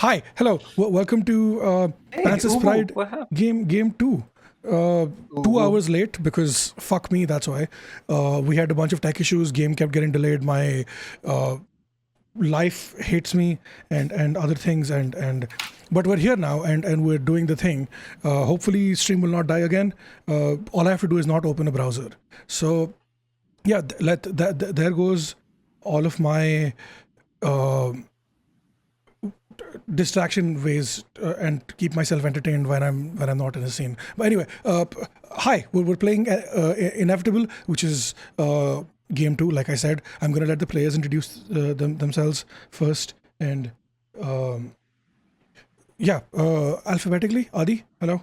Hi, hello, welcome to Hey, Pantsless Ubu, Pride what happened? game 2. Uh, Ooh, 2 hours late because fuck me, that's why. We had a bunch of tech issues. Game kept getting delayed. My life hates me and other things but we're here now and we're doing the thing. Hopefully, stream will not die again. All I have to do is not open a browser. So yeah, there goes all of my distraction ways and keep myself entertained when I'm not in a scene. But anyway, hi, we're playing Inevitable, which is game 2. Like I said, I'm gonna let the players introduce themselves first, and yeah, alphabetically. Adi, hello.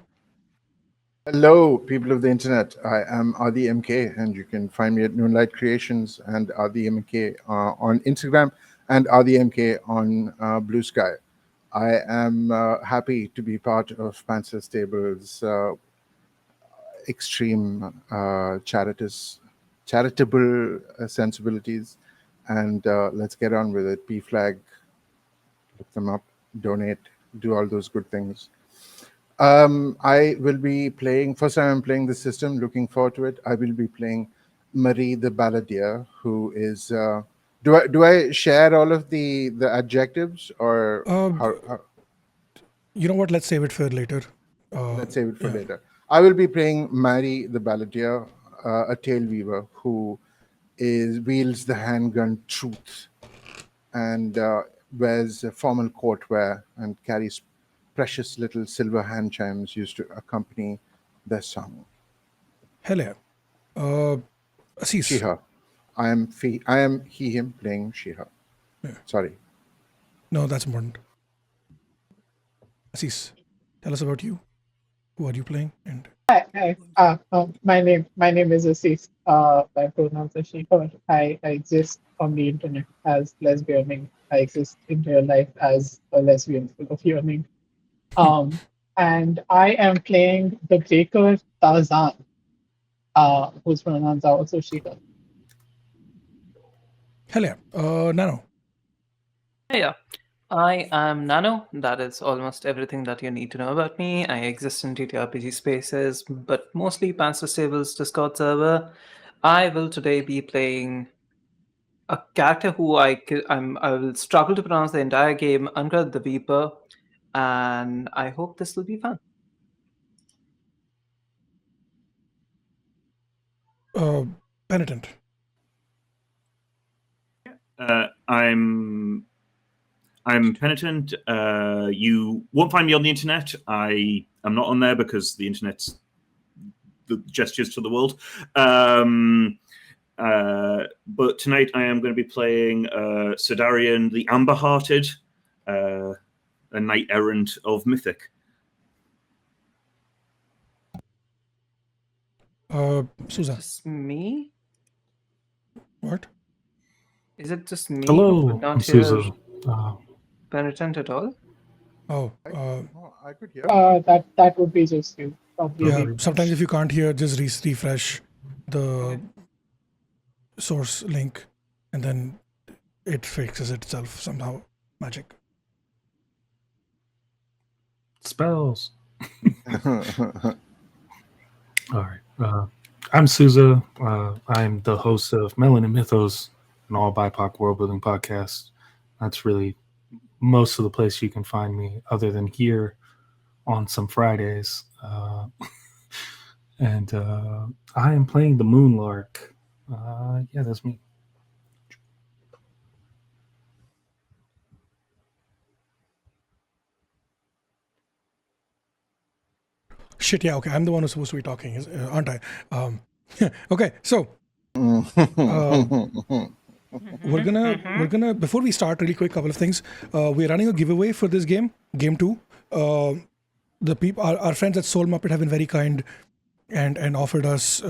hello, people of the internet. I am Adi MK, and you can find me at Noonlight Creations and Adi MK on Instagram and Adi MK on Blue Sky. I am happy to be part of Pantsless Tables' extreme charitable sensibilities, and let's get on with it. PFLAG, look them up, donate, do all those good things. I will be playing, first time I'm playing this system, looking forward to it. I will be playing Marie the Balladeer, who is, do I share all of the adjectives or Uh, how you know what? Let's save it for later. let's save it for Yeah. later. I will be playing Mary the Balladeer, a tail weaver who wields the handgun Truth and wears formal courtwear and carries precious little silver hand chimes used to accompany their song. Hell yeah. She, Assis. her. I am he, him playing she, her. Sorry. No, that's important. Assis, tell us about you. Who are you playing? And Hi. My name is Assis. My pronouns are she, her. I exist on the internet as lesbianing. I exist in real life as a lesbian full of yearning. Um, and I am playing the baker Tarzan, whose pronouns are also she, her. hell yeah. Nano. Yeah, I am Nano. That is almost everything that you need to know about me. I exist in TTRPG spaces, but mostly Pantsless Tables Discord server. I will today be playing a character who I will struggle to pronounce the entire game, Unkra the Weeper, and I hope this will be fun. Penitent. I'm penitent. You won't find me on the internet. I am not on there because the internet's the gestures to the world. But tonight I am going to be playing Sidarian the Amber-Hearted, a knight errant of Mythic. Susan. Just me? What? Is it just me who Hello, could not I'm hear Susan. Penitent at all? Oh, I could hear. That would be just you. Probably yeah. refresh. Sometimes if you can't hear, just refresh the source link, and then it fixes itself somehow. Magic. Spells. All right. I'm Souza. I'm the host of Melanin Mythos, an all BIPOC world building podcast. That's really most of the place you can find me, other than here on some Fridays. And I am playing the Moonlark. Yeah, that's me. Shit. Yeah. Okay. I'm the one who's supposed to be talking, aren't I? Okay. So we're gonna before we start, really quick, couple of things. We're running a giveaway for this game 2. The people, our friends at Soul Muppet have been very kind and offered us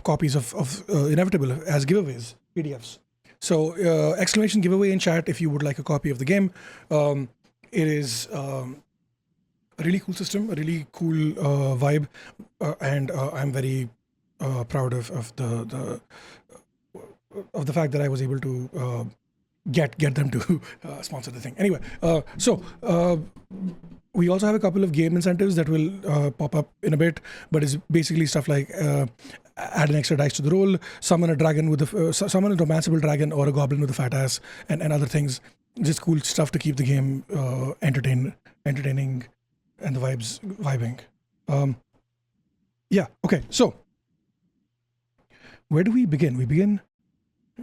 copies of Inevitable as giveaways, PDFs. So exclamation giveaway in chat if you would like a copy of the game. It is a really cool system, a really cool vibe, and I'm very proud of the fact that I was able to get them to sponsor the thing. Anyway, so we also have a couple of game incentives that will pop up in a bit, but it's basically stuff like add an extra dice to the roll, summon a dragon with summon a romanceable dragon or a goblin with a fat ass, and other things. Just cool stuff to keep the game entertaining and the vibing. Yeah. Okay. So where do we begin? We begin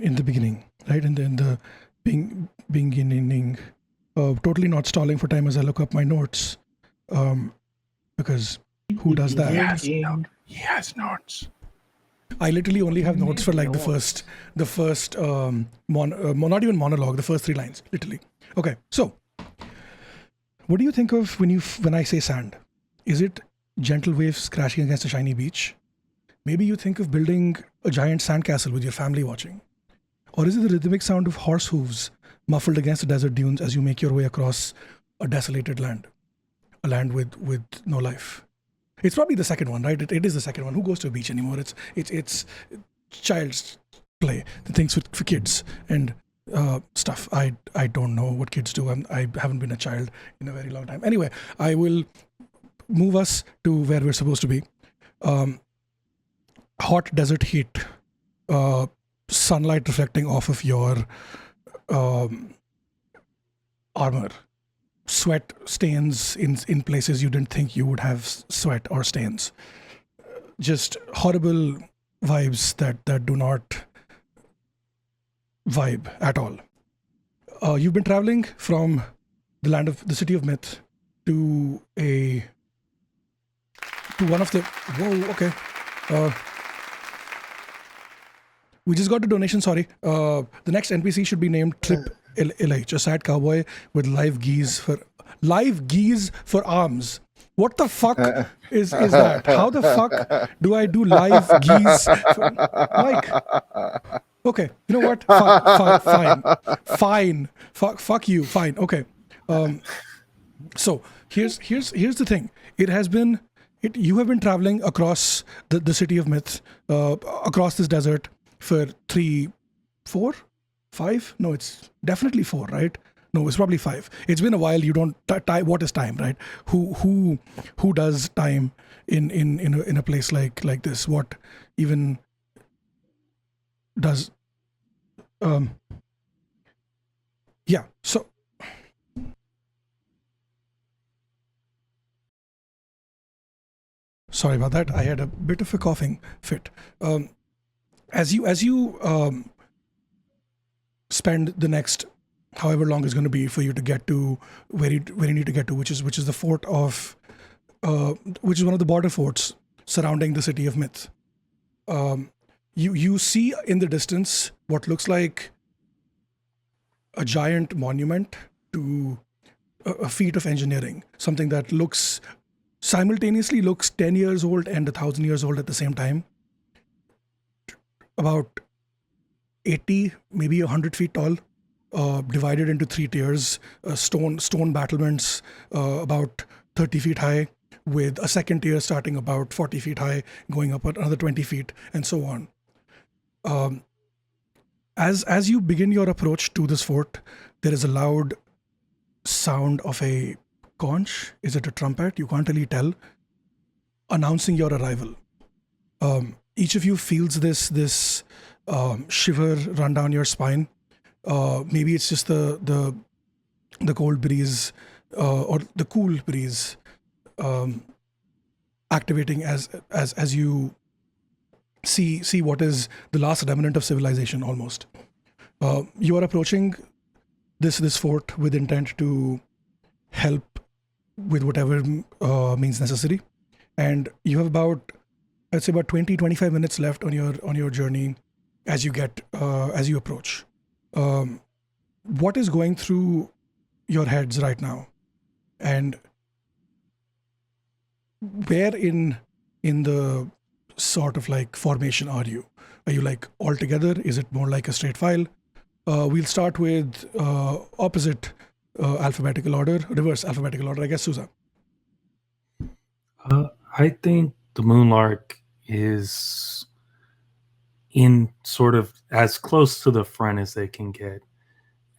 in the beginning, right? In the beginning. Totally not stalling for time as I look up my notes, because who does that? He has notes. I literally only have notes for like the first not even monologue, the first 3 lines, literally. Okay, so what do you think of when I say sand? Is it gentle waves crashing against a shiny beach? Maybe you think of building a giant sandcastle with your family watching. Or is it the rhythmic sound of horse hooves muffled against the desert dunes as you make your way across a desolated land? A land with no life. It's probably the second one, right? It is the second one. Who goes to a beach anymore? It's child's play, the things for kids and stuff. I don't know what kids do. I haven't been a child in a very long time. Anyway, I will move us to where we're supposed to be. Hot desert heat, sunlight reflecting off of your armor, sweat stains in places you didn't think you would have sweat or stains. Just horrible vibes that do not vibe at all. You've been traveling from the city of myth to one of the okay. We just got a donation, sorry. The next NPC should be named Trip LH, a sad cowboy with live geese for arms. What the fuck is that? How the fuck do I do live geese? Mike. Okay, you know what? Fine. Fuck you. Fine. Okay. So here's the thing. You have been traveling across the city of myth, across this desert for 3, 4, 5? No, it's definitely 4, right? No, it's probably 5. It's been a while. You don't what is time, right? Who does time in a place like this? What even does yeah, so sorry about that. I had a bit of a coughing fit. As you spend the next however long it's going to be for you to get to where you need to get to, which is the fort of which is one of the border forts surrounding the city of myth. You see in the distance what looks like a giant monument to a feat of engineering, something that simultaneously looks 10 years old and 1,000 years old at the same time. About 80, maybe 100 feet tall, divided into 3 tiers, stone battlements about 30 feet high, with a second tier starting about 40 feet high, going up another 20 feet, and so on. As you begin your approach to this fort, there is a loud sound of a conch. Is it a trumpet? You can't really tell, announcing your arrival. Each of you feels this shiver run down your spine. Maybe it's just the cold breeze or the cool breeze activating as you see what is the last remnant of civilization almost. You are approaching this fort with intent to help with whatever means necessary, and you have about 20-25 minutes left on your journey as you approach. What is going through your heads right now, and where in the sort of like formation are you? Are you like all together? Is it more like a straight file? We'll start with opposite alphabetical order, reverse alphabetical order, I guess. Suza. I think the Moonlark is in sort of as close to the front as they can get.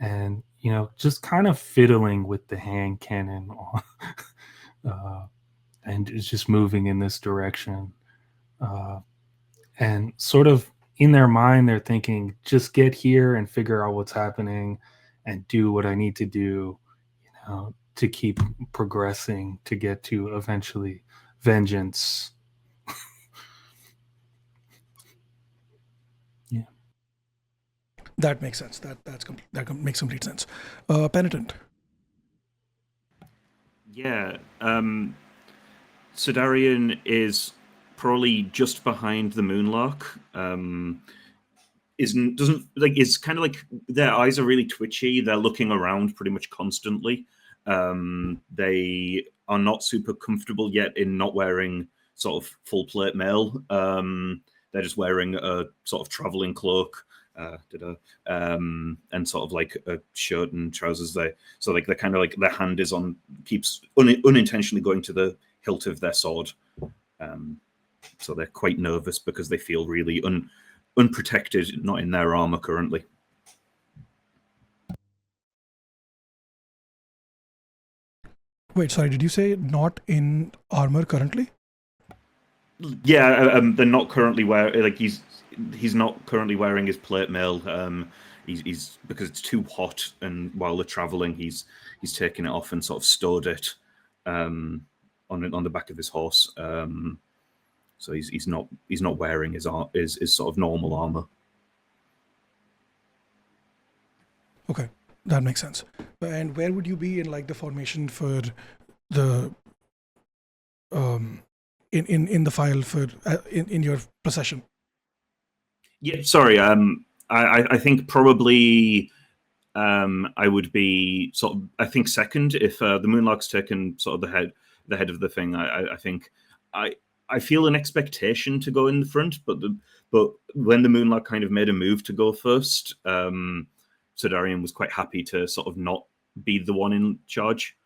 and just kind of fiddling with the hand cannon and it's just moving in this direction, and sort of in their mind they're thinking, just get here and figure out what's happening and do what I need to do, to keep progressing to get to eventually vengeance. Yeah, That makes sense. That makes complete sense. Penitent. Yeah. Sidarian is probably just behind the Moonlark. Is kind of like, their eyes are really twitchy. They're looking around pretty much constantly. They are not super comfortable yet in not wearing sort of full plate mail. They're just wearing a sort of traveling cloak, and sort of like a shirt and trousers. They're kind of like, their hand is on, keeps unintentionally going to the hilt of their sword. So they're quite nervous because they feel really unprotected, not in their armor currently. Wait, sorry, did you say not in armor currently? Yeah, they're not currently wearing, like, he's not currently wearing his plate mail. He's because it's too hot, and while they're traveling, he's taken it off and sort of stored it on the back of his horse. So he's not wearing his sort of normal armor. Okay, that makes sense. And where would you be in like the formation for the in the file for in your procession? Yeah, sorry. I think probably I would be sort of, I think, second if the Moonlark's taken sort of the head of the thing. I think I feel an expectation to go in the front, but when the Moonlark kind of made a move to go first, Sidarian was quite happy to sort of not be the one in charge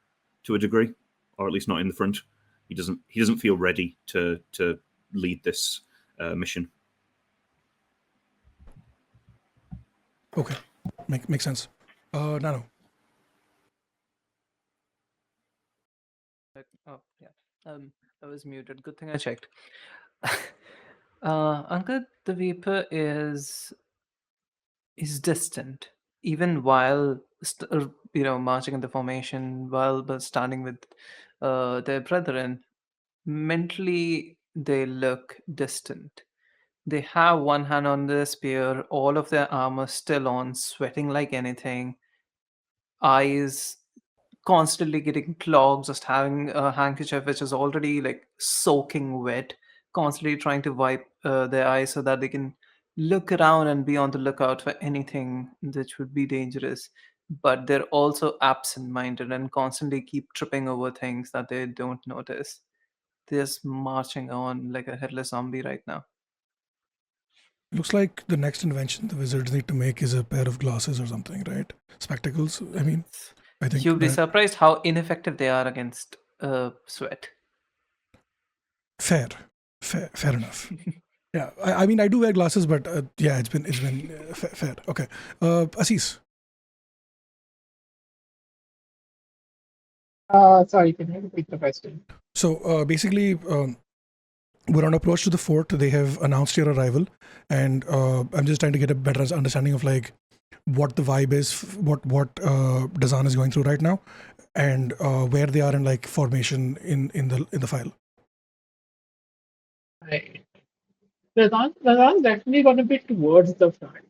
to a degree, or at least not in the front. He doesn't feel ready to lead this mission. Okay, makes sense. Nano. Oh, yeah. I was muted. Good thing I checked. Angad, the Vapor is distant, even while marching in the formation, while but standing with their brethren. Mentally, they look distant. They have one hand on their spear, all of their armor still on, sweating like anything, eyes constantly getting clogged, just having a handkerchief which is already like soaking wet, constantly trying to wipe their eyes so that they can look around and be on the lookout for anything which would be dangerous. But they're also absent minded and constantly keep tripping over things that they don't notice. They're just marching on like a headless zombie right now. Looks like the next invention the wizards need to make is a pair of glasses or something, right? Spectacles. I mean, I think You'll be that surprised how ineffective they are against sweat. fair enough. Yeah, I mean, I do wear glasses, but yeah, it's been fair. Okay, Assis. Sorry, can you repeat the question? So basically, we're on approach to the fort. They have announced your arrival, and I'm just trying to get a better understanding of like what the vibe is, what Dazan is going through right now, and where they are in like formation in the file. Right. Razan's definitely going to be towards the front.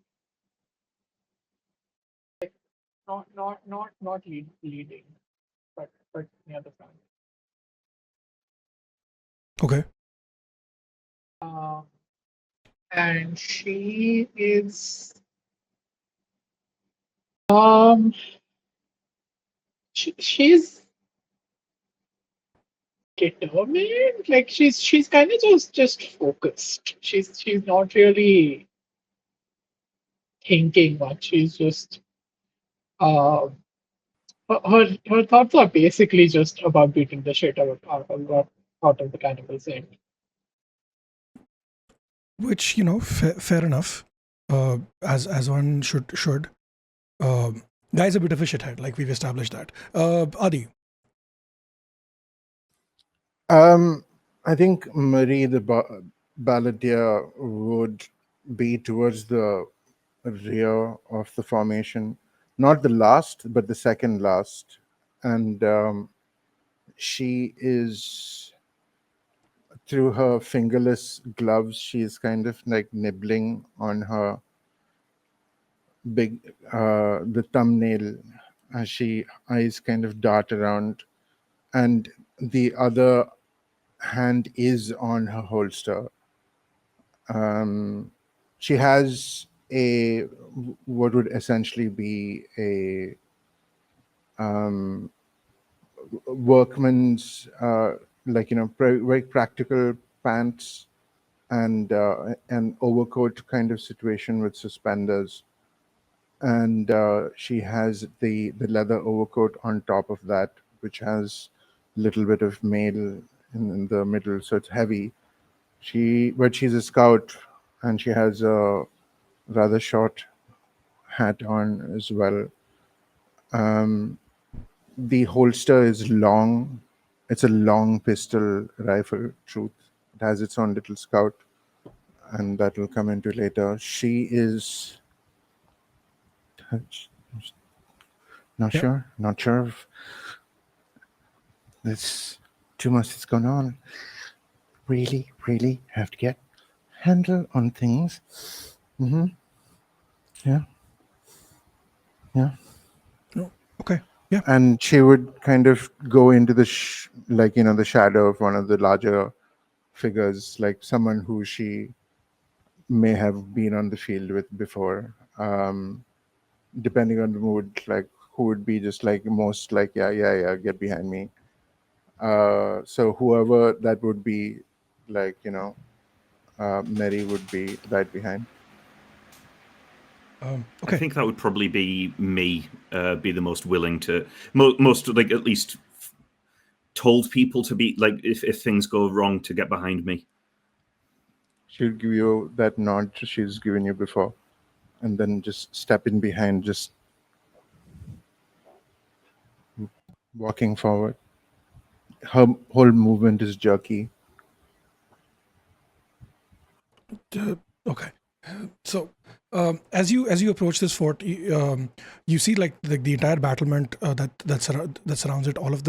Like, not leading, but near the front. Okay. And she is she's determined. Like she's kind of just focused. She's not really thinking much. She's just her thoughts are basically just about beating the shit out of the cannibals. And Which fair enough, as one should. Guy's a bit of a shithead, like we've established that. Adi. I think Marie the Balladeer would be towards the rear of the formation, not the last, but the second last. And she is, through her fingerless gloves, she's kind of like nibbling on her the thumbnail as she eyes kind of dart around, and the other hand is on her holster. She has what would essentially be a workman's very practical pants and an overcoat kind of situation with suspenders, and she has the leather overcoat on top of that, which has a little bit of mail in the middle, so it's heavy. But she's a scout, and she has a rather short hat on as well. The holster is long. It's a long pistol rifle, truth. It has its own little scout, and that will come into later. She is not sure if there's too much that's going on. Really have to get handle on things. Yeah. No. Okay. Yeah. And she would kind of go into the the shadow of one of the larger figures, like someone who she may have been on the field with before, depending on the mood, like who would be just like most like yeah, get behind me. So whoever that would be, like Mary would be right behind. Okay. I think that would probably be me, be the most willing to, most like at least told people to be like, if things go wrong, to get behind me. She'll give you that nod she's given you before, and then just step in behind, just walking forward. Her whole movement is jerky. Okay. So as you approach this fort, you see like the entire battlement that surrounds it. All of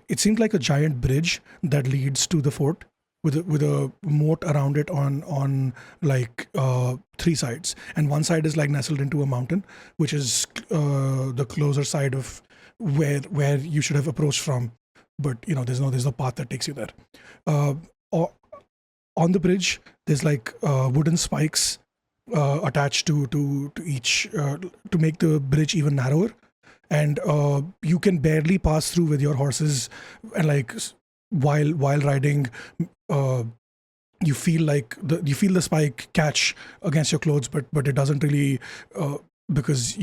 it seems like a giant bridge that leads to the fort with a moat around it on like three sides, and one side is like nestled into a mountain, which is the closer side of where you should have approached from, but there's no path that takes you there. On the bridge, there's like wooden spikes attached to each to make the bridge even narrower, and you can barely pass through with your horses, and like while riding, you feel the spike catch against your clothes, but it doesn't really because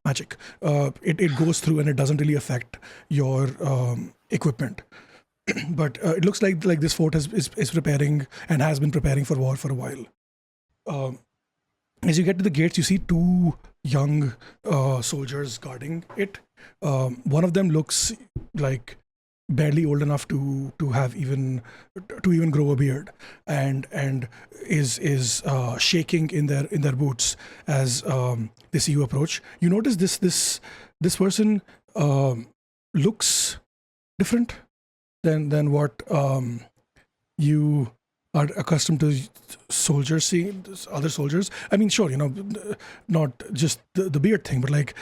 magic. It goes through and it doesn't really affect your equipment. But it looks like this fort is preparing and has been preparing for war for a while. As you get to the gates, you see two young soldiers guarding it. One of them looks like barely old enough to even grow a beard, and is shaking in their boots as they see you approach. You notice this person looks different than what you are accustomed to soldiers seeing, other soldiers. I mean, sure, not just the beard thing, but like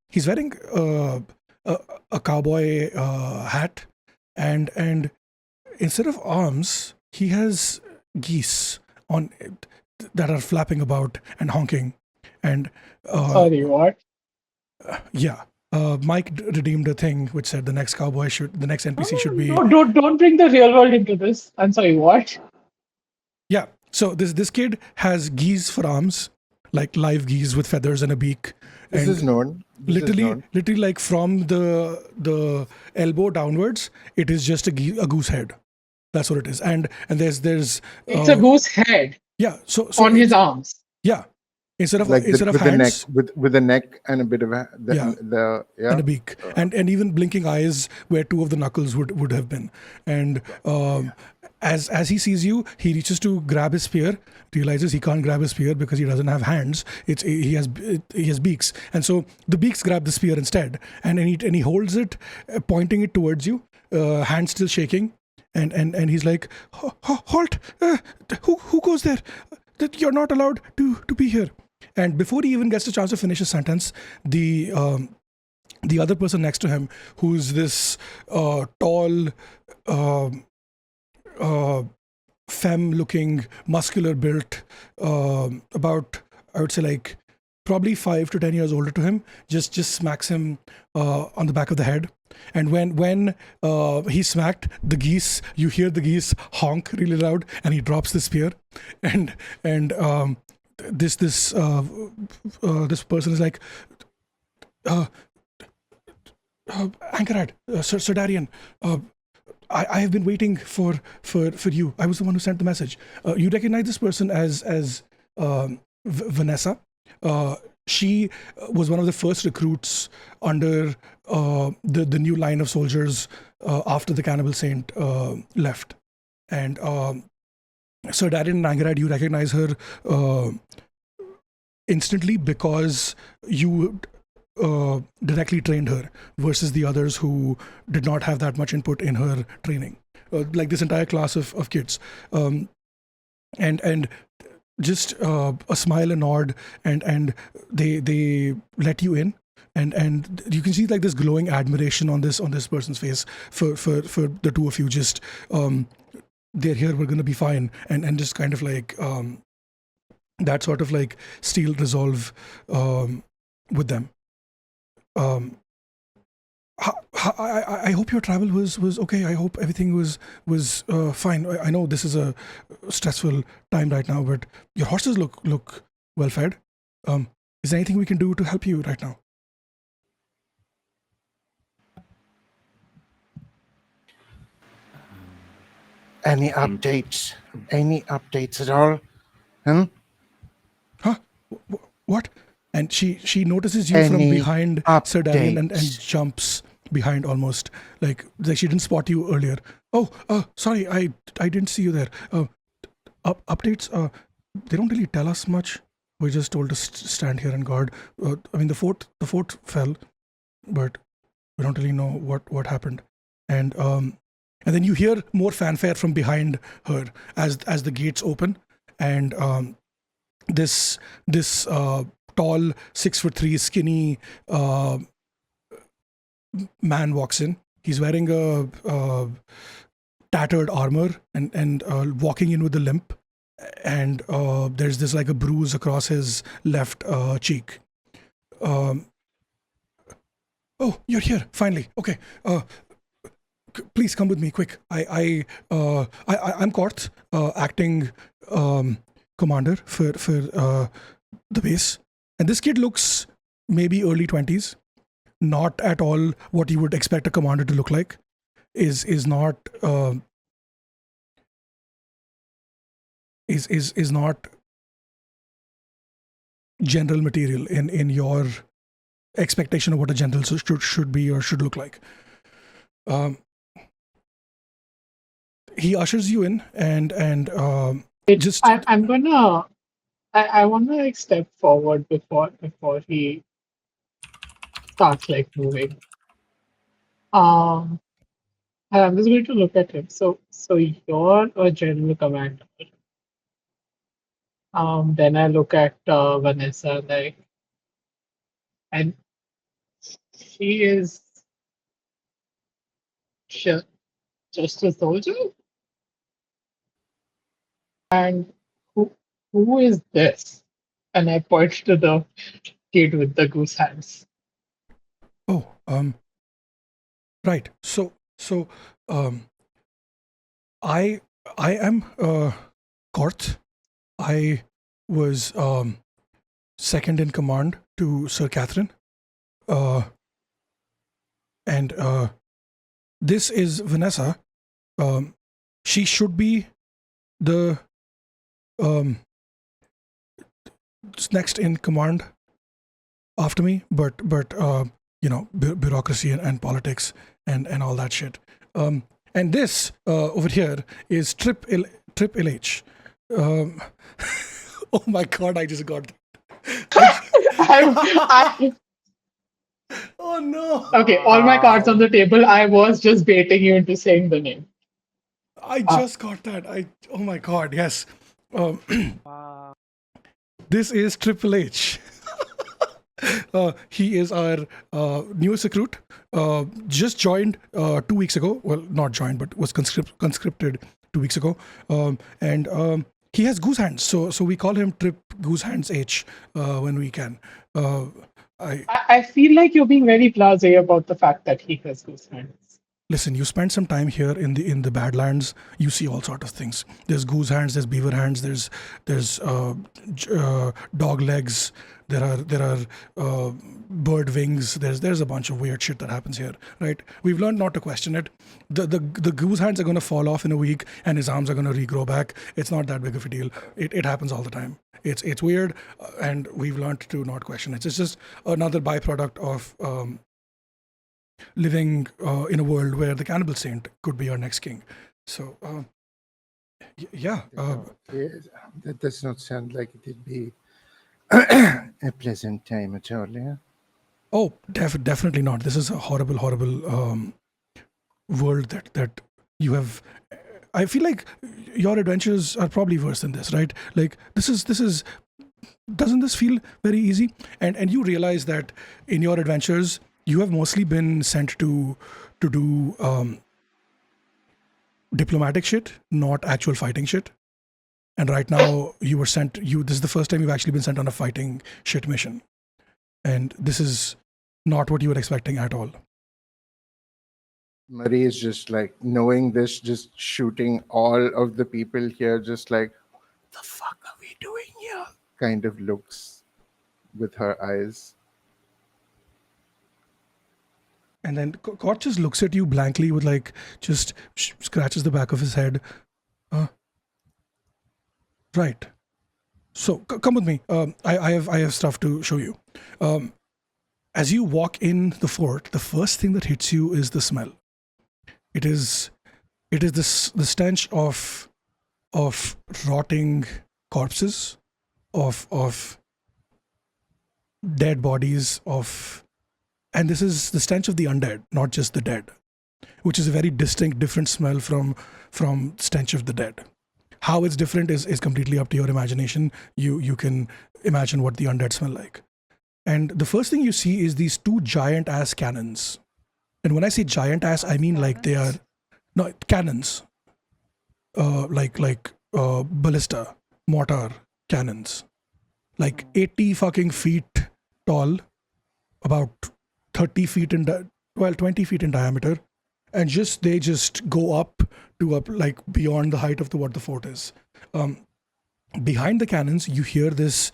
he's wearing a cowboy hat, and instead of arms, he has geese on it that are flapping about and honking. And Sorry, what? Yeah. Mike redeemed a thing which said the next NPC should be. No, don't bring the real world into this. I'm sorry, what? Yeah. So this kid has geese for arms, like live geese with feathers and a beak. This is known. Literally, like from the elbow downwards, it is just a goose head. That's what it is. And there's It's a goose head. Yeah. So on his arms. Yeah. instead of Like with hands, the neck, with the neck and a bit of and a beak, and even blinking eyes where two of the knuckles would have been. And as he sees you, he reaches to grab his spear, realizes he can't grab his spear because he doesn't have hands. He has beaks, and so the beaks grab the spear instead, and he holds it, pointing it towards you, hand still shaking, and he's like, halt! Who goes there? That you're not allowed to be here. And before he even gets a chance to finish his sentence, the other person next to him, who's this tall, femme-looking, muscular built, about, I would say, like probably 5 to 10 years older to him, just smacks him on the back of the head. And when he's smacked, the geese, you hear the geese honk really loud, and he drops the spear, and this person is like, Ankarad, Sir Darian, I have been waiting for you. I was the one who sent the message. You recognize this person as Vanessa. She was one of the first recruits under the new line of soldiers after the Cannibal Saint left. And Sir Darian and Angarad, you recognize her instantly because you directly trained her versus the others who did not have that much input in her training. Like this entire class of kids. And just a smile and nod, and they let you in, and you can see like this glowing admiration on this person's face for the two of you. Just they're here, we're gonna be fine, and just kind of like that sort of like steel resolve with them. I hope your travel was okay. I hope everything was fine. I know this is a stressful time right now, but your horses look well fed. Is there anything we can do to help you right now? Any updates? Any updates at all? Huh? What? And she notices you from behind Sir Darian and jumps behind almost like she didn't spot you earlier. Oh, sorry, I didn't see you there. Updates? They don't really tell us much. We're just told to stand here and guard. I mean, the fort fell, but we don't really know what happened. And then you hear more fanfare from behind her as the gates open, and this tall 6'3" skinny man walks in. He's wearing a tattered armor and walking in with a limp, and there's this like a bruise across his left cheek. Oh, you're here finally. Okay. Please come with me, quick. I'm Korth, acting commander for the base, and this kid looks maybe early 20s, not at all what you would expect a commander to look like. Is not general material in your expectation of what a general should be or should look like. He ushers you in and just I'm gonna I want to like step forward before he starts like moving. And I'm just going to look at him. So you're a general commander. Then I look at Vanessa, like, and she is just a soldier. And who is this? And I point to the kid with the goose hands. Oh, right. So, I am Korth. I was second in command to Sir Catherine. And this is Vanessa. She should be the next in command after me, but bureaucracy and politics and all that shit. And this over here is Trip LH. Oh my god, I just got I, oh no. okay, all my cards on the table. I was just baiting you into saying the name. I just got that. Oh my god, yes. This is Triple H. He is our newest recruit. Just joined 2 weeks ago. Well, not joined, but was conscripted 2 weeks ago. And he has goose hands, so we call him Trip Goose Hands H when we can. I feel like you're being very blasé about the fact that he has goose hands. Listen, you spend some time here in the Badlands, you see all sort of things. There's goose hands, there's beaver hands, there's dog legs, there are bird wings. There's a bunch of weird shit that happens here, right? We've learned not to question it. The goose hands are going to fall off in a week, and his arms are going to regrow back. It's not that big of a deal. It happens all the time. It's weird, and we've learned to not question it. It's just another byproduct of living in a world where the cannibal saint could be our next king. So, yeah. That does not sound like it would be a pleasant time at all, yeah? Oh, definitely not. This is a horrible, horrible world that you have. I feel like your adventures are probably worse than this, right? Like this is. Doesn't this feel very easy? And you realize that in your adventures, you have mostly been sent to do diplomatic shit, not actual fighting shit. And right now, you were sent. This is the first time you've actually been sent on a fighting shit mission, and this is not what you were expecting at all. Marie is just like knowing this, just shooting all of the people here, just like, the fuck are we doing here? Kind of looks with her eyes. And then Cort just looks at you blankly with like, just scratches the back of his head. Right. So come with me. I have stuff to show you. As you walk in the fort, the first thing that hits you is the smell. It is the stench of rotting corpses, of dead bodies, and this is the stench of the undead, not just the dead, which is a very distinct, different smell from stench of the dead. How it's different is completely up to your imagination. You can imagine what the undead smell like. And the first thing you see is these two giant ass cannons. And when I say giant ass, I mean like they are cannons, like ballista, mortar cannons, like 80 fucking feet tall, about 30 feet 20 feet in diameter, and they just go up like beyond the height of what the fort is. Behind the cannons, you hear this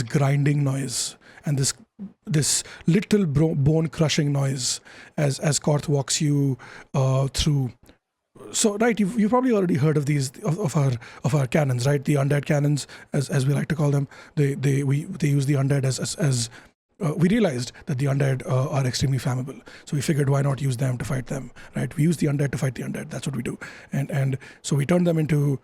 grinding noise and this little bone crushing noise as Korth walks you through. So right, you've probably already heard of these of our cannons, right? The undead cannons, as we like to call them. They use the undead as we realized that the undead are extremely flammable, so we figured why not use them to fight them, right? We use the undead to fight the undead. That's what we do, and so we turned them into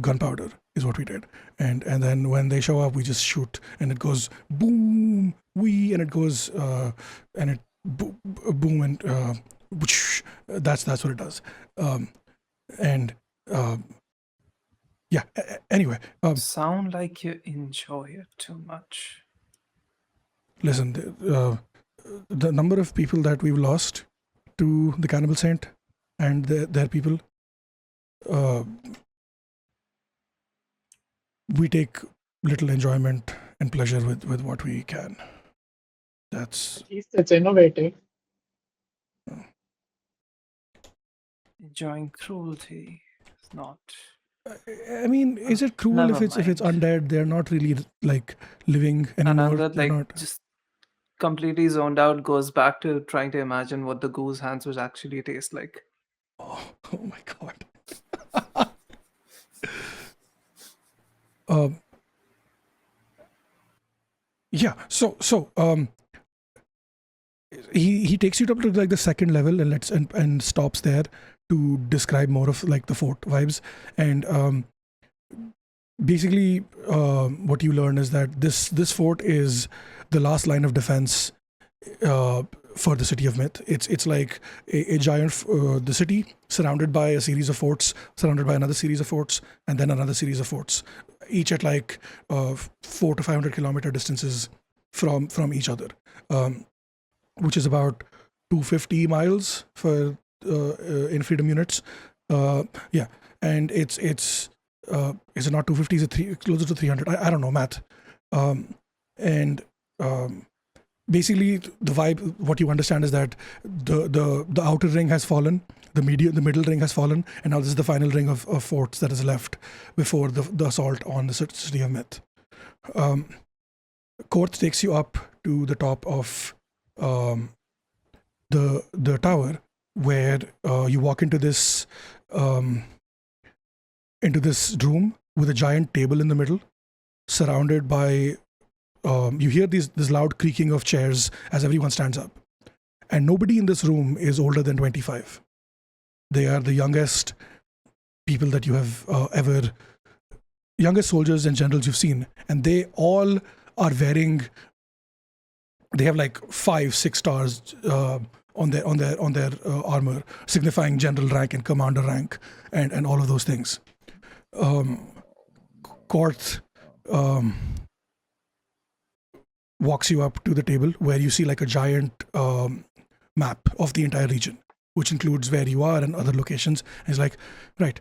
gunpowder is what we did, and then when they show up, we just shoot, and it goes boom, and it goes and it boom, and that's what it does, yeah. Anyway, Sound like you enjoy it too much. listen, the number of people that we've lost to the cannibal saint and their people, we take little enjoyment and pleasure with what we can. That's At least it's innovative. Enjoying cruelty is not. I mean, is it cruel Never if it's mind. undead? They're not really like living anymore. Another They're not. just completely zoned out, goes back to trying to imagine what the goose hands would actually taste like. Oh my god. Yeah. So he takes you up to like the second level and stops there to describe more of like the fort vibes. And basically, what you learn is that this fort is the last line of defense for the city of myth. It's like a giant the city surrounded by a series of forts, surrounded by another series of forts, and then another series of forts, each at like 400 to 500 kilometer distances from each other, which is about 250 miles for in freedom units. Yeah, and it's is it not 250? Is it closer to 300? I don't know math. And basically the vibe, what you understand is that the outer ring has fallen, the middle ring has fallen, and now this is the final ring of forts that is left before the assault on the city of myth. Korth takes you up to the top of the tower, where you walk into this room with a giant table in the middle, surrounded by you hear this loud creaking of chairs as everyone stands up. And nobody in this room is older than 25. They are the youngest people that you have youngest soldiers and generals you've seen. And they all are wearing, they have like 5-6 stars on their armor, signifying general rank and commander rank and all of those things. Korth walks you up to the table where you see like a giant map of the entire region, which includes where you are and other locations. And he's like, right,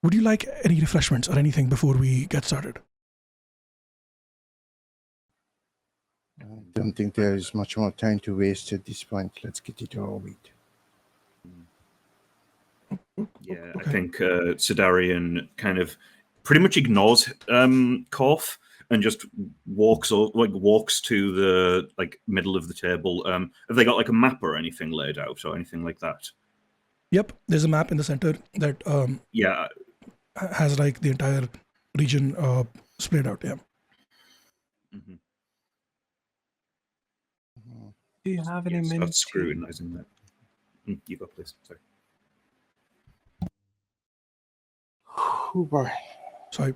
would you like any refreshments or anything before we get started? I don't think there is much more time to waste at this point. Let's get it over with. Yeah, Okay. I think Sidarian kind of pretty much ignores Korth and just walks to the like middle of the table. Have they got like a map or anything laid out or anything like that? Yep, there's a map in the center that Yeah. has like the entire region splayed out. Yeah. Mm-hmm. Do you have any Start mint? scrutinizing that. You go, please. Sorry. Oh boy. Sorry.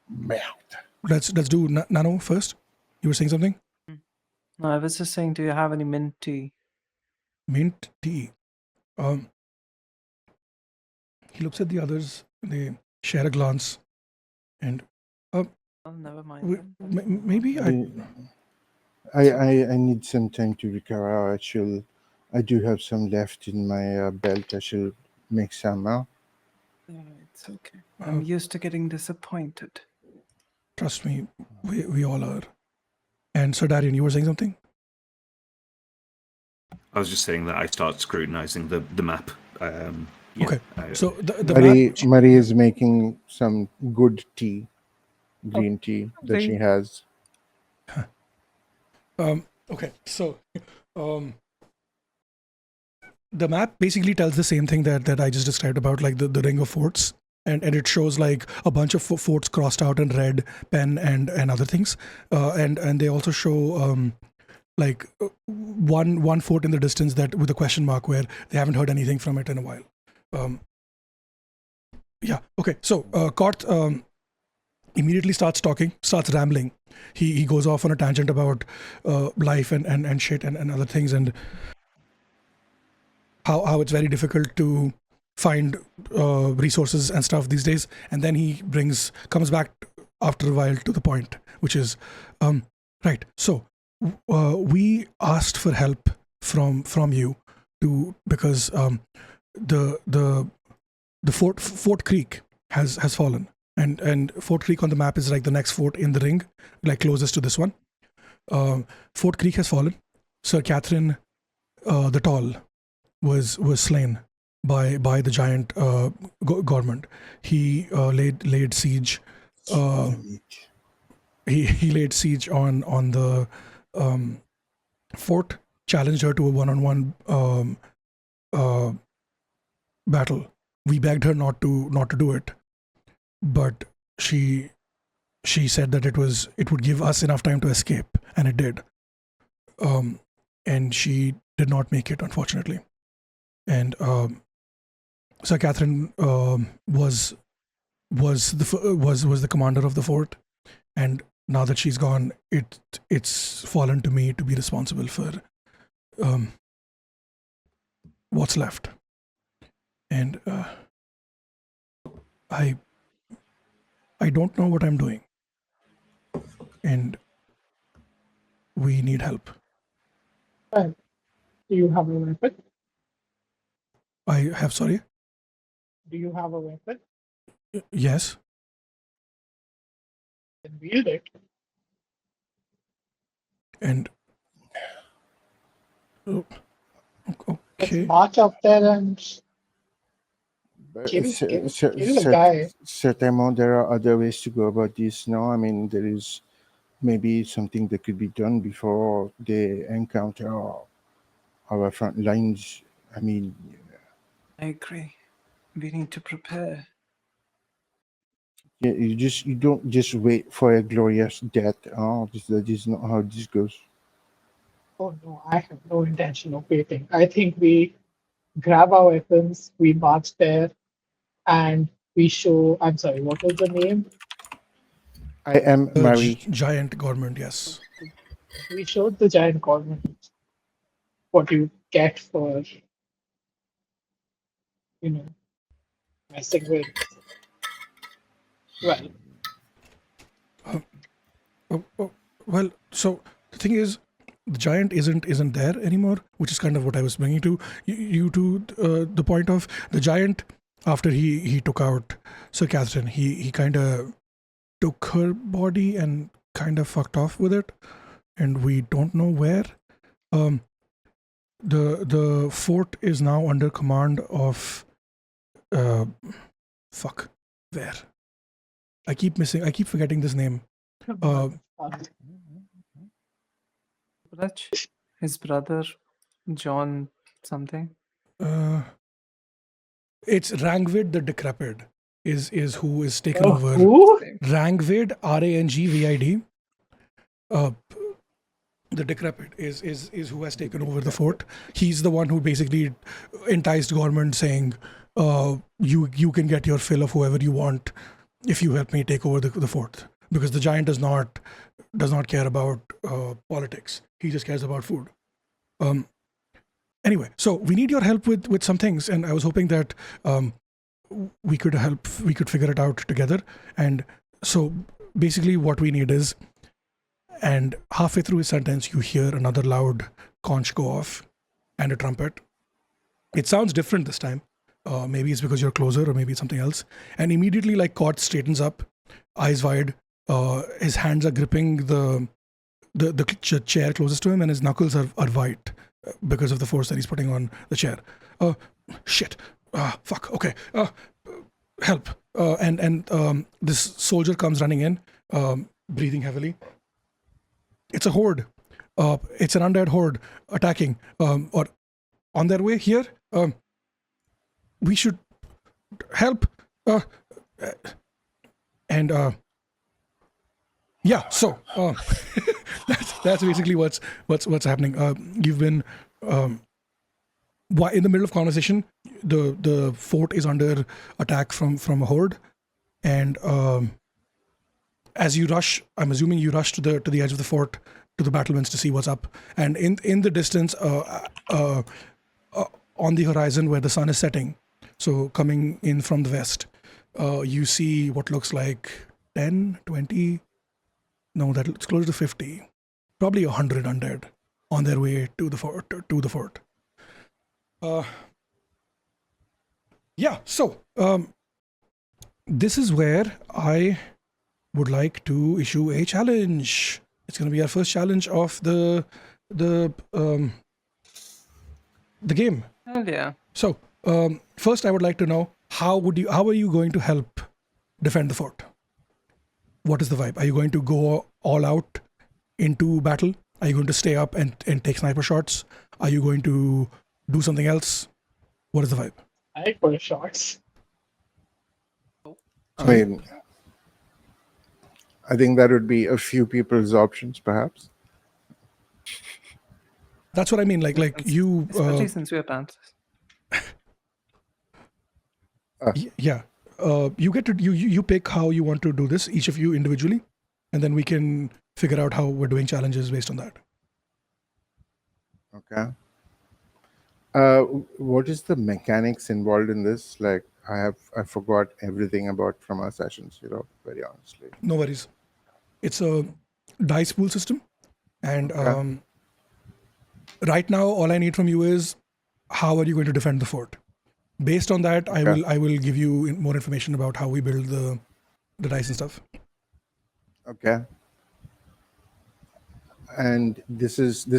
Melt. Let's do Nano first. You were saying something? No, I was just saying, do you have any mint tea? Mint tea. He looks at the others. They share a glance, and Oh, never mind. then. maybe I need some time to recover. I do have some left in my belt. I shall make some now. It's okay. I'm used to getting disappointed. Trust me, we all are. And Sir Darian, you were saying something? I was just saying that I start scrutinizing the map. Yeah, Okay. So the Marie is making some good tea, green tea that she has. okay. So the map basically tells the same thing that I just described about like the ring of forts. And it shows like a bunch of forts crossed out in red pen and other things. And they also show like one fort in the distance that with a question mark where they haven't heard anything from it in a while. Yeah. Okay. So Korth immediately starts rambling. He goes off on a tangent about life and shit and other things, and how it's very difficult to find resources and stuff these days. And then he comes back after a while to the point, which is right. So we asked for help from you because the Fort Creek has fallen, and Fort Creek on the map is like the next fort in the ring, like closest to this one. Fort Creek has fallen. Sir Catherine the Tall was slain by the giant government. He laid siege. He laid siege on the fort, challenged her to a one-on-one battle. We begged her not to do it, but she she said that it would give us enough time to escape, and it did. And she did not make it, unfortunately. And Sir Catherine was the commander of the fort, and now that she's gone, it's fallen to me to be responsible for what's left. And I don't know what I'm doing, and we need help. Do you have a weapon? I have, sorry? Do you have a weapon? Yes. Then wield it. And Let's okay. march up there and But kill the guy. certainly, there are other ways to go about this. No, I mean, there is maybe something that could be done before they encounter our front lines. I mean, I agree. We need to prepare. yeah, you don't just wait for a glorious death. Oh, that is not how this goes. Oh no, I have no intention of waiting. I think we grab our weapons, we march there, and we show. I'm sorry, what was the name? I am The Mary. giant government, yes. We showed the giant government what you get for, messing with. Well, Well, so the thing is, the giant isn't there anymore, which is kind of what I was bringing to you to the point of the giant. After he took out Sir Catherine, he kind of took her body and kind of fucked off with it, and we don't know where. The fort is now under command of where? I keep forgetting this name. Raj, his brother, John something. It's Rangvid the Decrepit is who is taken over. who? Rangvid, Rangvid. The Decrepit is who has taken over the fort. He's the one who basically enticed government, saying, you can get your fill of whoever you want if you help me take over the fort. Because the giant does not care about politics. He just cares about food. Anyway, so we need your help with some things, and I was hoping that we could figure it out together. And so basically what we need is, and halfway through his sentence, you hear another loud conch go off and a trumpet. It sounds different this time. Maybe it's because you're closer, or maybe it's something else. And immediately, like, Cort straightens up, eyes wide. His hands are gripping the chair closest to him, and his knuckles are white because of the force that he's putting on the chair. Shit. Fuck. Okay. Help. And this soldier comes running in, breathing heavily. It's a horde. It's an undead horde attacking, or on their way here. We should help. Yeah. So that's basically what's happening. You've been in the middle of conversation. The fort is under attack from a horde, and as you rush, I'm assuming you rush to the edge of the fort, to the battlements, to see what's up. And in the distance, on the horizon where the sun is setting, so coming in from the west, you see what looks like 10, 20. No, it's closer to 50. Probably 100 undead on their way to the fort. Yeah. So this is where I would like to issue a challenge. It's going to be our first challenge of the game. Hell yeah. So first, I would like to know how are you going to help defend the fort? What is the vibe? Are you going to go all out into battle? Are you going to stay up and take sniper shots? Are you going to do something else? What is the vibe? Sniper shots. I mean, I think that would be a few people's options, perhaps. That's what I mean. Like you, Especially since we are pantsless. yeah. You get to you pick how you want to do this, each of you individually, and then we can figure out how we're doing challenges based on that. Okay. What is the mechanics involved in this? Like, I forgot everything about from our sessions. Very honestly. No worries. It's a dice pool system, and Okay. right now all I need from you is how are you going to defend the fort. Based on that, Okay. I will give you more information about how we build the dice and stuff. Okay. And this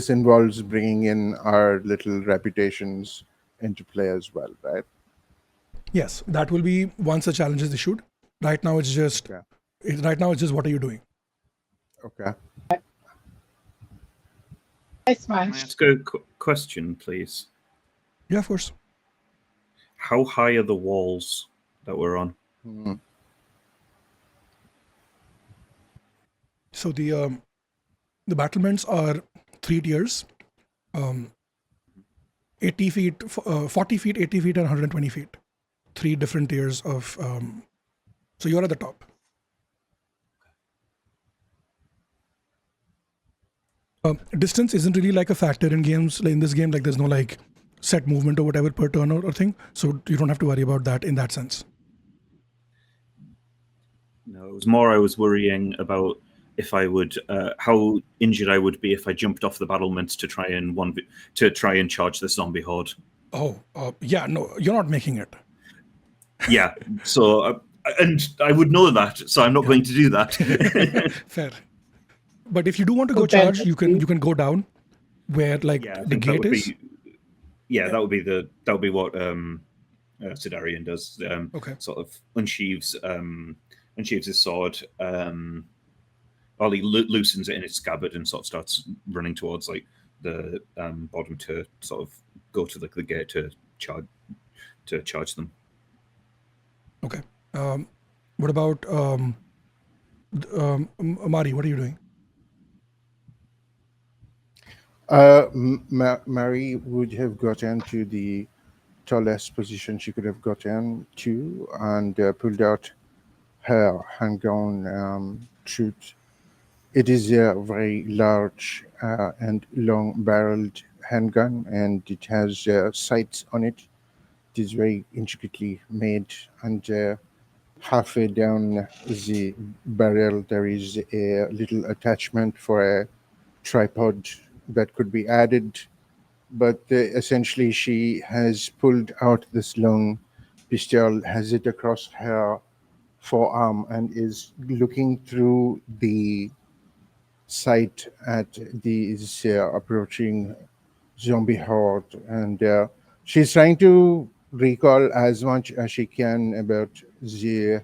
involves bringing in our little reputations into play as well, right? Yes, that will be once the challenge is issued. Right now, it's just Okay. what are you doing? Okay. I Can I smashed. ask a question, please? Yeah, of course. How high are the walls that we're on? Hmm. So the battlements are 3 tiers, 80 feet, 40 feet, 80 feet, and 120 feet. 3 different tiers of. So you're at the top. Distance isn't really like a factor in games. Like in this game, like there's no like set movement or whatever per turn or thing. So you don't have to worry about that in that sense. No, it was more I was worrying about if I would, how injured I would be if I jumped off the battlements to try and charge the zombie horde. Oh, yeah, no, you're not making it. Yeah, so and I would know that, so I'm not going to do that. Fair. But if you do want to So go then charge, you let's can go down where like Yeah, I the think that gate would is. be. Yeah, that would be what Sidarian does. Okay. Sort of unsheaves his sword. Or he loosens it in its scabbard and sort of starts running towards like the bottom to sort of go to the gate to charge them. Okay. What about Mari? What are you doing? Mary would have gotten to the tallest position she could have gotten to and pulled out her handgun shoot. It is a very large and long-barreled handgun, and it has sights on it. It is very intricately made, and halfway down the barrel there is a little attachment for a tripod that could be added. But essentially, she has pulled out this long pistol, has it across her forearm, and is looking through the sight at these approaching zombie horde. And she's trying to recall as much as she can about the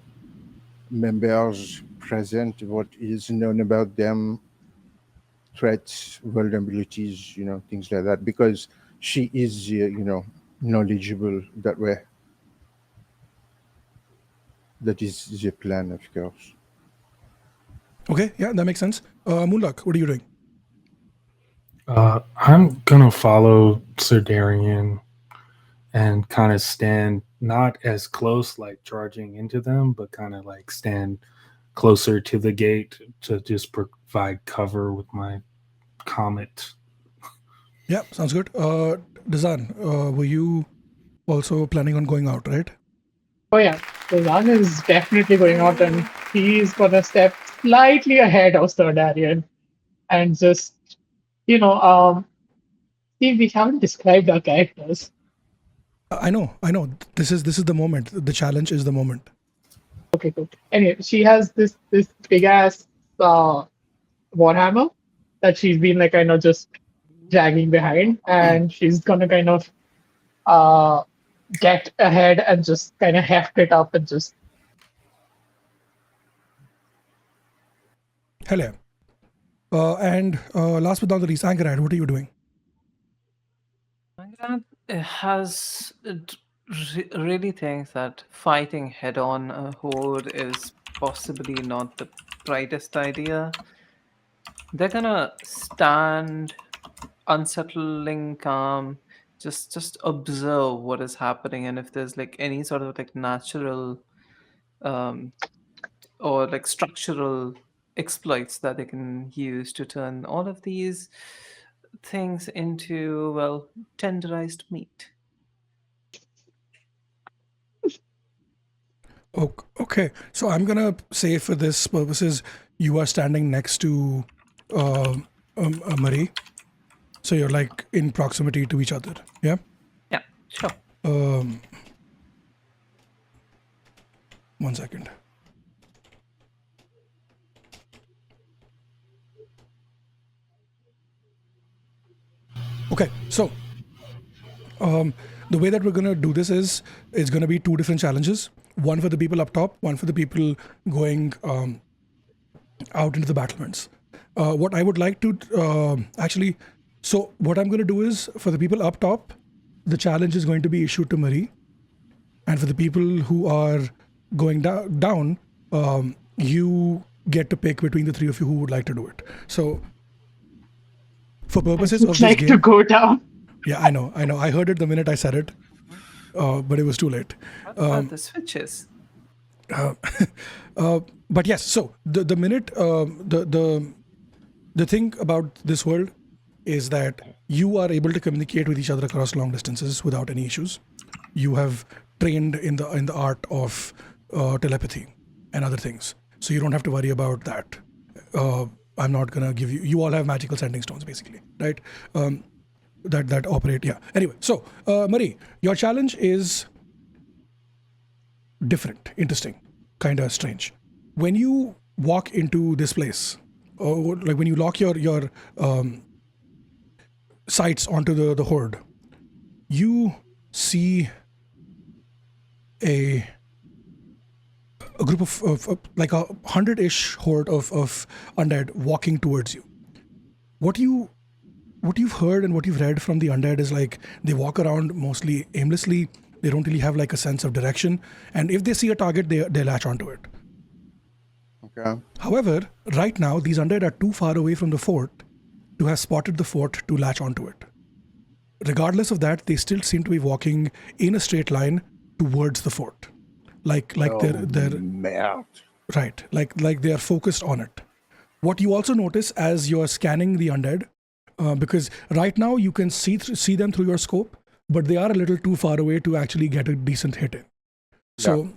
members present, what is known about them, threats, vulnerabilities, things like that, because she is, knowledgeable that way. That is the plan, of course. Okay, yeah, that makes sense. Moonluck, what are you doing? I'm gonna follow Sir Darian and kind of stand not as close, like charging into them, but kind of like stand closer to the gate to just provide cover with my comet. Yeah, sounds good. Dazan, were you also planning on going out, right? Oh yeah, Zan is definitely going out, and he's gonna step slightly ahead of Sir Darian and just, see, we haven't described our characters. I know. This is the moment. The challenge is the moment. Okay, cool. Anyway, she has this big ass warhammer that she's been like kind of just dragging behind, and she's gonna kind of get ahead and just kind of heft it up and just. Hell yeah. And last but not the least, Angarad, what are you doing? Really thinks that fighting head on a horde is possibly not the brightest idea. They're gonna stand unsettling calm, just observe what is happening, and if there's like any sort of like natural um, or like structural exploits that they can use to turn all of these things into, well, tenderized meat. Okay, so I'm gonna say for this purposes, you are standing next to Marie, so you're like in proximity to each other. Yeah. Yeah, sure. 1 second. Okay, so the way that we're gonna do this is it's gonna be two different challenges. One for the people up top, one for the people going out into the battlements. What I would like to so what I'm going to do is for the people up top, the challenge is going to be issued to Marie, and for the people who are going down, you get to pick between the three of you who would like to do it. So, for purposes of this like game, to go down. yeah, I know. I heard it the minute I said it, but it was too late. What about the switches? But yes, so the minute the thing about this world is that you are able to communicate with each other across long distances without any issues. You have trained in the art of telepathy and other things, so you don't have to worry about that. I'm not gonna give you. You all have magical sending stones, basically, right? That operate. Yeah. Anyway, so Marie, your challenge is different, interesting, kind of strange. When you walk into this place, or like when you lock your sights onto the horde, you see a group of like 100-ish horde of undead walking towards you. What you've heard and what you've read from the undead is like they walk around mostly aimlessly. They don't really have like a sense of direction, and if they see a target, they latch onto it. Okay. However, right now these undead are too far away from the fort to have spotted the fort to latch onto it. Regardless of that, they still seem to be walking in a straight line towards the fort, like they're Man. right, like they are focused on it. What you also notice as you're scanning the undead, because right now you can see them through your scope, but they are a little too far away to actually get a decent hit in. So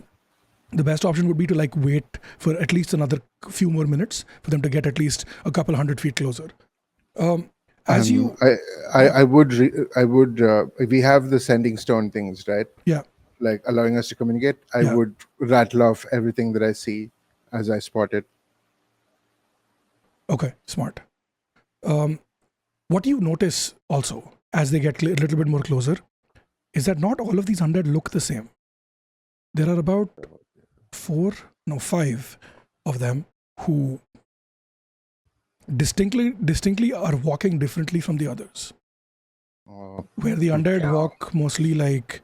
the best option would be to like wait for at least another few more minutes for them to get at least a couple 100 feet closer. I would we have the sending stone things, right? Yeah. Like allowing us to communicate. I Yeah. would rattle off everything that I see as I spot it. Okay, smart. What you notice also as they get a little bit more closer is that not all of these undead look the same. There are about 5 of them who distinctly are walking differently from the others. Where the undead walk mostly like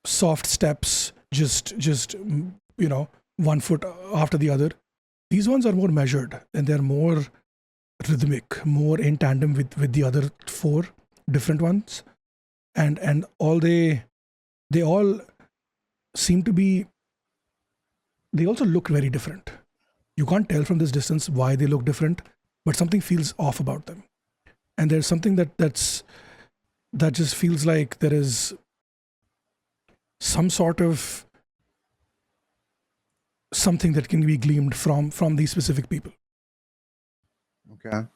soft steps, just 1 foot after the other. These ones are more measured and they're more rhythmic, more in tandem with the other 4 different ones, and all they all seem to be. They also look very different. You can't tell from this distance why they look different, but something feels off about them, and there's something that just feels like there is some sort of something that can be gleaned from these specific people. Okay.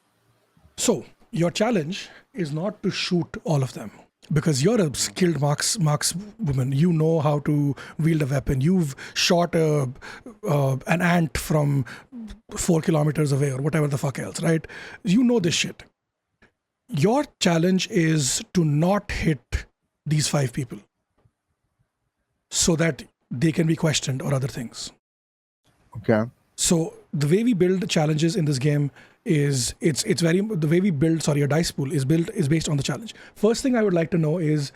So your challenge is not to shoot all of them, because you're a skilled markswoman. You know how to wield a weapon. You've shot an ant from 4 kilometers away or whatever the fuck else, right? You know this shit. Your challenge is to not hit these 5 people so that they can be questioned or other things. Okay. So the way we build challenges in this game is the way we build a dice pool is based on the challenge. First thing I would like to know is,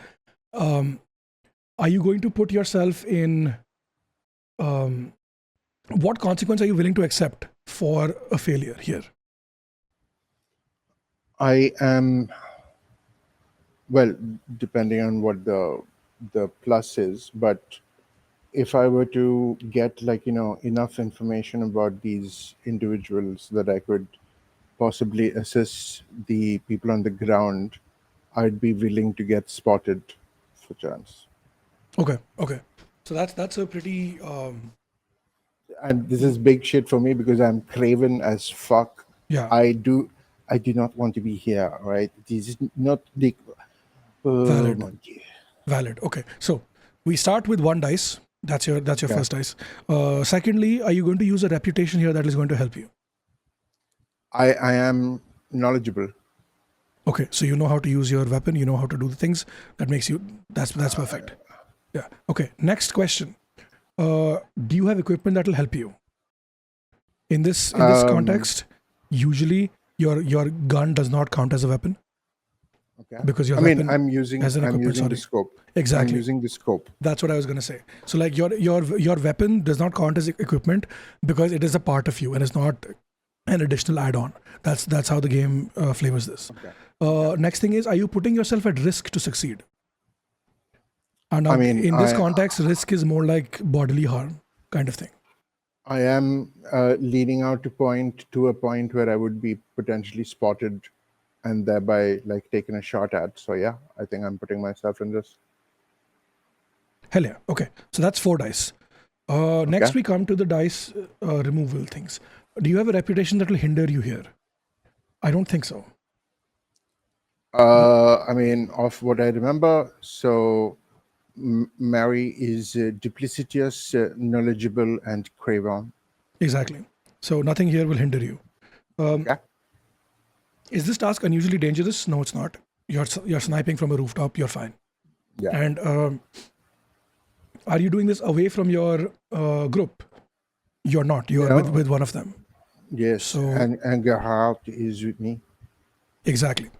are you going to put yourself in what consequence are you willing to accept for a failure here? I am, well, depending on what the plus is, but if I were to get enough information about these individuals that I could possibly assess the people on the ground, I'd be willing to get spotted for chance. Okay. So that's a pretty And this is big shit for me because I'm craven as fuck. yeah. I do not want to be here, right? This is not the Valid. my God. Valid. Okay. So we start with one dice. That's your Yeah. first dice. Secondly, are you going to use a reputation here that is going to help you? I am knowledgeable. Okay. So you know how to use your weapon. You know how to do the things that makes you. That's perfect. Yeah. Okay. Next question. Do you have equipment that will help you? In this context, usually your gun does not count as a weapon. Okay. Because your I mean, weapon I'm using as an equipment, the sorry. scope. Exactly. I'm using the scope. That's what I was going to say. So like your weapon does not count as equipment because it is a part of you and it's not an additional add-on. That's how the game flavors this. Okay. Next thing is, are you putting yourself at risk to succeed? And I mean, in this context, risk is more like bodily harm kind of thing. I am leading out to a point where I would be potentially spotted and thereby like taken a shot at. So yeah, I think I'm putting myself in this. Hell yeah. Okay. So that's 4 dice. Next we come to the dice removal things. Do you have a reputation that will hinder you here? I don't think so. I mean, of what I remember, so Mary is duplicitous, knowledgeable, and craven. Exactly. So nothing here will hinder you. Okay. Is this task unusually dangerous? No, it's not. You're sniping from a rooftop. You're fine. Yeah. And are you doing this away from your group? You're not. You're No. with one of them. Yes. So and Gerhard is with me. exactly.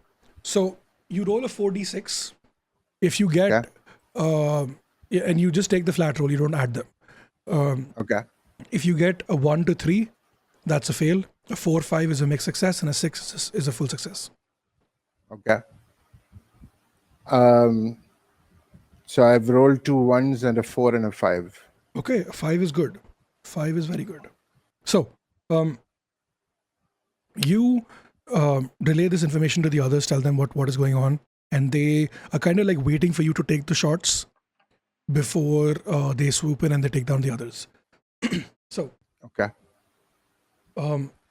So you roll a 4d6. If you get and you just take the flat roll. You don't add them. Okay. If you get a 1 to 3, that's a fail. A 4, 5 is a mixed success, and a 6 is a full success. Okay. So I've rolled 2 1s and a 4 and a 5. Okay, a 5 is good. 5 is very good. So, you relay this information to the others, tell them what is going on, and they are kind of like waiting for you to take the shots before they swoop in and they take down the others. So, Okay.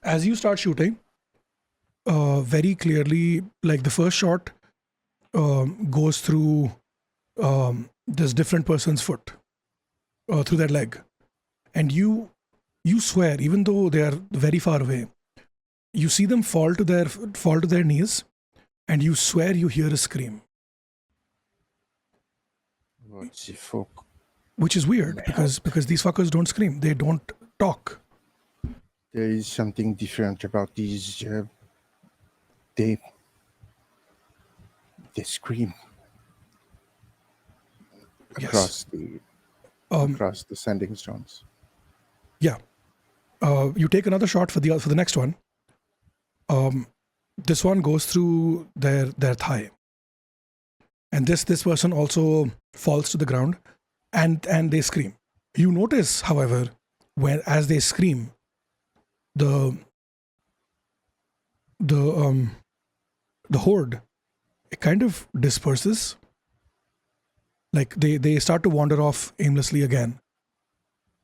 as you start shooting, very clearly, like the first shot goes through this different person's foot, through their leg, and you swear, even though they are very far away, you see them fall to their knees, and you swear you hear a scream, What the fuck? which is weird because these fuckers don't scream, they don't talk. There is something different about these. They scream across the sending stones. Yeah. You take another shot for the next one. This one goes through their thigh, and this person also falls to the ground, and they scream. You notice, however, as they scream, the horde, it kind of disperses. Like they start to wander off aimlessly again,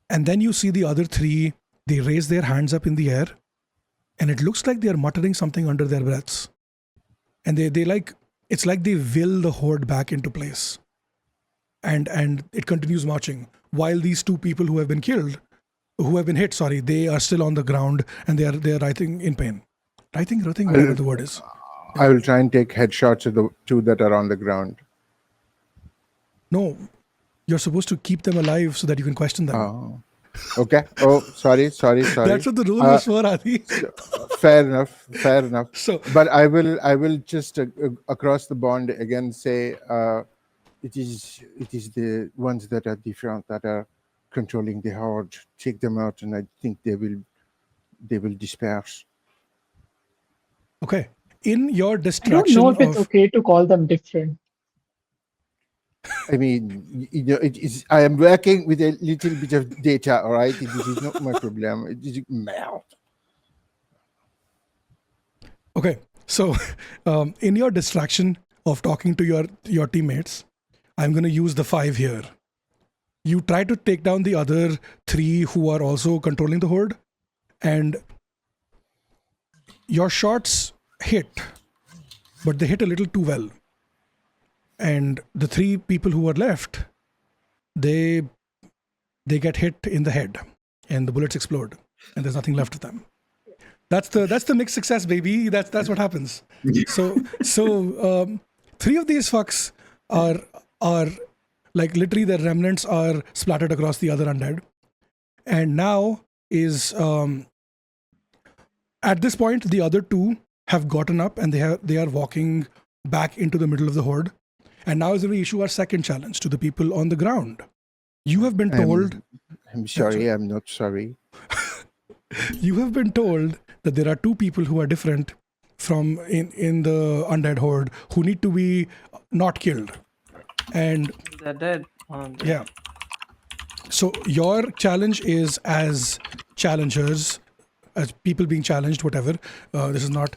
and then you see the other 3. They raise their hands up in the air, and it looks like they are muttering something under their breaths, and they like, it's like they will the horde back into place, and it continues marching while these 2 people who have been hit, they are still on the ground, and they are writhing in pain. Writhing, whatever the word is. I will try and take headshots of the 2 that are on the ground. No, you're supposed to keep them alive so that you can question them. Oh. Okay. Oh, sorry. That's what the rule was for, Adi. Fair enough. So, but I will just across the bond again say it is the ones that are different, that are controlling the horde, take them out, and I think they will disperse. Okay. In your I don't distraction know if it's of okay to call them different. I mean, I am working with a little bit of data, all right? This is not my problem. It is melt. Okay, so in your distraction of talking to your teammates, I'm going to use the 5 here. You try to take down the other 3 who are also controlling the horde, and your shots hit, but they hit a little too well. And the 3 people who are left, they get hit in the head, and the bullets explode, and there's nothing left of them. That's the mixed success, baby. That's what happens. So 3 of these fucks are like literally their remnants are splattered across the other undead, and now is at this point the other 2 have gotten up and they are walking back into the middle of the horde, and now is when we issue our second challenge to the people on the ground. You have been told. I'm sorry. I'm not sorry. You have been told that there are 2 people who are different from in the undead horde who need to be not killed, and They're dead. yeah. So your challenge is as challengers, as people being challenged, whatever. This is not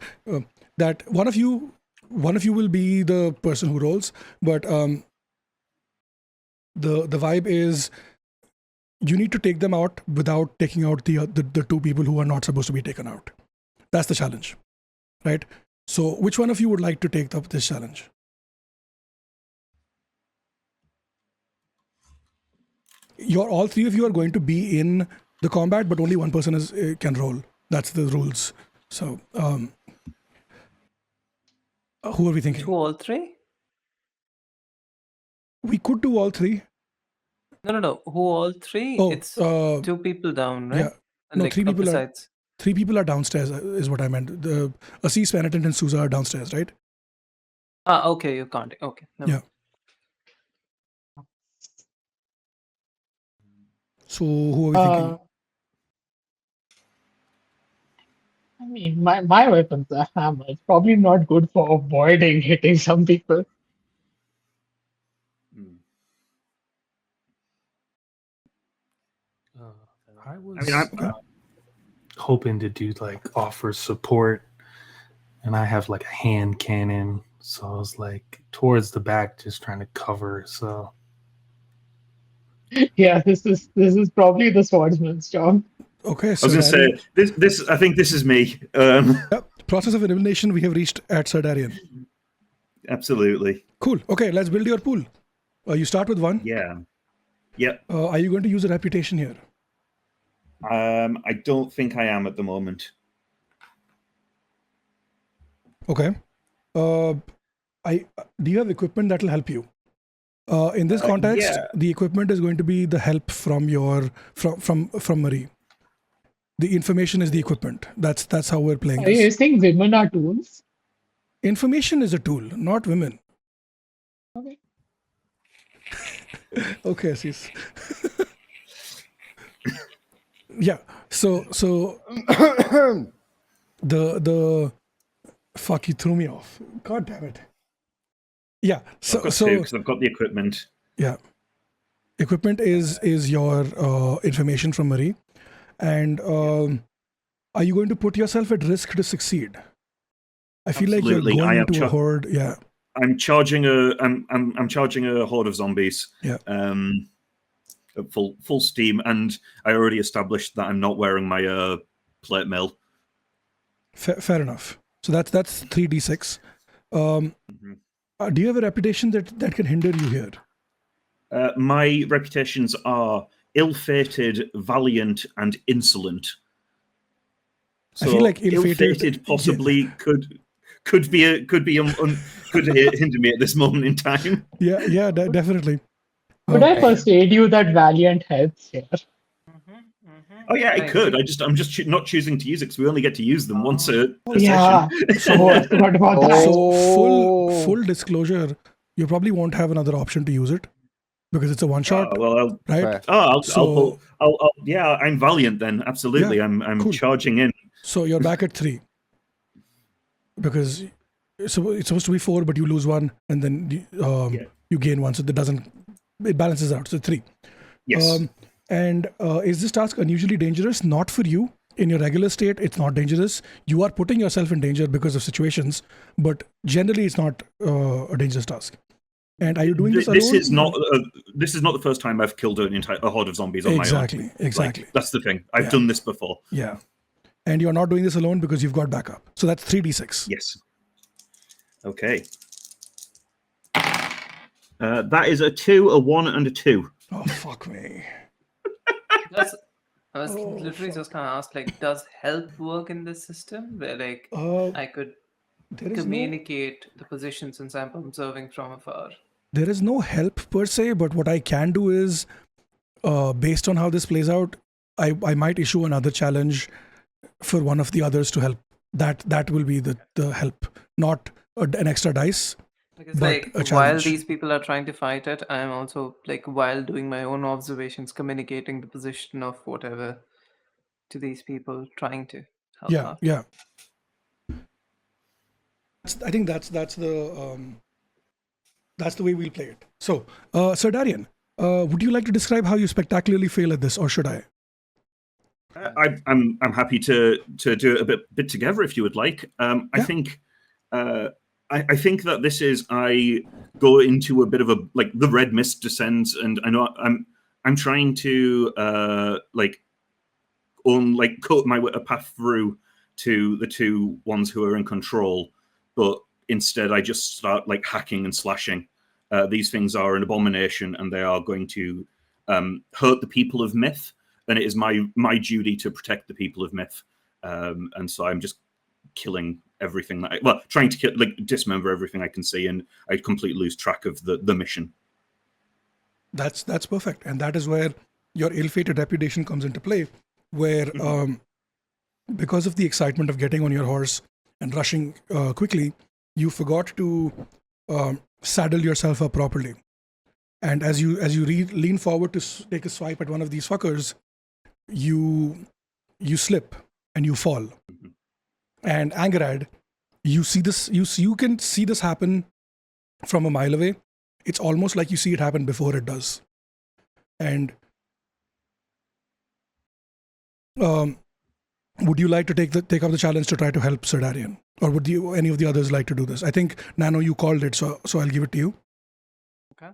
that one of you will be the person who rolls, but the vibe is you need to take them out without taking out the 2 people who are not supposed to be taken out. That's the challenge, right? So which one of you would like to take up this challenge? All 3 of you are going to be in the combat, but only one person can roll. That's the rules. So who are we thinking? To all 3? We could do all 3. No. Who all 3? Oh, It's 2 people down, right? yeah. And No, like 3 people are besides. 3 people are downstairs. Is what I meant. The Assis, Penitent, and Souza are downstairs, right? Okay, you can't. Okay. No. Yeah. So who are we thinking? I mean, my weapons are hammer. It's probably not good for avoiding hitting some people. I was I mean, hoping to do like offer support, and I have like a hand cannon, so I was like towards the back, just trying to cover. So Yeah, this is probably the swordsman's job. Okay, I was going to say this. I think this is me. Yep. Process of elimination we have reached at Sir Darian. Absolutely. Cool. Okay, let's build your pool. You start with 1. Yeah. Yep. Are you going to use a reputation here? I don't think I am at the moment. Okay. Do you have equipment that will help you? In this context, yeah. the equipment is going to be the help from Marie. The information is the equipment. That's how we're playing Are you this. saying women are tools? Information is a tool, not women. Okay. Okay, Assis. Yeah. So the fuck, you threw me off. God damn it. Yeah. So I've got 2 because I've got the equipment. yeah. Equipment is your information from Marie, and are you going to put yourself at risk to succeed? I feel Absolutely. like you're I going am into a horde. Yeah. I'm charging a horde of zombies. Yeah. At full steam, and I already established that I'm not wearing my plate mail. Fair enough. So that's 3d6. Do you have a reputation that can hinder you here? My reputations are ill-fated, valiant, and insolent. So I feel like ill-fated possibly could hinder me at this moment in time. Yeah, definitely. Could I persuade you that Valiant helps here? Oh yeah, I could. I'm just not choosing to use it because we only get to use them once a Yeah. session. Oh, I forgot about that. So full disclosure, you probably won't have another option to use it. because it's a one shot, I'll right? pull. Yeah, I'm valiant then. Absolutely, Yeah, I'm cool. charging in. So you're back at 3 because it's supposed to be 4, but you lose 1, and then you gain 1, so it balances out. So 3. Yes. And is this task unusually dangerous? Not for you. In your regular state, it's not dangerous. You are putting yourself in danger because of situations, but generally, it's not a dangerous task. And are you doing this alone? This is not the first time I've killed a horde of zombies on my own. Exactly. That's the thing. I've done this before. Yeah. And you're not doing this alone because you've got backup. So that's 3d6. Yes. Okay. That is a 2, a 1, and a 2. Oh, fuck me. I was literally just going to ask, like, does help work in this system? Where, like, I could communicate the position since I'm observing from afar. There is no help per se, but what I can do is, based on how this plays out, I might issue another challenge for one of the others to help. That will be the help, not an extra dice. Because like while these people are trying to fight it, I'm also like while doing my own observations, communicating the position of whatever to these people, trying to help out. Yeah. I think that's the way we'll play it. So, Sir Darian, would you like to describe how you spectacularly fail at this, or should I? I'm happy to do it a bit together if you would like. I think that this is I go into a bit of a like the red mist descends, and I know I'm trying to cut a path through to the two ones who are in control, but instead I just start like hacking and slashing. These things are an abomination, and they are going to hurt the people of Myth. And it is my duty to protect the people of Myth, and so I'm just killing everything trying to dismember everything I can see, and I completely lose track of the mission. That's perfect, and that is where your ill-fated reputation comes into play, where because of the excitement of getting on your horse and rushing quickly, you forgot to saddle yourself up properly, and as you lean forward to take a swipe at one of these fuckers, you slip and you fall. And Angerad, you see this. You can see this happen from a mile away. It's almost like you see it happen before it does. And would you like to take up the challenge to try to help Sir Darian, or would any of the others like to do this? I think Nano, you called it, so I'll give it to you. Okay.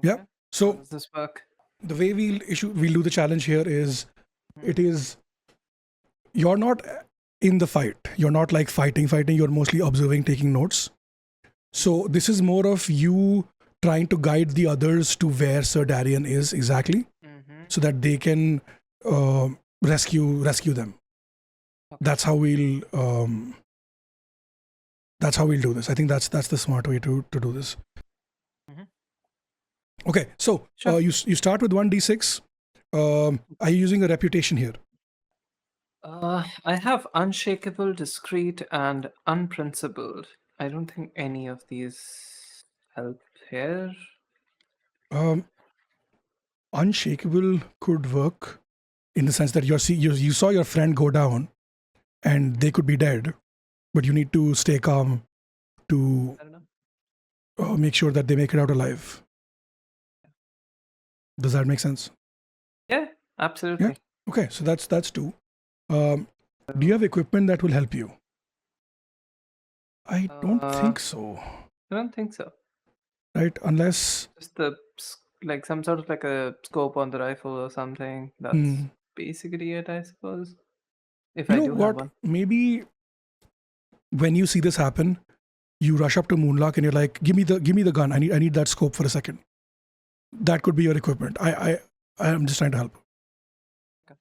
Yeah. So how does this work? The way we'll do the challenge here is, it is, you're not in the fight. You're not like fighting. You're mostly observing, taking notes. So this is more of you trying to guide the others to where Sir Darian is exactly, so that they can rescue them. Okay. That's how we'll do this. I think that's the smart way to do this. Okay, so sure. You start with 1d6. Are you using a reputation here? I have unshakable, discreet, and unprincipled. I don't think any of these help here. Unshakable could work in the sense that you saw your friend go down, and they could be dead, but you need to stay calm to make sure that they make it out alive. Does that make sense? Yeah, absolutely. Yeah? Okay, so that's 2. Do you have equipment that will help you? I don't think so. I don't think so. Right, unless just some sort of like a scope on the rifle or something. That's basically it, I suppose. If I do have one. Maybe when you see this happen, you rush up to Moonlock and you're like, "Give me the gun. I need that scope for a second." That could be your equipment. I'm just trying to help. Okay.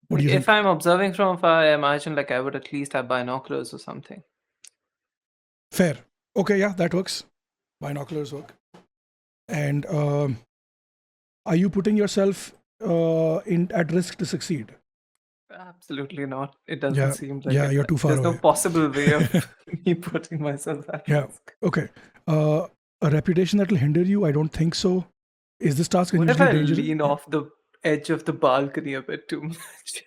What do you think? If I'm observing from afar, I imagine I would at least have binoculars or something. Fair. Okay, yeah, that works. Binoculars work. And are you putting yourself at risk to succeed? Absolutely not. It doesn't seem like it. You're too far away. There's no possible way of me putting myself at risk. Okay. A reputation that will hinder you? I don't think so. Is this task What if unusually I dangerous? lean off the edge of the balcony a bit too much?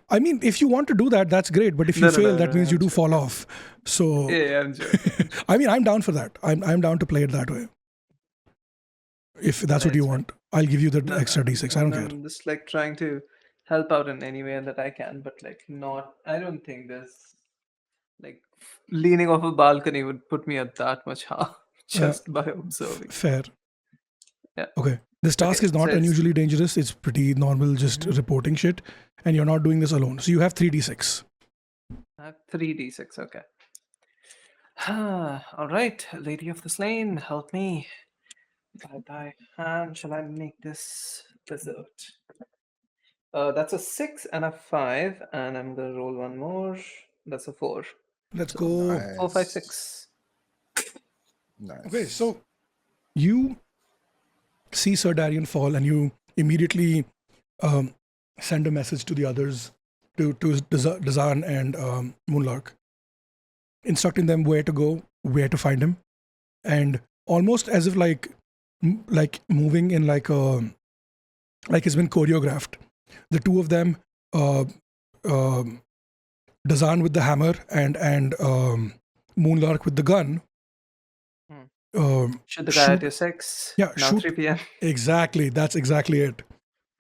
I mean, if you want to do that, that's great. But if you No, fail, that means you I'm do fall joking. off. So, Yeah, I'm joking. I mean, I'm down for that. I'm down to play it that way. If that's what Right, you right. want, I'll give you the No, extra no, D6. I don't care. I'm just like trying to help out in any way that I can, but like not. I don't think there's like leaning off a balcony would put me at that much harm just by observing. Fair. Yeah. Okay. This task Okay, is not so it's- unusually dangerous. It's pretty normal, just reporting shit. And you're not doing this alone. So you have 3d6. I have 3d6. Okay. All right, Lady of the Slain, help me. By thy hand, shall I make this dessert? That's a 6 and a 5, and I'm gonna roll one more. That's a 4. Let's So, go. 4, 5, 6. Nice. Okay, so you see Sir Darian fall and you immediately send a message to the others, to Dazan and Moonlark, instructing them where to go, where to find him, and almost as if like moving in like it's been choreographed. The two of them, Dazan with the hammer and Moonlark with the gun. Shoot the guy at your 6. Yeah, Now shoot. 3 p.m. Exactly. That's exactly it.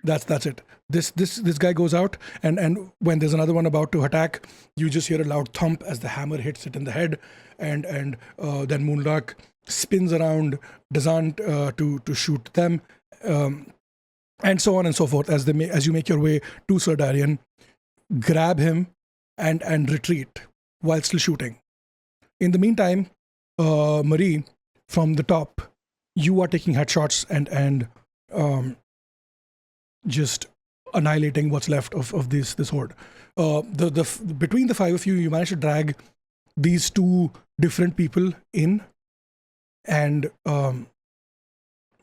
That's it. This guy goes out, and when there's another one about to attack, you just hear a loud thump as the hammer hits it in the head, and then Moonlark spins around Dazan to shoot them, and so on and so forth. As you make your way to Sir Darian, grab him and retreat while still shooting. In the meantime, Marie, from the top, you are taking headshots and just annihilating what's left of this horde. Between the five of you, you manage to drag these two different people in, and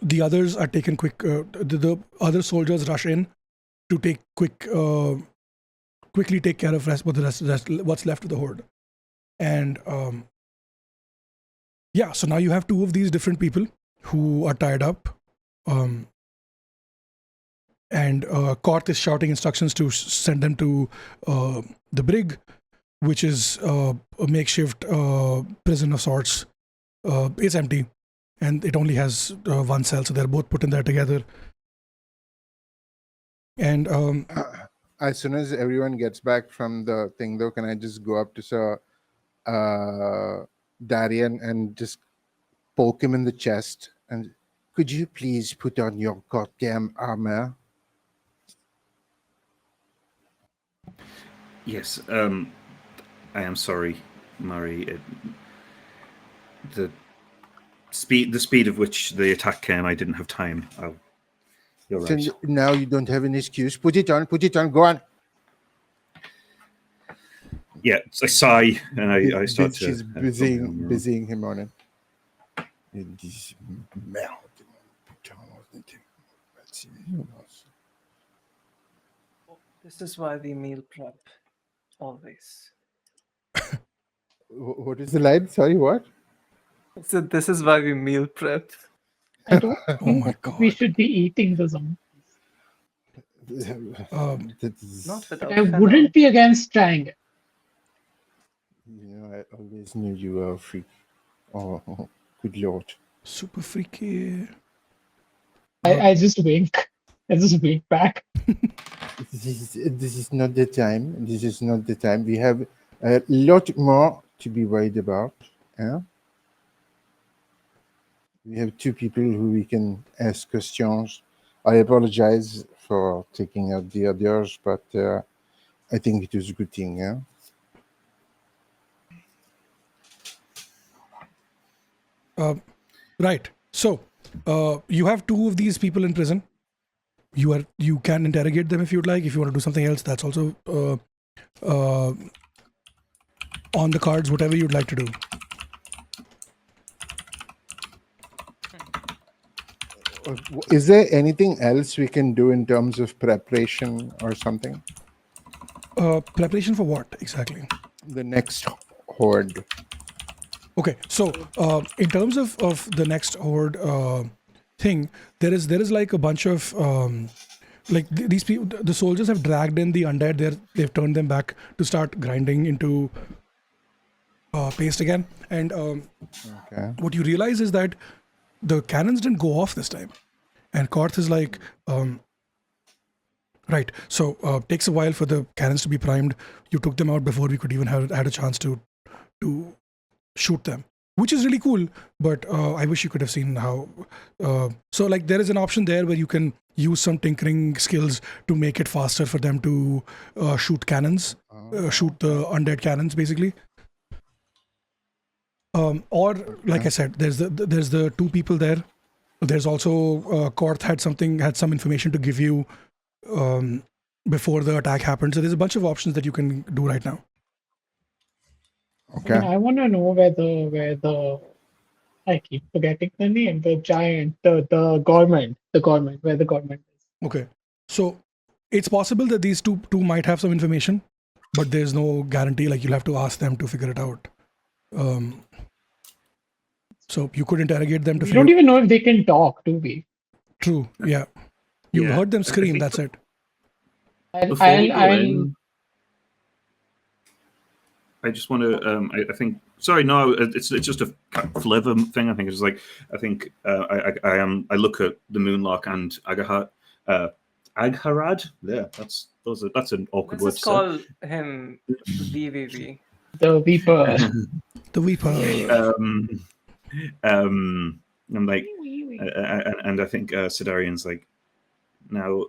the others are taken quick. The other soldiers rush in to quickly take care of what's left of the horde. And so now you have two of these different people who are tied up. And Korth is shouting instructions to send them to the brig, which is a makeshift prison of sorts. It's empty, and it only has one cell, so they're both put in there together. And as soon as everyone gets back from the thing, though, can I just go up to Sir Darian and just poke him in the chest? And could you please put on your goddamn armor? Yes, I am sorry, Murray. The speed of which the attack came, I didn't have time. You're right. So now you don't have an excuse. Put it on, go on. Yeah, I sigh and I start to. She's busying him on it. This This is why we meal prep. Always. What is the line? Sorry, what? So this is why we meal prep. I don't oh my god, we should be eating the zombie. That is, Not without I fennel. wouldn't be against trying it. I always knew you were a freak. Oh, good lord. super freaky. I just wink. I just wink back. This is not the time. This is not the time. We have a lot more to be worried about. Yeah? We have two people who we can ask questions. I apologize for taking out the others, but I think it was a good thing. Yeah. Right. So you have two of these people in prison. You can interrogate them if you'd like. If you want to do something else, that's also on the cards. Whatever you'd like to do. Is there anything else we can do in terms of preparation or something? Preparation for what exactly? The next horde. Okay, so in terms of the next horde, thing, there is like a bunch of these people. The soldiers have dragged in the undead. They've turned them back to start grinding into paste again. And Okay. what you realize is that the cannons didn't go off this time. And Korth is like, right. So takes a while for the cannons to be primed. You took them out before we could even have had a chance to shoot them, which is really cool. But I wish you could have seen how. So like there is an option there where you can use some tinkering skills to make it faster for them to shoot cannons, shoot the undead cannons, basically. Or like I said, there's the two people there. There's also Korth had some information to give you before the attack happened. So there's a bunch of options that you can do right now. Okay. I want to know where the I keep forgetting the name. The giant, the government, where the government is. Okay, so it's possible that these two might have some information, but there's no guarantee. Like you'll have to ask them to figure it out. So you could interrogate them to. We don't even know if they can talk, do we? True. Yeah. You've Yeah, heard them I scream. think That's it. Before we go I'll in, I just want to. I think. Sorry, no. It's just a flavor thing. I think it's like. I think I look at the Moonlark and Agharad. Yeah, that's an awkward word Let's to just call him VVV. the Reaper. The Weeper. I'm like, and I think Sidarian's like, now.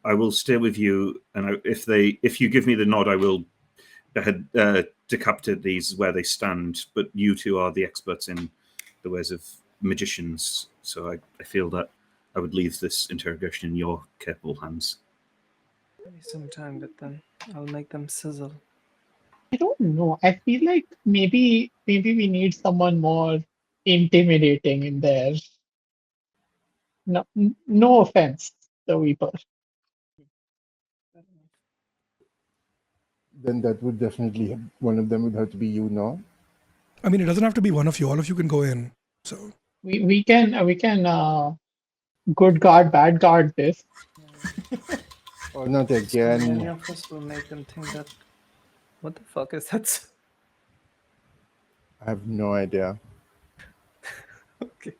I will stay with you, and if you give me the nod, I will decapitate these where they stand. But you two are the experts in the ways of magicians, so I feel that I would leave this interrogation in your capable hands. Give me some time with them. I'll make them sizzle. I don't know. I feel like maybe we need someone more intimidating in there. No offense, the Reaper. Then that would definitely one of them would have to be you, no? I mean, it doesn't have to be one of you. All of you can go in. So We can good guard, bad guard this. Or not Many again. of us will make them think that. What the fuck is that? I have no idea. Okay.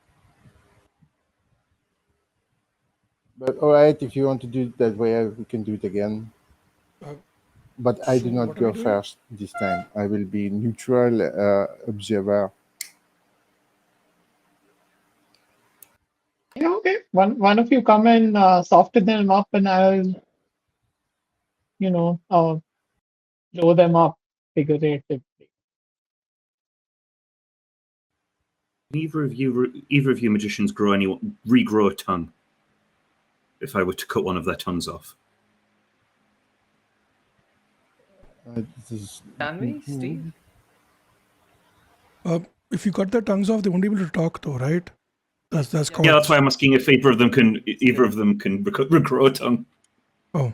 But all right, if you want to do it that way, we can do it again. But I So do not what are go we doing? first this time. I will be neutral observer. Yeah, okay. One of you come and soften them up, and I'll, blow them up figuratively. Either of you magicians regrow a tongue? If I were to cut one of their tongues off, This is, Can we, Steve? if you cut their tongues off, they won't be able to talk, though, right? That's Yeah. yeah, that's why I'm asking if either of them can regrow a tongue. Oh,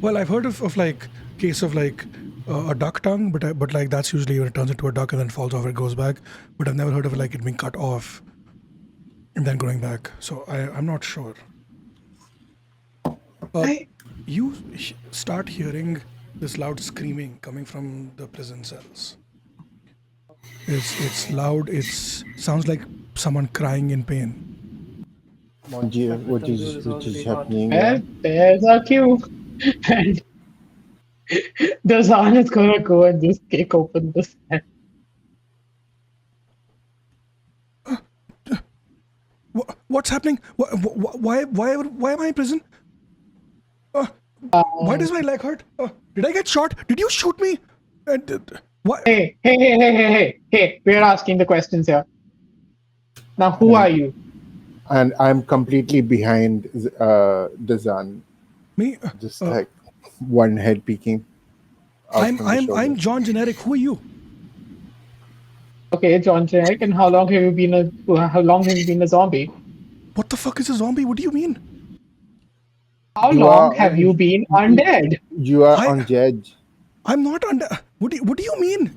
well, I've heard of like case of like a duck tongue, but like that's usually when it turns into a duck and then falls off, it goes back. But I've never heard of like it being cut off and then growing back. So I'm not sure. You start hearing this loud screaming coming from the prison cells. It's loud. It sounds like someone crying in pain. mon Dieu, what Tandoor is is already hot. happening Well, here? there's our cue. And Dazan is gonna go and just kick open the cell. What's happening? Why am I in prison? Why does my leg hurt? Did I get shot? Did you shoot me? Why? Hey, we're asking the questions here. Now, who are you? And I'm completely behind Dazan, Me? just like one head peeking. out from the I'm shoulder. John Generic. Who are you? Okay, John Generic, and how long have you been a zombie? What the fuck is a zombie? What do you mean? How You long are- have you been undead? You are I- on the edge. I'm not under. What do you mean?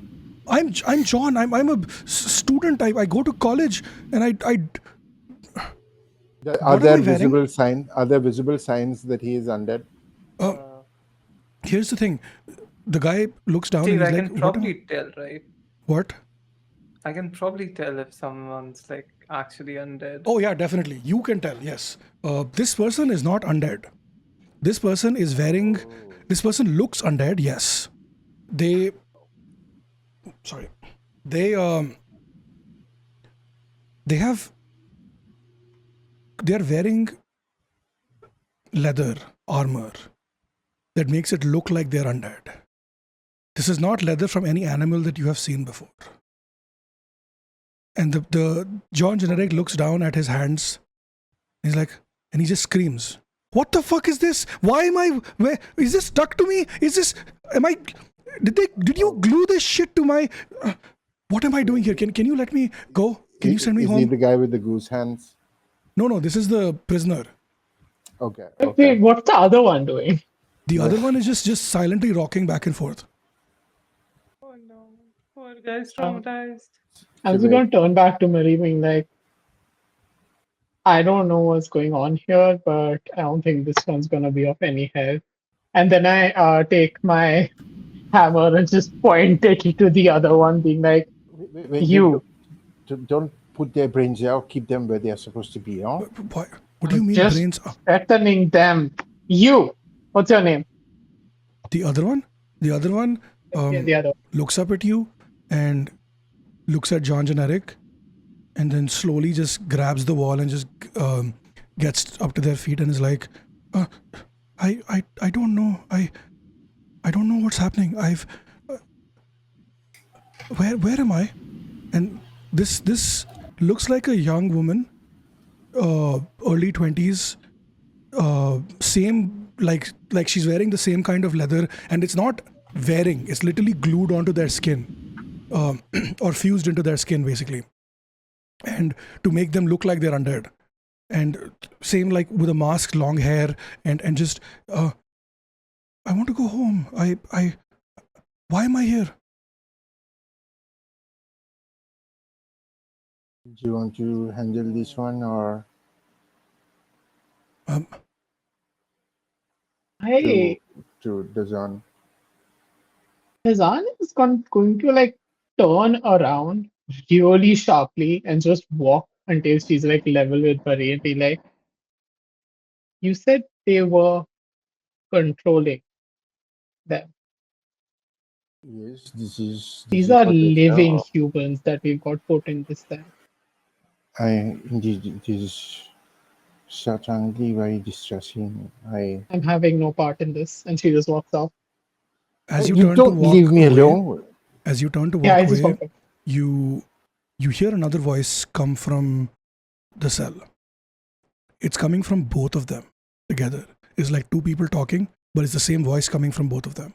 I'm John. I'm a student. I go to college, and I Are What am there I wearing? visible sign? Are there visible signs that he is undead? Here's the thing. The guy looks down Steve, and I he's can like, "What? probably tell, right? What? I can probably tell if someone's like actually undead. Oh yeah, definitely. You can tell. Yes. This person is not undead. This person is wearing. This person looks undead. Yes. They. Sorry. They have. They are wearing leather armor that makes it look like they're undead. This is not leather from any animal that you have seen before. And the John Generic looks down at his hands. He's like, and he just screams, "What the fuck is this? Why am I? Where is this stuck to me? Is this? Am I? Did you glue this shit to my? What am I doing here? Can you let me go? Can you send me Is he home?" the guy with the goose hands? No, this is the prisoner. Okay. Wait, what's the other one doing? The other one is just silently rocking back and forth. Oh no, poor guy's traumatized. I'm just going to turn back to Marie being like, I don't know what's going on here, but I don't think this one's going to be of any help. And then I take my hammer and just point it to the other one, being like, Wait, you. don't put their brains out. Keep them where they are supposed to be. Huh? What do you mean just brains? threatening them. You. What's your name? The other one Yeah, the other one. looks up at you and looks at John Generic, and then slowly just grabs the wall and just gets up to their feet and is like, I don't know. I don't know what's happening. Where am I? And this looks like a young woman, early 20s, same like she's wearing the same kind of leather, and it's not wearing, it's literally glued onto their skin, or fused into their skin basically, and to make them look like they're undead. And same like with a mask, long hair, and just I want to go home. Why am I here? Do you want to handle this one or to Dazan? Hazan is going to like turn around really sharply and just walk until she's like level with Marie and be like, you said they were controlling them. Yes, These are what they living saw. humans that we've got put in this thing. Indeed, it is certainly very distressing. I'm having no part in this. And she just walks off. As you You turn to don't walk leave me away, alone. as you turn to Yeah, walk I just away, walked off. you hear another voice come from the cell. It's coming from both of them together. It's like two people talking, but it's the same voice coming from both of them.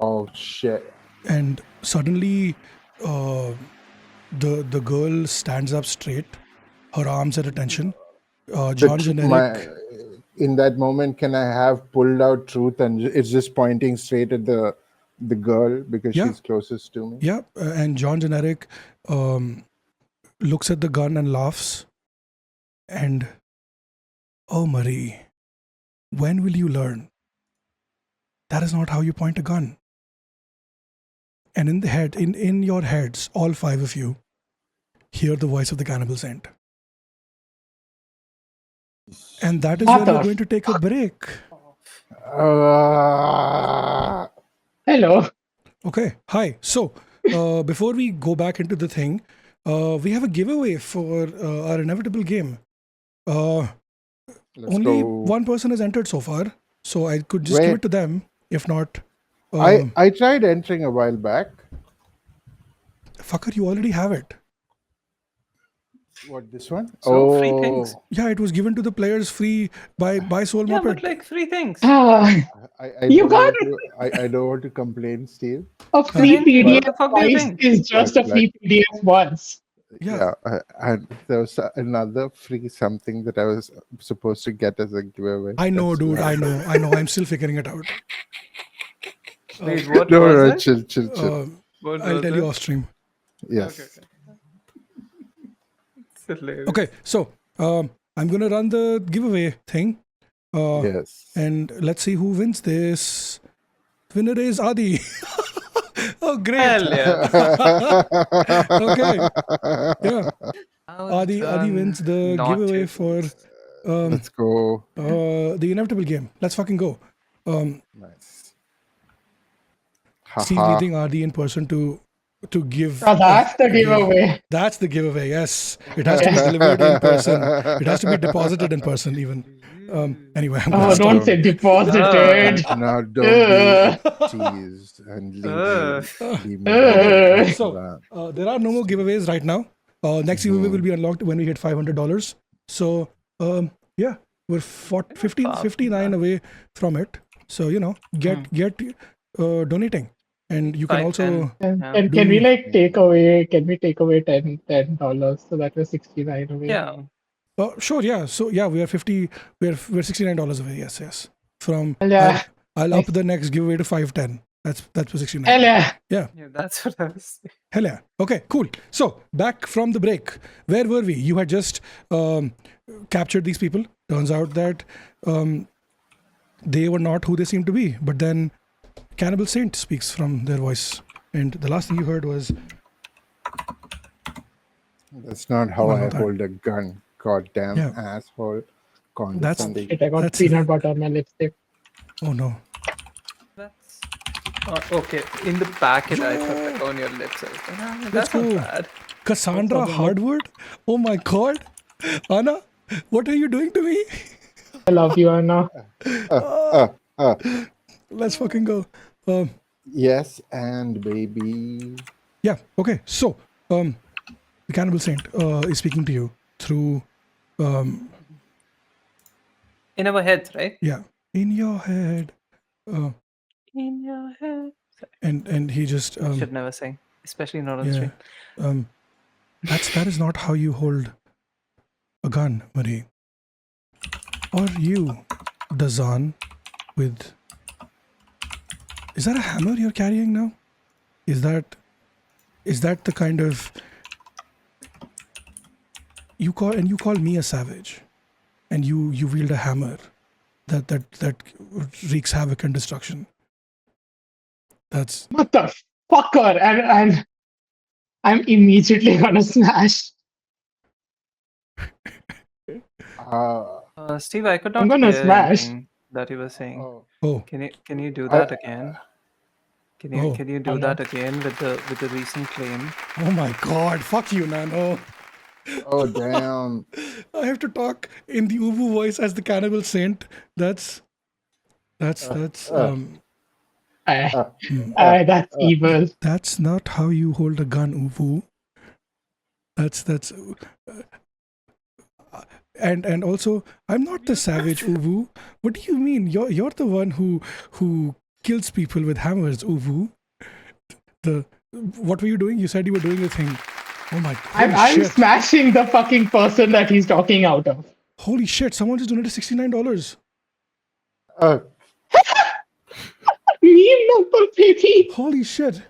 Oh shit! And suddenly, the girl stands up straight, her arms at attention. John Generic. In that moment, can I have pulled out truth and it's just pointing straight at the girl because Yeah. she's closest to me? Yeah, and John Generic looks at the gun and laughs. And, oh Marie, when will you learn? That is not how you point a gun. And in the head, in your heads, all five of you hear the voice of the cannibal saint. And that is where we're going to take a break. Hello. Okay, hi. So, before we go back into the thing, we have a giveaway for our inevitable game. Only one person has entered so far, so I could just give it to them. If not, I tried entering a while back. Fucker, you already have it. What, this one? So free things. Yeah, it was given to the players free by Soul Yeah, Muppet. but like free things. You got it. I don't want to complain, Steve. A free What the PDF fuck do you twice think? is just a free PDF once. Yeah. And there was another free something that I was supposed to get as a giveaway. I know, dude. I know. I'm still figuring it out. Wait, what No, was no, it? chill. What I'll was tell you it? off stream. Yes. Okay. It's hilarious. Okay, so I'm gonna run the giveaway thing. Yes. And let's see who wins this. Winner is Adi. Oh, great. Hell yeah. Okay. Yeah. Now Adi turn wins the not giveaway to- for Let's go. the inevitable game. Let's fucking go. Nice. Steve Haha. meeting Adi in person to give. So that's the giveaway. That's the giveaway. Yes, it has to be delivered in person. It has to be deposited in person, even. Anyway, I'm Oh, gonna don't stop. say deposited. Now don't be teased and leave me alone after So that. there are no more giveaways right now. Next giveaway will be unlocked when we hit $500. So yeah, we're 59 away from it. So get donating, and you can 5, also 10. And can we like take away? Can we take away $10? So that was 69 away. Yeah. sure, yeah. So yeah, we are we're $69 away. Yes. From Hell yeah. I'll up the next giveaway to 510. That's for 69. Hell yeah. Yeah. Yeah, that's what I was saying. Hell yeah. Okay, cool. So back from the break. Where were we? You had just captured these people. Turns out that they were not who they seemed to be. But then Cannibal Saint speaks from their voice. And the last thing you heard was, That's not how Oh, I not that. hold a gun. Goddamn Yeah. asshole. Condescending. Shit, I got That's- peanut butter on my lipstick. oh no. That's okay. In the packet, I put like on your lips. I was like, "Ah, that's not cool. bad." Cassandra Hardwood? Oh my god. Anna, what are you doing to me? I love you, Anna. Let's fucking go. Yes, and baby. Yeah, okay. So, the Cannibal Saint is speaking to you through, In our heads, right? yeah, in your head. In your head. And he just, Should never sing, especially not on yeah, stream. that is not how you hold a gun, Marie. Or you, Dazan, with... Is that a hammer you're carrying now? Is that the kind of... You call me a savage, and you wield a hammer that wreaks havoc and destruction. That's... What the fucker? And I'm immediately gonna smash. Steve, I could not I'm gonna hear smash. anything that you were saying. Oh, Can you do that again? Can you do Oh, no. that again with the recent claim? oh my god, fuck you, Nano. Oh, damn. I have to talk in the Ubu voice as the Cannibal Saint. That's That's evil. That's not how you hold a gun, Ubu. That's and also, I'm not the savage, Ubu. What do you mean? You're the one who kills people with hammers, Ubu. What were you doing? You said you were doing a thing. Oh my god! I'm Shit! smashing the fucking person that he's talking out of. Holy shit! Someone just donated $69. Meme number, baby. Holy shit!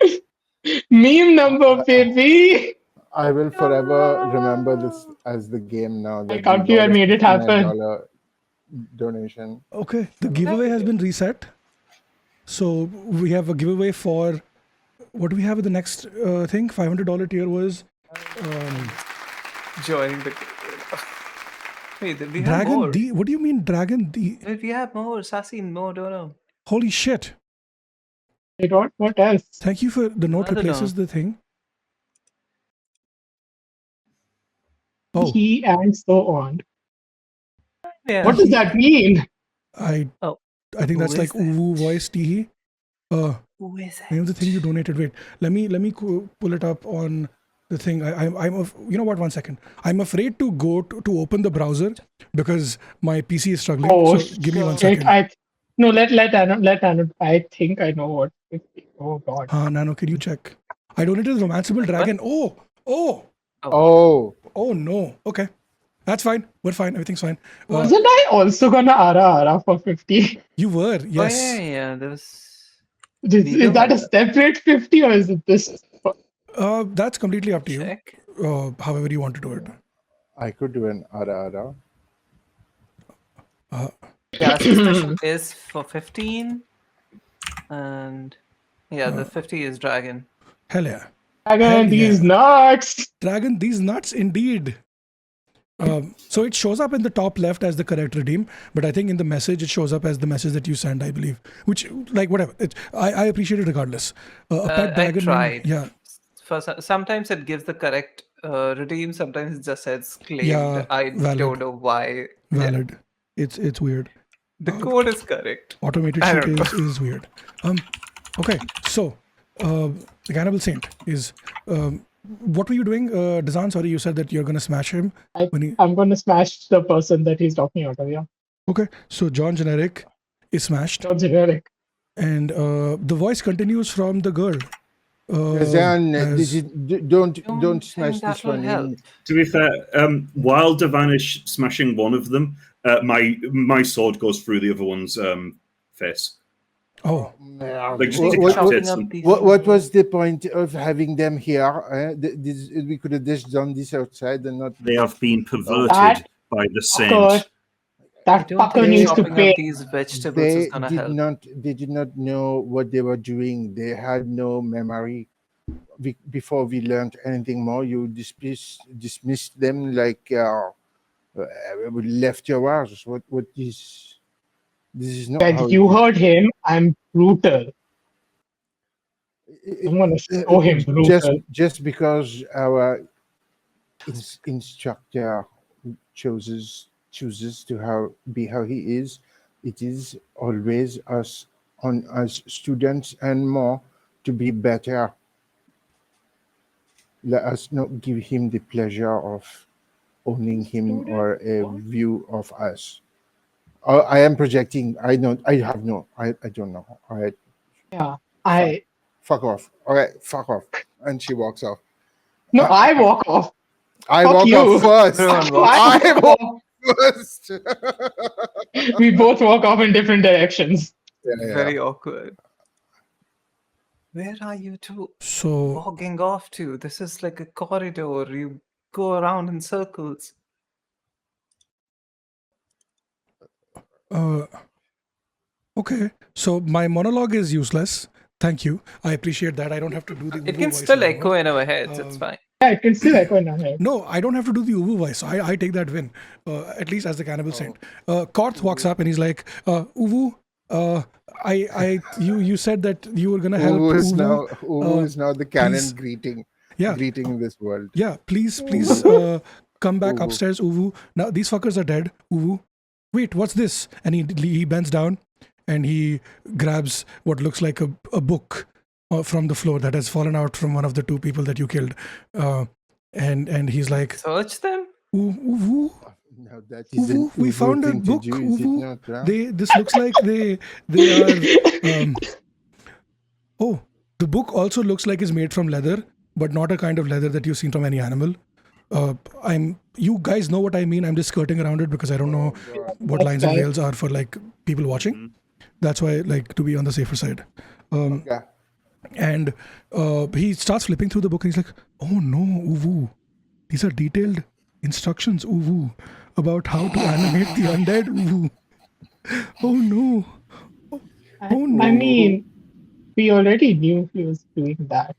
Meme number, baby. I will forever remember this as the game now. I can't believe I made it happen. $69 donation. Okay, the giveaway has been reset. So we have a giveaway for what do we have with the next thing? $500 tier was Joining the. Wait, we have Dragon more. D. What do you mean Dragon D? Wait, we have more. Sassy, more. Don't know. Holy shit! Wait, what else? Thank you for the note Another replaces the thing. Oh, He and so on. Yeah. What does that mean? I Oh, think who that's is like that? Uwu voice Tihi. Who is Name it? of the thing you donated. Wait, let me pull it up on the thing. You know what? 1 second. I'm afraid to go to open the browser because my PC is struggling. Oh, so give me 1 shit, second. No, let Anu. I think I know what. Oh god. Nano, can you check? I donated Romanceable Dragon. Oh no. Okay, that's fine. We're fine. Everything's fine. Wasn't I also gonna ara for 50? You were, yes. Oh, yeah. There was. Is that a separate 50 or is it this? That's completely up to you. Check. However you want to do it. I could do an ara. Yeah, so special is for 15. And yeah, the 50 is dragon. Hell yeah. Dragon, these nuts. Dragon, these nuts indeed. So it shows up in the top left as the correct redeem, but I think in the message it shows up as the message that you send, I believe. Which, like, whatever. I appreciate it regardless. A pet dragon. I tried. Yeah. Sometimes it gives the correct redeem. Sometimes it just says claimed. Yeah, I valid. don't know why. Valid. It's weird. The code is correct. Automated I shit don't is weird. Okay, so the Cannibal Saint is. What were you doing, Dazan? Sorry, you said that you're gonna smash him. I'm going to smash the person that he's talking out of. Yeah. Okay, so John Generic is smashed, Not generic. and the voice continues from the girl. Zan, as- don't smash think that this will one help. in. To be fair, while Devanish smashing one of them, my sword goes through the other one's face. Oh, Like, just What- decapitates chopping them. up these What was the point of having them here? We could have just done this outside and not. They have been perverted That by the fucker, saint. that Don't fucker think needs to chopping pay. up these vegetables They is gonna help. did not know what they were doing. They had no memory. Before we learned anything more, you dismissed them like we left your hours. What is? This is not how Said you heard him. I'm brutal. it- I'm going to show him brutal. just because our instructor chooses to be how he is, it is always us as students and more to be better. Let us not give him the pleasure of owning him or a view of us. I am projecting. I don't know. I don't know. All right. Yeah. Fuck off. All right. Fuck off. And she walks off. No, I walk off. I Fuck walk you. off first. Everyone walks I I walk walk first. off. We both walk off in different directions. Yeah. Very awkward. Where are you two so walking off to? This is like a corridor. You go around in circles. okay. So my monologue is useless. Thank you. I appreciate that. I don't have to do the. It Uvu can voice still anymore. echo in our heads. It's fine. Yeah, it can still echo in our head. No, I don't have to do the Uvu voice. I take that win, at least as the Cannibal Saint. Korth walks up and he's like, Uvu, you said that you were gonna help. Uvu is now the canon please. greeting in this world. Yeah, please, come back Uvu. upstairs, Uvu. Now these fuckers are dead, Uvu. Wait, what's this? And he bends down and he grabs what looks like a book from the floor that has fallen out from one of the two people that you killed. And he's like, Search them? Uvu. Now that is Uvu, an we Uvu found a thing to book, do, is it Uvu. not, huh? This looks like they are. Oh, the book also looks like it's made from leather, but not a kind of leather that you've seen from any animal. You guys know what I mean. I'm just skirting around it because I don't know what lines and rails are for like people watching. That's why, like, to be on the safer side. Okay. And he starts flipping through the book and he's like, "Oh no, Uvu, these are detailed instructions, Uvu, about how to animate the undead, Uvu. Oh no. Oh no." I mean, we already knew he was doing that.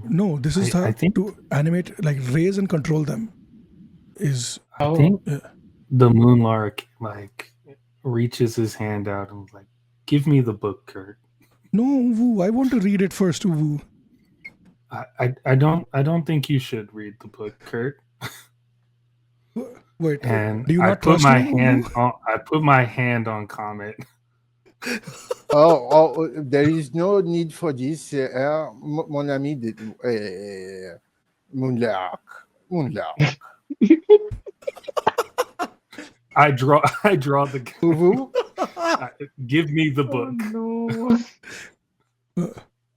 No, this is how I think to animate, like raise and control them. I think yeah. the Moonlark like reaches his hand out and was like, "Give me the book, Kurt." No, Uvu, I want to read it first, Uvu. I don't think you should read the book, Kurt. Wait, And do you I not put trust my me, Uvu? hand on Comet. Oh, there is no need for this, mon ami de Moonlark. I draw the Uvu, give me the book. No.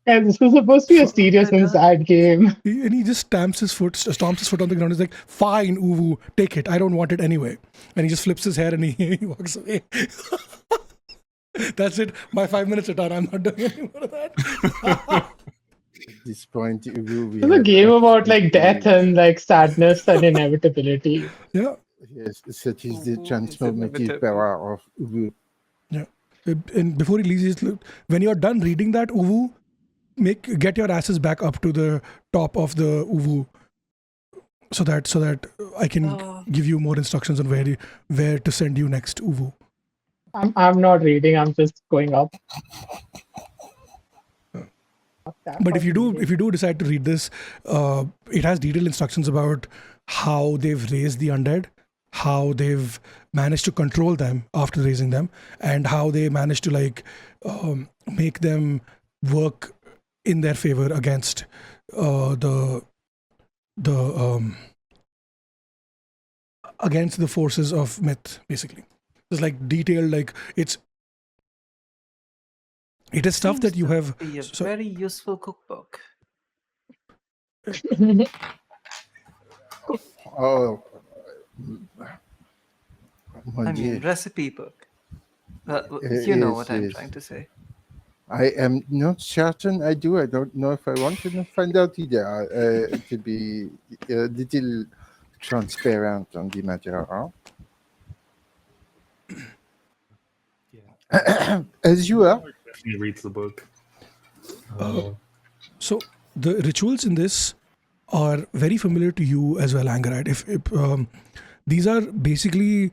And this was supposed to be a serious and sad game. And he just stomps his foot on the ground. He's like, "Fine, Uvu, take it. I don't want it anyway." And he just flips his hair and he walks away. That's it. My 5 minutes are done. I'm not doing any more of that. At this point, we It's a have game about like absolutely- death and like sadness and inevitability. Yeah. Yes, such is the Ubu is transformative inevitable. power of Ubu. Yeah. And before he leaves, when you're done reading that Uvu, get your asses back up to the top of the Uvu, so that I can give you more instructions on where to send you next Uvu. I'm not reading. I'm just going up. But if you do decide to read this, it has detailed instructions about how they've raised the undead, how they've managed to control them after raising them, and how they managed to make them work in their favor against against the forces of myth. Basically, it's like detailed, like it is stuff Seems that you to have. be a So, very useful cookbook. Oh, mon I Dieu. mean, recipe book. It You know is, what I'm yes. trying to say. I am not certain I do. I don't know if I want to find out either, to be a little transparent on the matter. Yeah, As you are. he reads the book. So the rituals in this are very familiar to you as well, Angarite. If these are basically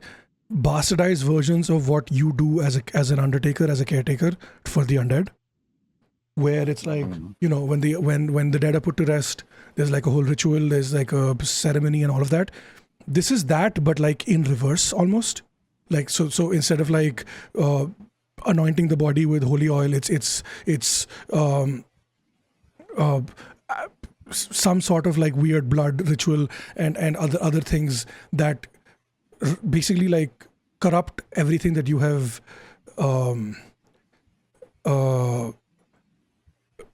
bastardized versions of what you do as an undertaker, as a caretaker for the undead, where it's like when the dead are put to rest, there's like a whole ritual, there's like a ceremony and all of that. This is that, but like in reverse almost. Like so instead of like anointing the body with holy oil, it's some sort of like weird blood ritual and other things that basically like corrupt everything that you have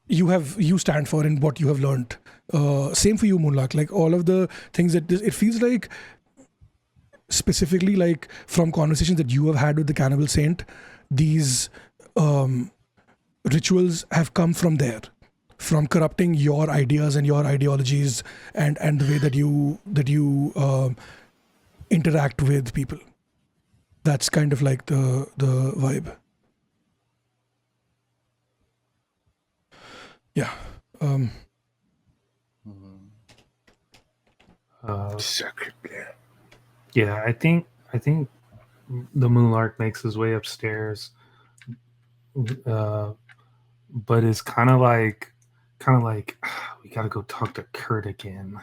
you stand for and what you have learned. Same for you, Moonlark. Like all of the things that it feels like, specifically like from conversations that you have had with the cannibal saint, these rituals have come from there, from corrupting your ideas and your ideologies and the way that you interact with people. That's kind of like the vibe. Yeah. Yeah, I think the Moonlark makes his way upstairs, but it's kind of like we gotta go talk to Kurt again.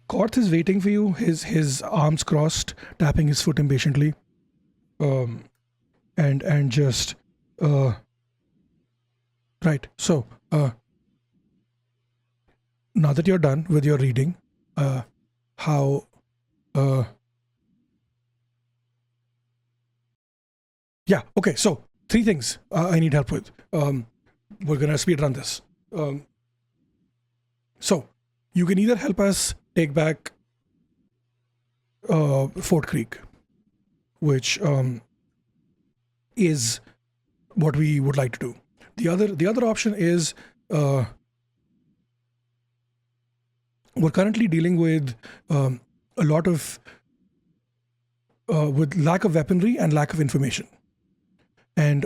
Korth is waiting for you, his arms crossed, tapping his foot impatiently, and just right. So now that you're done with your reading, how yeah, okay. So 3 things I need help with. We're gonna speed run this. So you can either help us take back Fort Creek, which is what we would like to do. The other option is we're currently dealing with a lot of with lack of weaponry and lack of information, and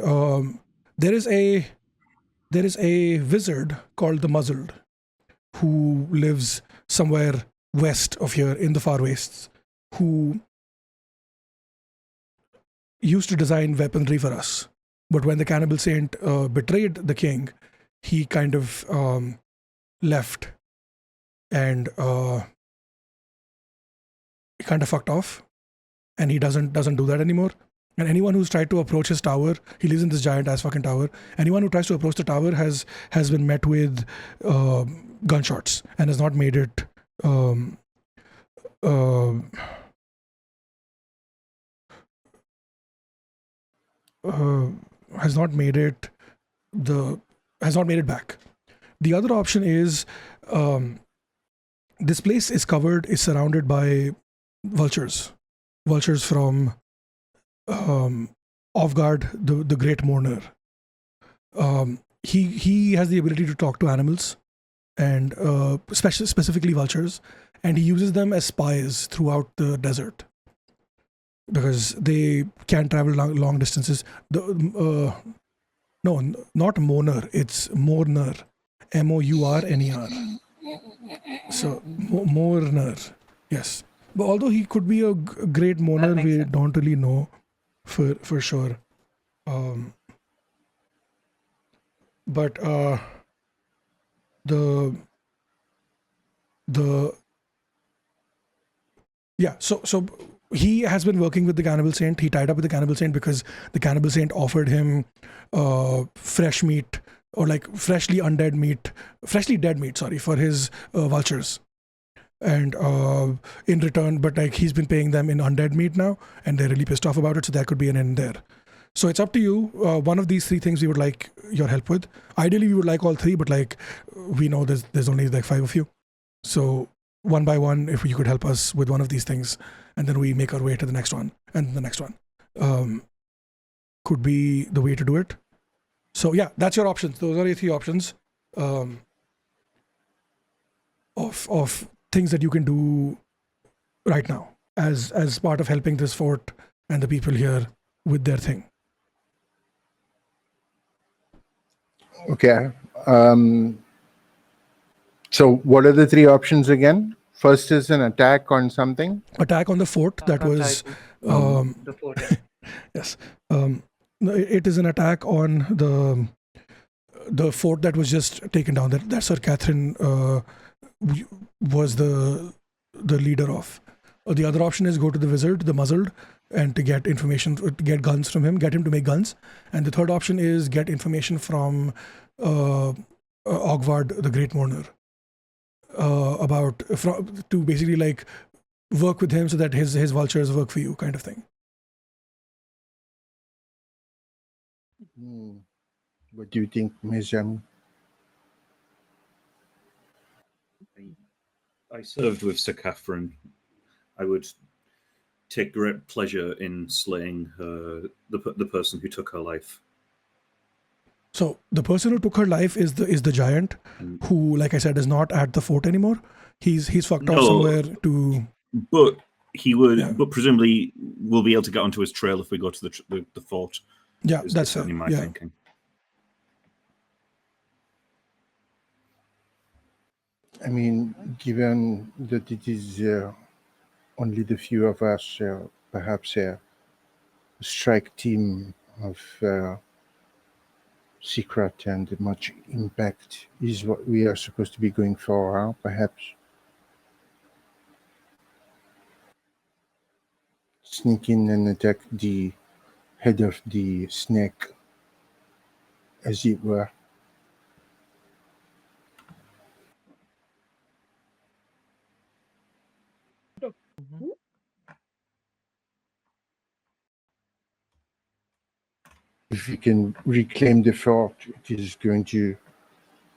there is a wizard called the Muzzled who lives somewhere west of here in the far wastes, who used to design weaponry for us. But when the cannibal saint betrayed the king, he kind of left and he kind of fucked off, and he doesn't do that anymore. And anyone who's tried to approach his tower, he lives in this giant ass fucking tower. Anyone who tries to approach the tower has been met with gunshots and has not made it has not made it back. The other option is this place is surrounded by vultures from Off Guard, the Great Mourner. He has the ability to talk to animals, and specifically vultures, and he uses them as spies throughout the desert because they can travel long distances. No, not mourner, it's mourner, Mourner. So mourner, yes. But although he could be a great mourner, makes we sense. don't really know for sure. But the yeah, so he has been working with the Cannibal Saint. He tied up with the Cannibal Saint because the Cannibal Saint offered him fresh meat, or like freshly dead meat, sorry, for his vultures. And in return, but like he's been paying them in undead meat now, and they're really pissed off about it. So that could be an end there. So it's up to you. One of these 3 things we would like your help with. Ideally, we would like all 3, but like we know there's only like 5 of you. So one by one, if you could help us with one of these things, and then we make our way to the next one and the next one, could be the way to do it. So yeah, that's your options. Those are your 3 options of things that you can do right now as part of helping this fort and the people here with their thing. Okay. So what are the 3 options again? First is an attack on something. Attack on the fort that On was Titan. The fort. yes. It is an attack on the fort that was just taken down. That Sir Catherine was the leader of. The other option is go to the wizard, the muzzled, and to get information, to get guns from him, get him to make guns. And the third option is get information from Ogvard, the Great Mourner, to basically like work with him so that his vultures work for you, kind of thing. What do you think, Ms. Jam? I served with Sir Catherine. I would take great pleasure in slaying the person who took her life. So the person who took her life is the giant who, like I said, is not at the fort anymore. He's fucked off somewhere to. But he would. But presumably, we'll be able to get onto his trail if we go to the fort. Yeah, Is that's certainly my thinking. I mean, given that it is only the few of us, perhaps a strike team of secret and much impact is what we are supposed to be going for, perhaps. Sneak in and attack the head of the snake, as it were. If we can reclaim the fort, it is going to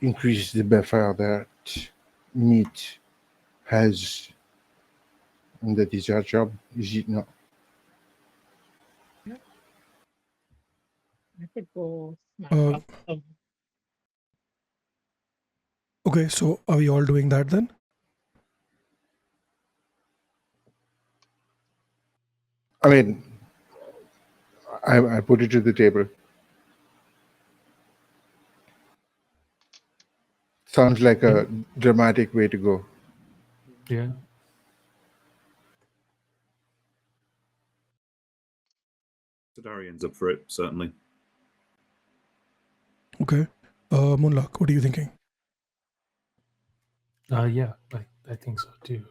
increase the buffer that meat has, and that is our job, is it not? I could go snap Uh, up some. Okay, so are we all doing that then? I mean, I put it to the table. Sounds like a dramatic way to go. Yeah. Sadarian's up for it, certainly. Okay. Moonlock, what are you thinking? Yeah, I think so too.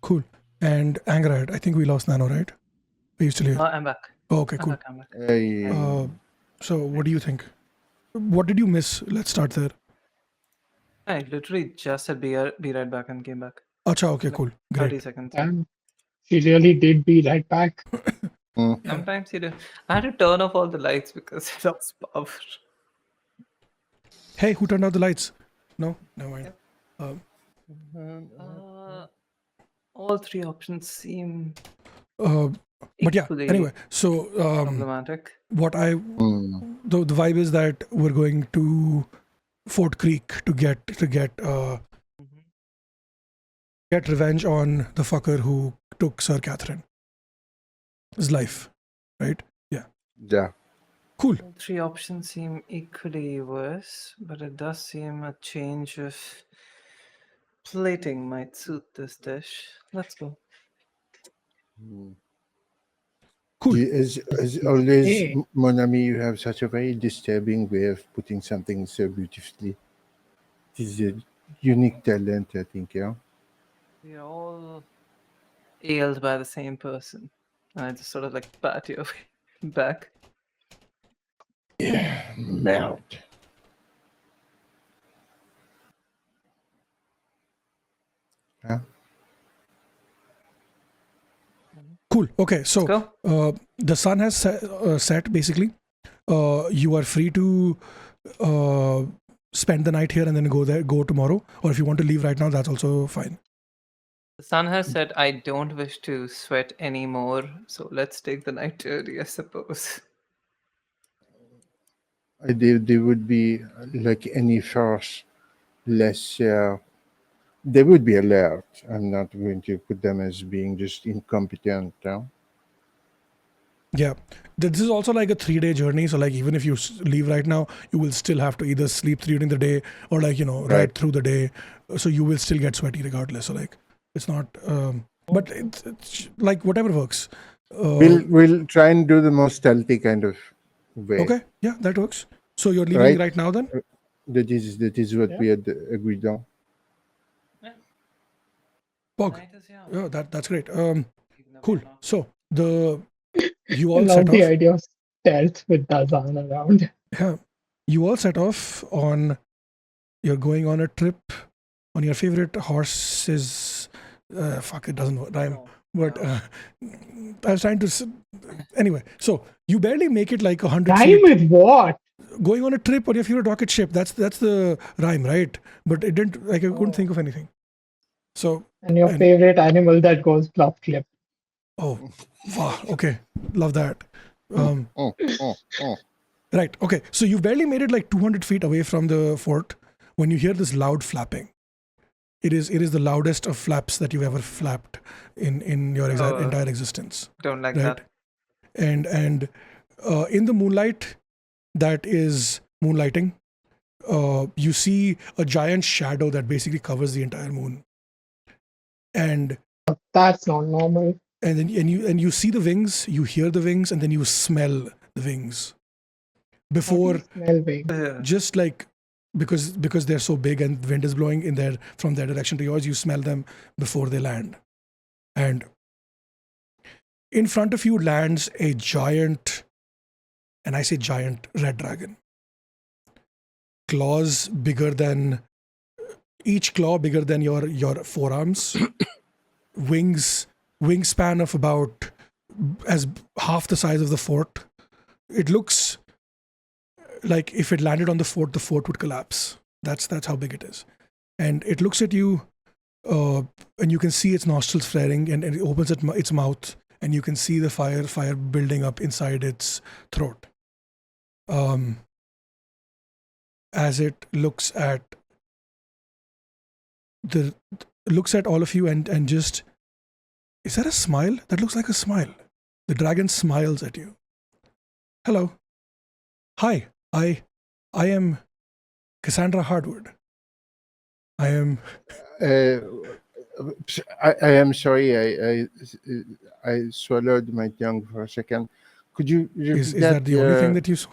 Cool. And Angerad, I think we lost Nano, right? Are you still here? I'm back. Oh, okay, I'm cool. back. I'm back. So what do you think? What did you miss? Let's start there. I literally just said be right back and came back. Acha, okay, cool. 30 Great. seconds. And she really did be right back. Sometimes you do. I had to turn off all the lights because I lost power. Hey, who turned out the lights? No? Never mind. All three options seem But yeah, equally anyway, so problematic. what I the vibe is that we're going to Fort Creek to get revenge on the fucker who took Sir Catherine's life, right? Yeah. Cool. All three options seem equally worse, but it does seem a change of plating might suit this dish. Let's go. Cool. As always, Hey. Mon ami, you have such a very disturbing way of putting something so beautifully. It is a unique talent, I think, yeah. We're all ailed by the same person. I just sort of like pat your back. Melt. Huh? Cool. Okay, so Go. the sun has set basically. You are free to spend the night here and then go tomorrow, or if you want to leave right now, that's also fine. The sun has said, I don't wish to sweat anymore, so let's take the night early, I suppose. They would be like any force less. They would be alert. I'm not going to put them as being just incompetent. Yeah, this is also like a 3-day journey. So like even if you leave right now, you will still have to either sleep during the day or like ride Right. through the day. So you will still get sweaty regardless. So like it's not. But it's like whatever works. We'll try and do the most stealthy kind of way. Okay, yeah, that works. So you're leaving right now then? That is what we had agreed on. Pog. Night is young. Yeah, that's great. You never Cool. know. So you I all love set the off. idea of stealth with Dazan around. Yeah, you all set off on. You're going on a trip on your favorite horses. Fuck, it doesn't rhyme. No, But no. I was trying to. Anyway, so you barely make it like 100 Rhyme feet. with what? Going on a trip on your favorite rocket ship. That's the rhyme, right? But it didn't. Like I couldn't think of anything. So And your And- favorite animal that goes plop clip. oh, wow. Okay, love that. Oh. Right. Okay. So you've barely made it like 200 feet away from the fort when you hear this loud flapping. It is the loudest of flaps that you've ever flapped in your entire existence. Don't like Right. that. And in the moonlight, that is moonlighting. You see a giant shadow that basically covers the entire moon. And That's not normal. then you see the wings, you hear the wings, and then you smell the wings. Before Smell wing. just like because they're so big and wind is blowing from their direction to yours, you smell them before they land. And in front of you lands a giant, and I say giant, red dragon. Claws bigger than each claw bigger than your forearms. Wingspan of about as half the size of the fort. It looks like if it landed on the fort would collapse. That's how big it is. And it looks at you, and you can see its nostrils flaring, and it opens its mouth, and you can see the fire building up inside its throat. As it looks at all of you and just, is that a smile? That looks like a smile. The dragon smiles at you. Hello. Hi. I am Cassandra Hardwood. I am. I am sorry. I swallowed my tongue for a second. Could you repeat Is that the only thing that you saw?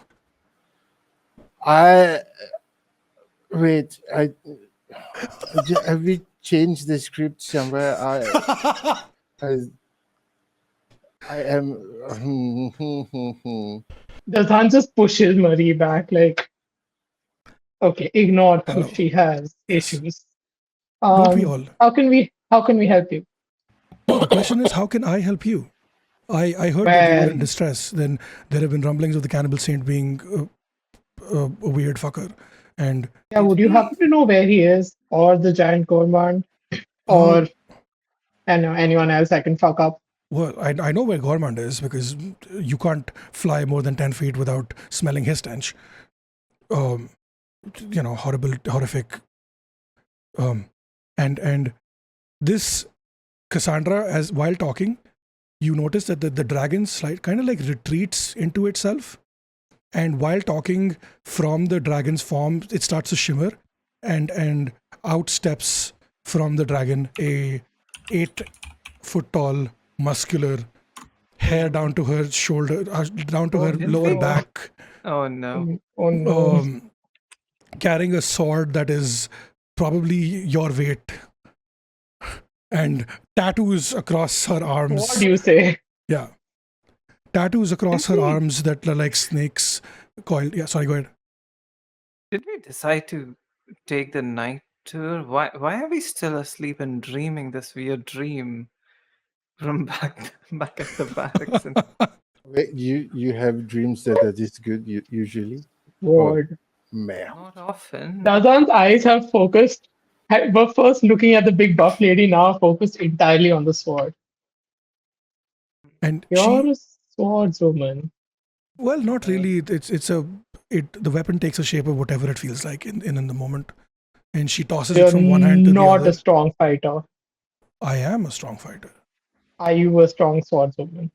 Wait. Have we changed the script somewhere? I am. Dazan just pushes Marie back like, okay, ignore her. Hello. She has Yes. issues. Don't we all? How can we help you? No, the question is, how can I help you? I heard that you were in Well- distress. Then there have been rumblings of the cannibal saint being a weird fucker. And Yeah, would you happen to know where he is, or the giant gourmand, uh, or anyone else I can fuck up? well, I know where Gormand is because you can't fly more than 10 feet without smelling his stench. Horrible, horrific. And this Cassandra, as while talking, you notice that the dragon kind of like retreats into itself, and while talking from the dragon's form, it starts to shimmer, and out steps from the dragon a 8 foot tall, muscular, hair down to her shoulder, down to her lower really? back, Oh no. Oh no. carrying a sword that is probably your weight, and tattoos across her arms. What do you say? Yeah. Tattoos across her Did we- arms that are like snakes coiled. Yeah, sorry, go ahead. Did we decide to take the night tour? Why are we still asleep and dreaming this weird dream from back at the barracks? And Wait, you have dreams that are this good usually? Sword. Man. not often. Dazan's eyes have focused. Were first looking at the big buff lady, now focused entirely on the sword. And You're she, a swordswoman. well, not really. The weapon takes a shape of whatever it feels like in the moment, and she tosses it You're from one hand to the not other. a strong fighter. I am a strong fighter. Are you a strong swordswoman?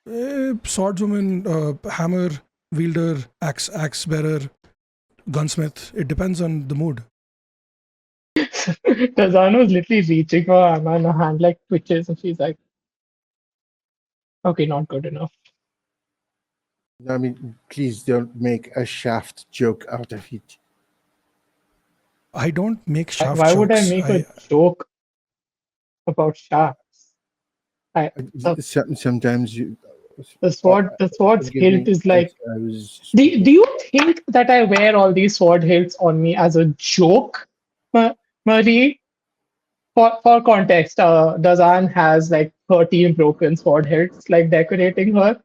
Swordswoman, hammer wielder, axe bearer, gunsmith. It depends on the mood. Dazan was literally reaching for Anna and her hand like twitches, and she's like, okay, not good enough. I mean, please don't make a shaft joke out of it. I don't make shaft Why would I jokes. make a joke about shafts? Sometimes you. The sword's Forgive me, hilt is like. I was. Do you think that I wear all these sword hilts on me as a joke, Marie? For context, Dazan has like 13 broken sword hilts, like decorating her.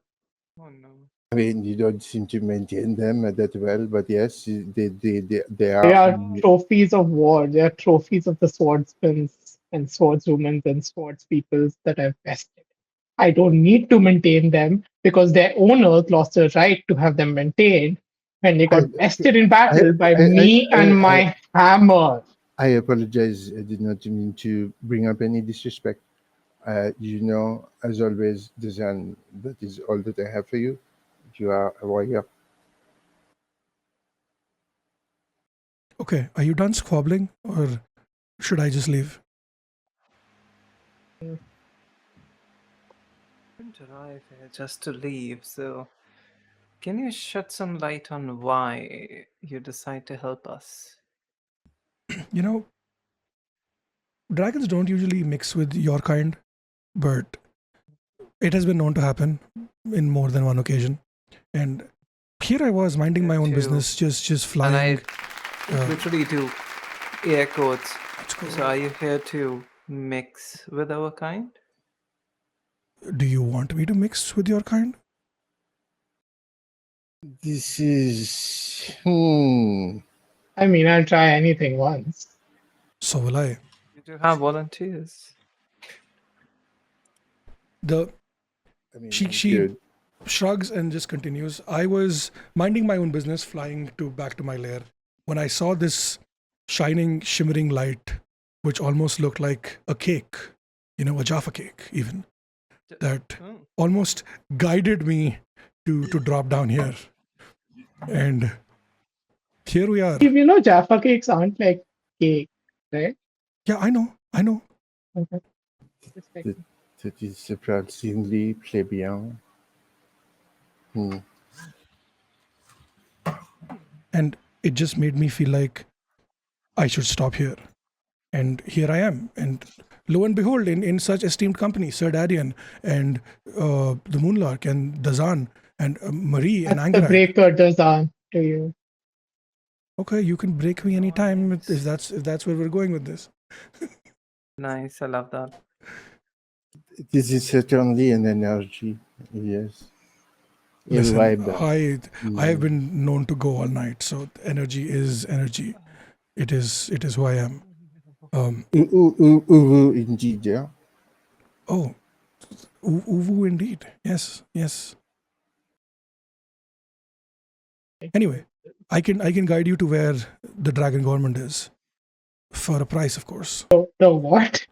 Oh no. I mean, you don't seem to maintain them that well, but yes, they They are. are trophies of war. They are trophies of the swordsmans and swordswomen and swordspeoples that I've bested. I don't need to maintain them because their owners lost the right to have them maintained when they got bested in battle by me and my hammer. I apologize. I did not mean to bring up any disrespect. As always, Dazan, that is all that I have for you. You are a warrior. Okay, are you done squabbling, or should I just leave? Didn't arrive here just to leave, so can you shed some light on why you decide to help us? You know, dragons don't usually mix with your kind, but it has been known to happen in more than one occasion. And here I was minding my own Too. business, just And flying. I literally do air quotes. Let's go. So are you here to mix with our kind? Do you want me to mix with your kind? This is. I mean, I'll try anything once. So will I. You do have volunteers. The I mean, she good. shrugs and just continues. I was minding my own business, flying back to my lair, when I saw this shining, shimmering light, which almost looked like a cake, a Jaffa cake, even, that Oh. almost guided me to drop down here. And here we are. You know, Jaffa cakes aren't like cake, right? Yeah, I know. Okay. Just like- That is surprisingly plebeian. And it just made me feel like I should stop here. And here I am. And lo and behold, in such esteemed company, Sir Darian and the Moonlark and Dazan and Marie and That's the Angarak. breaker Dazan to you. Okay, you can break me anytime Nice. if that's where we're going with this. Nice, I love that. This is certainly an energy. Yes. Listen, vibe. I have been known to go all night, so energy is energy. It is who I am. Indeed, yeah. Oh, uwu indeed. Yes, yes. Anyway, I can guide you to where the dragon government is, for a price, of course. The what?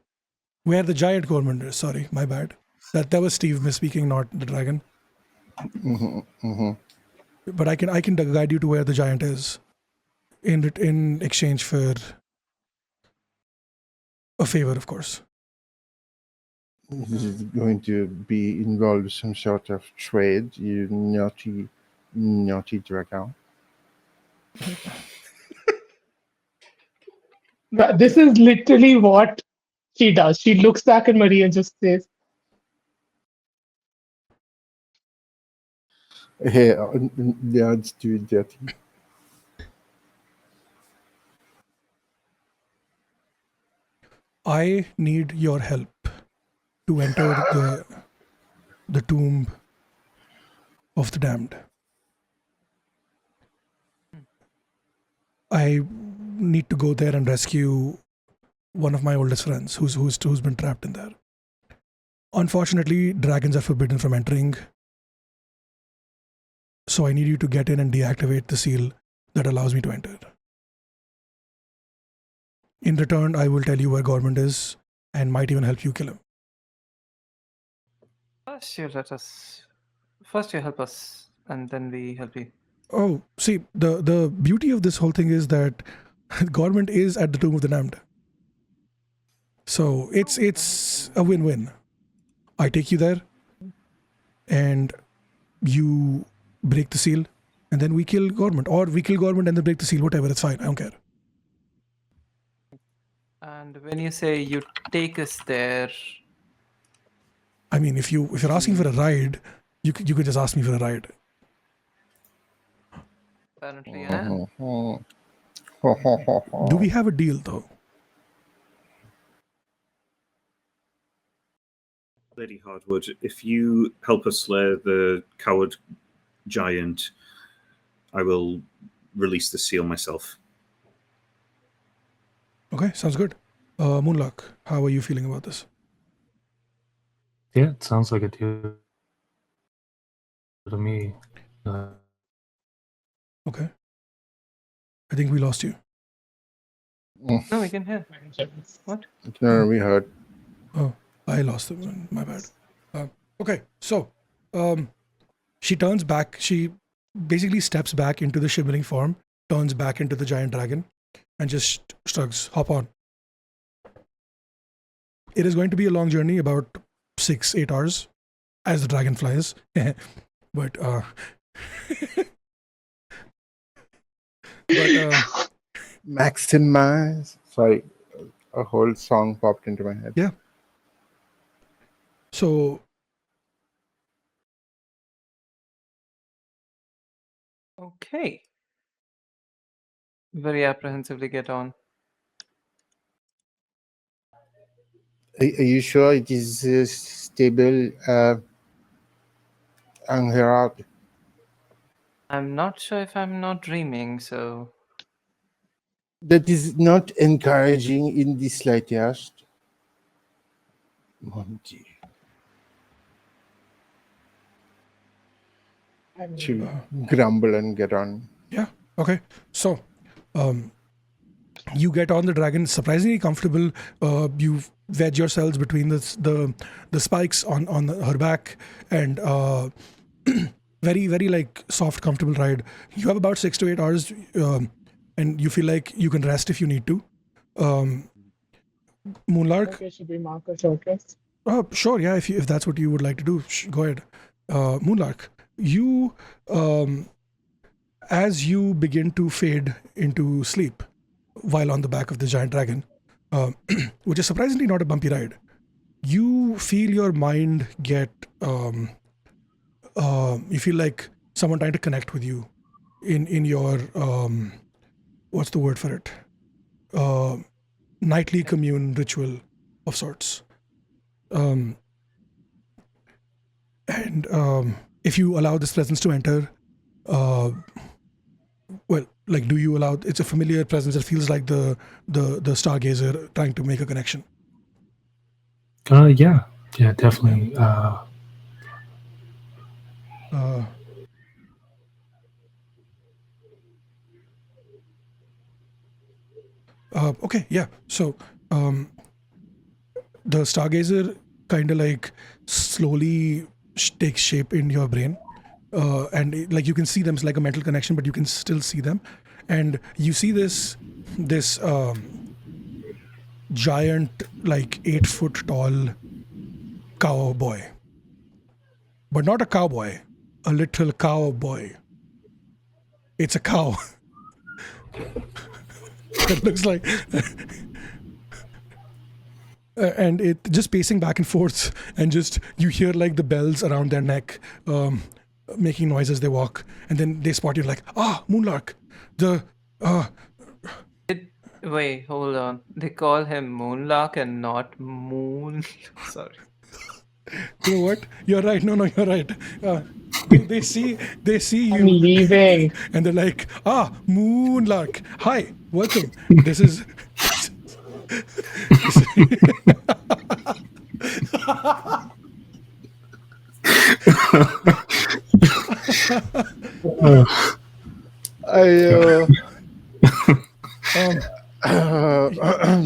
Where the giant government is. Sorry, my bad. That was Steve misspeaking, not the dragon. But I can guide you to where the giant is, in exchange for a favor, of course. This is going to be involved with some sort of trade, you naughty dragon. But this is literally what she does. She looks back at Marie and just says, Hey, let's do it dirty. I need your help to enter the tomb of the damned. I need to go there and rescue one of my oldest friends who's been trapped in there. Unfortunately, dragons are forbidden from entering. So I need you to get in and deactivate the seal that allows me to enter. In return, I will tell you where Gormand is and might even help you kill him. First you help us, and then we help you. Oh, see, the beauty of this whole thing is that Gormand is at the Tomb of the Damned. So it's a win-win. I take you there, and you break the seal, and then we kill Gormand. Or we kill Gormand and then break the seal, whatever, it's fine, I don't care. And when you say you take us there, I mean, if you're asking for a ride, you could just ask me for a ride. apparently, yeah. Do we have a deal, though? Lady Hardwood, if you help us slay the coward giant, I will release the seal myself. Okay, sounds good. Moonlock, how are you feeling about this? Yeah, it sounds like a deal to me. Okay. I think we lost you. No, we can hear. What? No, we heard. Oh, I lost them. My bad. Okay, so she turns back. She basically steps back into the shimmering form, turns back into the giant dragon, and just shrugs. Hop on. It is going to be a long journey, about 6-8 hours, as the dragon flies. but Maximize. Sorry, a whole song popped into my head. Yeah. So Okay. Very apprehensively get on. Are you sure it is stable, Angharad? I'm not sure if I'm not dreaming, so That is not encouraging in the slightest. Monty. To grumble and get on. yeah, okay. So you get on the dragon, surprisingly comfortable. You wedge yourselves between the spikes on her back, and very, very like soft, comfortable ride. You have about 6 to 8 hours, and you feel like you can rest if you need to. Moonlark, okay, should we mark a short rest? sure, yeah. If that's what you would like to do, go ahead. Moonlark, you as you begin to fade into sleep while on the back of the giant dragon, which is surprisingly not a bumpy ride, you feel your mind get you feel like someone trying to connect with you in your what's the word for it, nightly commune ritual of sorts, and if you allow this presence to enter, well, like, do you allow? It's a familiar presence. It feels like the stargazer trying to make a connection. Yeah, definitely. Okay, yeah. So the stargazer kind of like slowly takes shape in your brain, and like you can see them. It's like a mental connection, but you can still see them, and you see this giant, like 8-foot tall cowboy, but not a cowboy, a little cowboy. It's a cow. It looks like. And it just pacing back and forth, and just you hear like the bells around their neck making noise as they walk, and then they spot you like, Moonlark. Wait, hold on. They call him Moonlark and not Moon. Sorry. You know what? You're right. No, you're right. They see I'm you, leaving. and they're like, Moonlark. Hi, welcome. This is.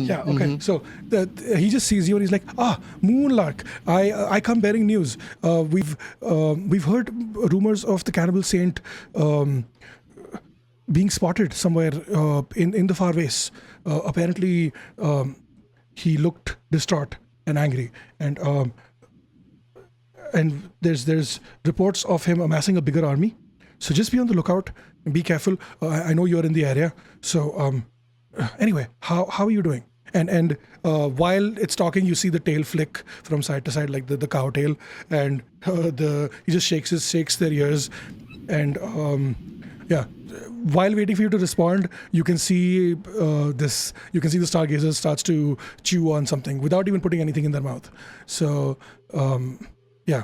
Yeah, okay. So he just sees you and he's like, Moonlark, I come bearing news. We've heard rumors of the cannibal saint being spotted somewhere in the far west. Apparently, he looked distraught and angry, and there's reports of him amassing a bigger army. So just be on the lookout and be careful. I know you're in the area. So anyway, how are you doing? And while it's talking, you see the tail flick from side to side, like the cow tail, and he just shakes their ears, and yeah. While waiting for you to respond, you can see this. You can see the stargazer starts to chew on something without even putting anything in their mouth. So, yeah.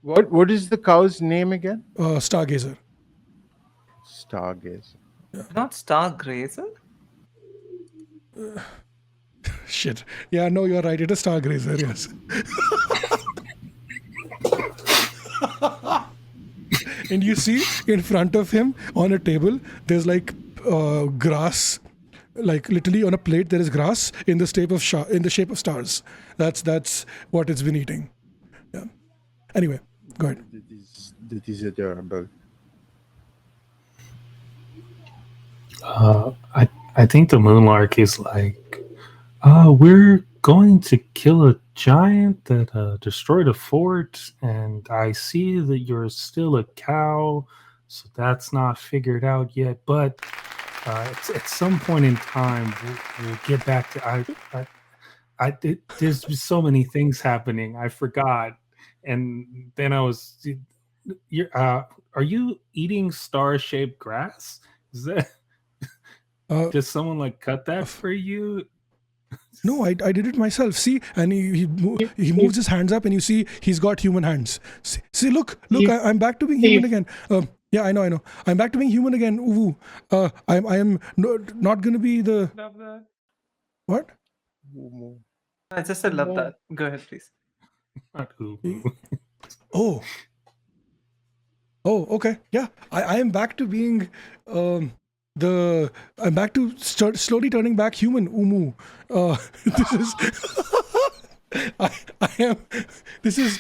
What is the cow's name again? Stargazer. Stargazer. Not Stargrazer? Shit. Yeah, no, you're right. It is stargazer. Yes. And you see in front of him on a table, there's like grass, like literally on a plate there is grass in the shape of stars. That's what it's been eating. Yeah. Anyway, go ahead. That is adorable. I think the Moonlark is like, we're going to kill a giant that destroyed a fort, and I see that you're still a cow, so that's not figured out yet. But at some point in time, we'll get back to. There's so many things happening. I forgot, and then I was. Are you eating star-shaped grass? Is that? Does someone like cut that for you? No, I did it myself. See, and he moves his hands up, and you see he's got human hands. See, look, I'm back to being human again. Yeah, I know. I'm back to being human again. Ooh, I am not gonna be the. Love that. What? I just said love that. Go ahead, please. Oh, okay. Yeah, I am back to being I'm back to slowly turning back human. Umu. This is. I am. This is.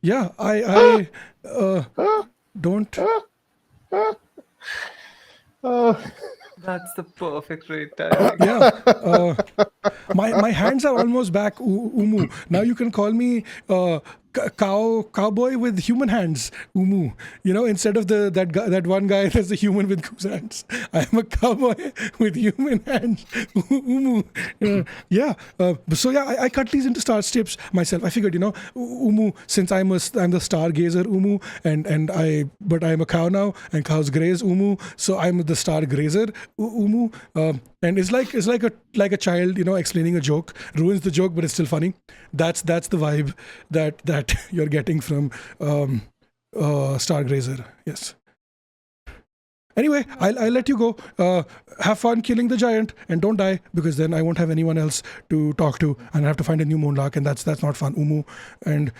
Yeah. I don't. That's the perfect rate timing. Yeah. My hands are almost back, Umu. Now you can call me cowboy with human hands, Umu. Instead of that one guy that's a human with goose hands. I am a cowboy with human hands, Umu. Yeah. So yeah, I cut these into star shapes myself. I figured, Umu, since I'm the stargazer, Umu, but I'm a cow now, and cows graze, Umu. So I'm the star grazer, Umu. And it's like a child, explaining a joke, ruins the joke, but it's still funny. That's the vibe that you're getting from Stargrazer. Yes. Anyway, I'll let you go. Have fun killing the giant and don't die, because then I won't have anyone else to talk to, and I have to find a new Moonlark, and that's not fun. Umu, and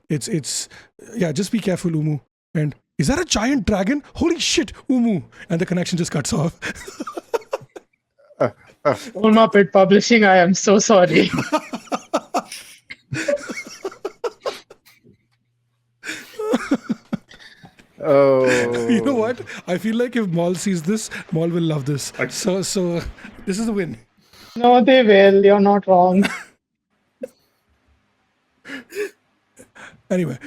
it's yeah. Just be careful, Umu. And is that a giant dragon? Holy shit, Umu! And the connection just cuts off. Soul Muppet Publishing, I am so sorry. Oh, You know what? I feel like if Maul sees this, Maul will love this. So this is a win. No, they will. You're not wrong. Anyway,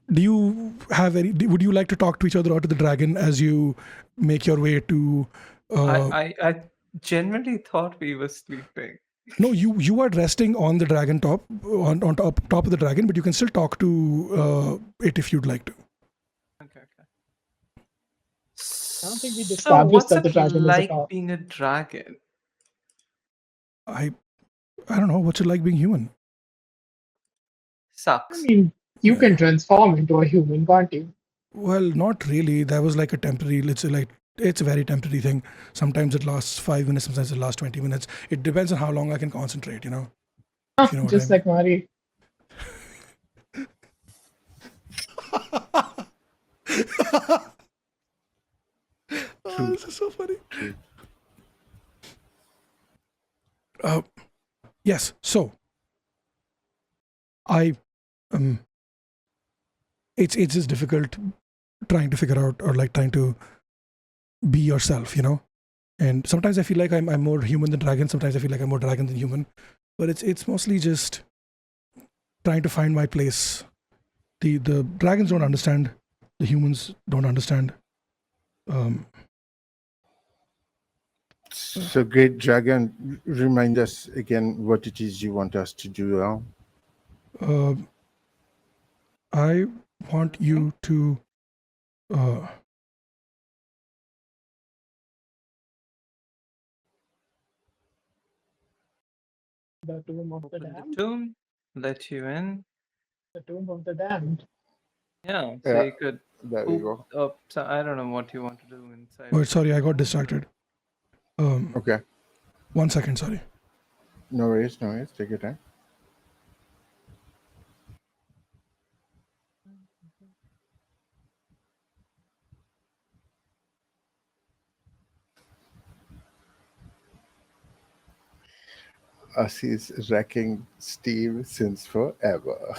do you have any? Would you like to talk to each other or to the dragon as you make your way to? I genuinely thought we were sleeping. No, you are resting on the dragon top, on top of the dragon, but you can still talk to it if you'd like to. Okay. I don't think we So established what's that the it dragon is a like top. being a dragon? I don't know. What's it like being human? I Sucks. mean, you can transform into a human, can't you? Well, not really. That was like a temporary. It's a very temporary thing. Sometimes it lasts 5 minutes. Sometimes it lasts 20 minutes. It depends on how long I can concentrate. You know. If you know what Just I like Mari. Oh, this is so funny. Yes. So, it's just difficult trying to figure out, or like trying to be yourself, you know. And sometimes I feel like I'm more human than dragon. Sometimes I feel like I'm more dragon than human. But it's mostly just trying to find my place. The dragons don't understand. The humans don't understand. so great dragon. Remind us again what it is you want us to do now. I want you to. The tomb of the Open the damned. tomb, let you in. The tomb of the damned. Yeah, so Yeah, you could there we poop go. up. So I don't know what you want to do inside. Oh, sorry, I got distracted. Okay, 1 second, sorry. no worries, no worries. Take your time. Us is wrecking Steve since forever.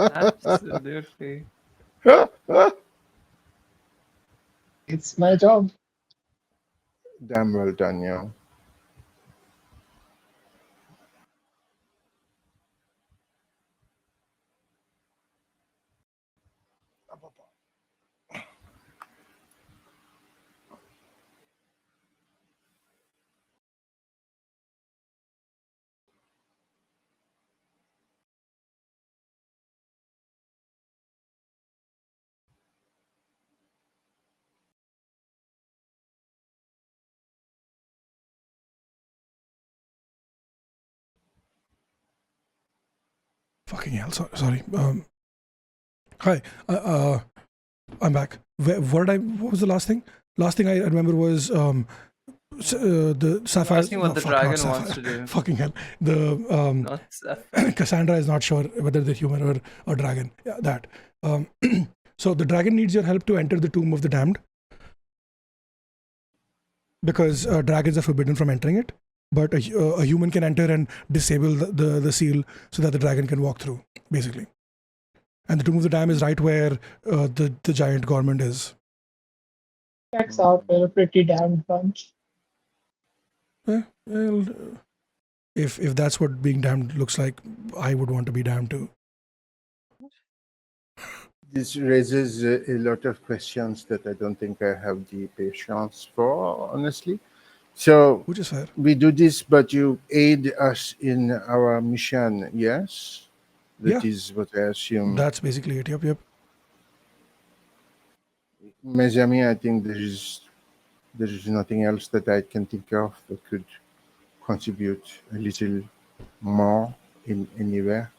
Absolutely. It's my job. Damn well done, yo. Fucking hell, sorry. Hi, I'm back. What was the last thing? Last thing I remember was the Sapphire. Asking what the fuck, not dragon Sapphire. wants to do. Fucking hell. The Not Sapphire. Cassandra is not sure whether they're human or dragon. Yeah, that. So the dragon needs your help to enter the tomb of the damned, because dragons are forbidden from entering it. But a human can enter and disable the seal so that the dragon can walk through, basically. And the tomb of the damned is right where the giant gormand is. Checks out. We're a pretty damned bunch. Well, if that's what being damned looks like, I would want to be damned too. This raises a lot of questions that I don't think I have the patience for, honestly. So Which is fair. we do this, but you aid us in our mission, yes? That is what I assume. That's basically it. Yep. Mezami, I think there is nothing else that I can think of that could contribute a little more in anywhere.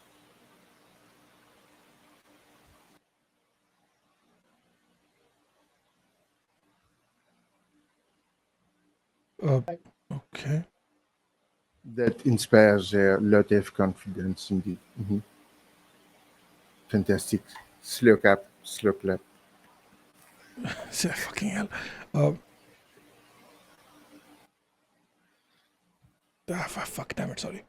Okay. That inspires a lot of confidence indeed. Fantastic. Slow clap. Fucking hell. Fuck, damn it, sorry.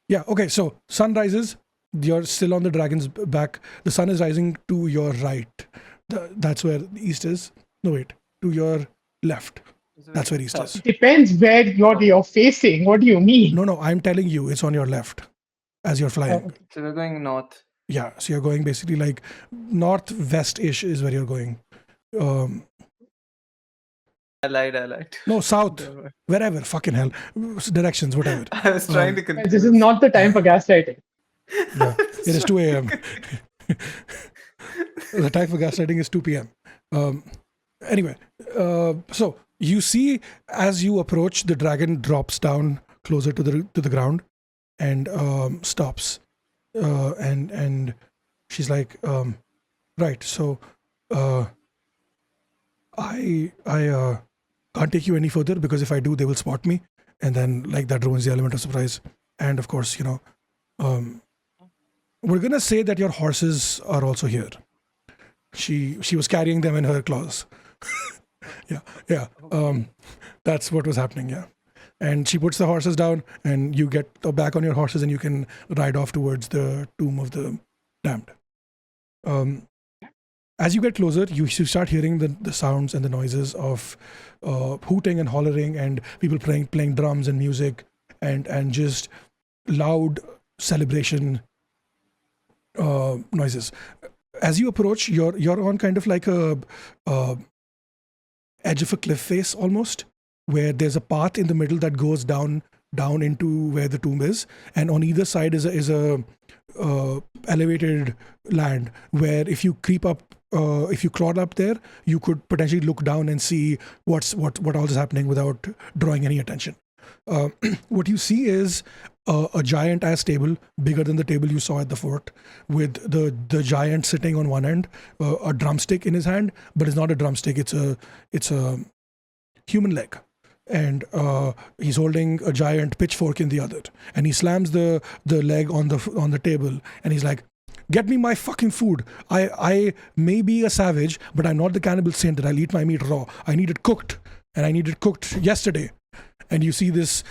Yeah, okay, so sun rises. You're still on the dragon's back. The sun is rising to your right. That's where the east is. No, wait. To your left. That's where east is. Depends where you're facing. What do you mean? No, I'm telling you, it's on your left as you're flying. Okay. So we're going north. Yeah, so you're going basically like northwest-ish is where you're going. I lied. No, south. Wherever. Fucking hell. Directions, whatever. I was trying to confuse. This is not the time for gaslighting. Yeah, it is 2 a.m. The time for gaslighting is 2 p.m. Anyway, so you see as you approach, the dragon drops down closer to the ground and stops. And she's like, right, so I can't take you any further because if I do, they will spot me, and then like that ruins the element of surprise. And of course, we're gonna say that your horses are also here. She was carrying them in her claws. yeah. That's what was happening. Yeah, and she puts the horses down, and you get back on your horses, and you can ride off towards the tomb of the damned. As you get closer, you start hearing the sounds and the noises of hooting and hollering and people playing drums and music and just loud celebration noises. As you approach, you're on kind of like a edge of a cliff face almost, where there's a path in the middle that goes down into where the tomb is, and on either side is a elevated land where if you creep up, if you crawl up there, you could potentially look down and see what all is happening without drawing any attention. What you see is a giant ass table, bigger than the table you saw at the fort, with the giant sitting on one end, a drumstick in his hand, but it's not a drumstick; it's a human leg, and he's holding a giant pitchfork in the other, and he slams the leg on the table, and he's like, "Get me my fucking food. I may be a savage, but I'm not the cannibal saint that I'll eat my meat raw. I need it cooked, and I need it cooked yesterday." And you see this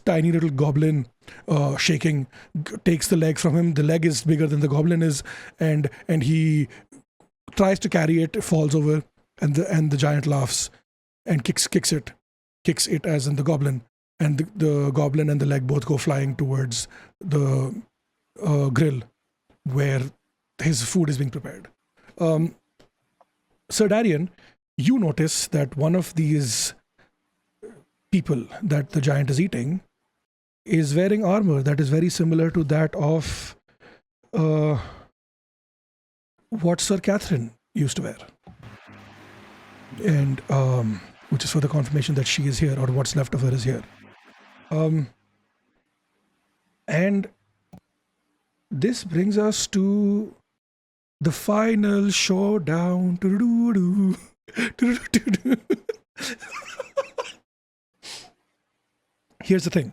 tiny little goblin shaking, takes the leg from him. The leg is bigger than the goblin is, and he tries to carry it, falls over, and the giant laughs and kicks it as in the goblin, and the goblin and the leg both go flying towards the grill where his food is being prepared. Sir Darian, you notice that one of these people that the giant is eating is wearing armor that is very similar to that of what Sir Catherine used to wear, and which is for the confirmation that she is here, or what's left of her is here. And this brings us to the final showdown. Here's the thing.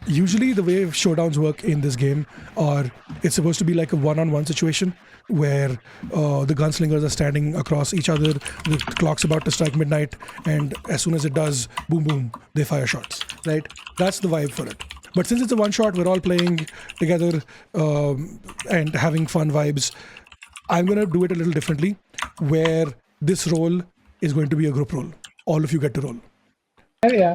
Usually the way showdowns work in this game are, it's supposed to be like a one-on-one situation where the gunslingers are standing across each other, the clock's about to strike midnight, and as soon as it does, boom, boom, they fire shots, right? That's the vibe for it. But since it's a one-shot, we're all playing together and having fun vibes. I'm going to do it a little differently, where this role is going to be a group role. All of you get to roll. Oh, yeah.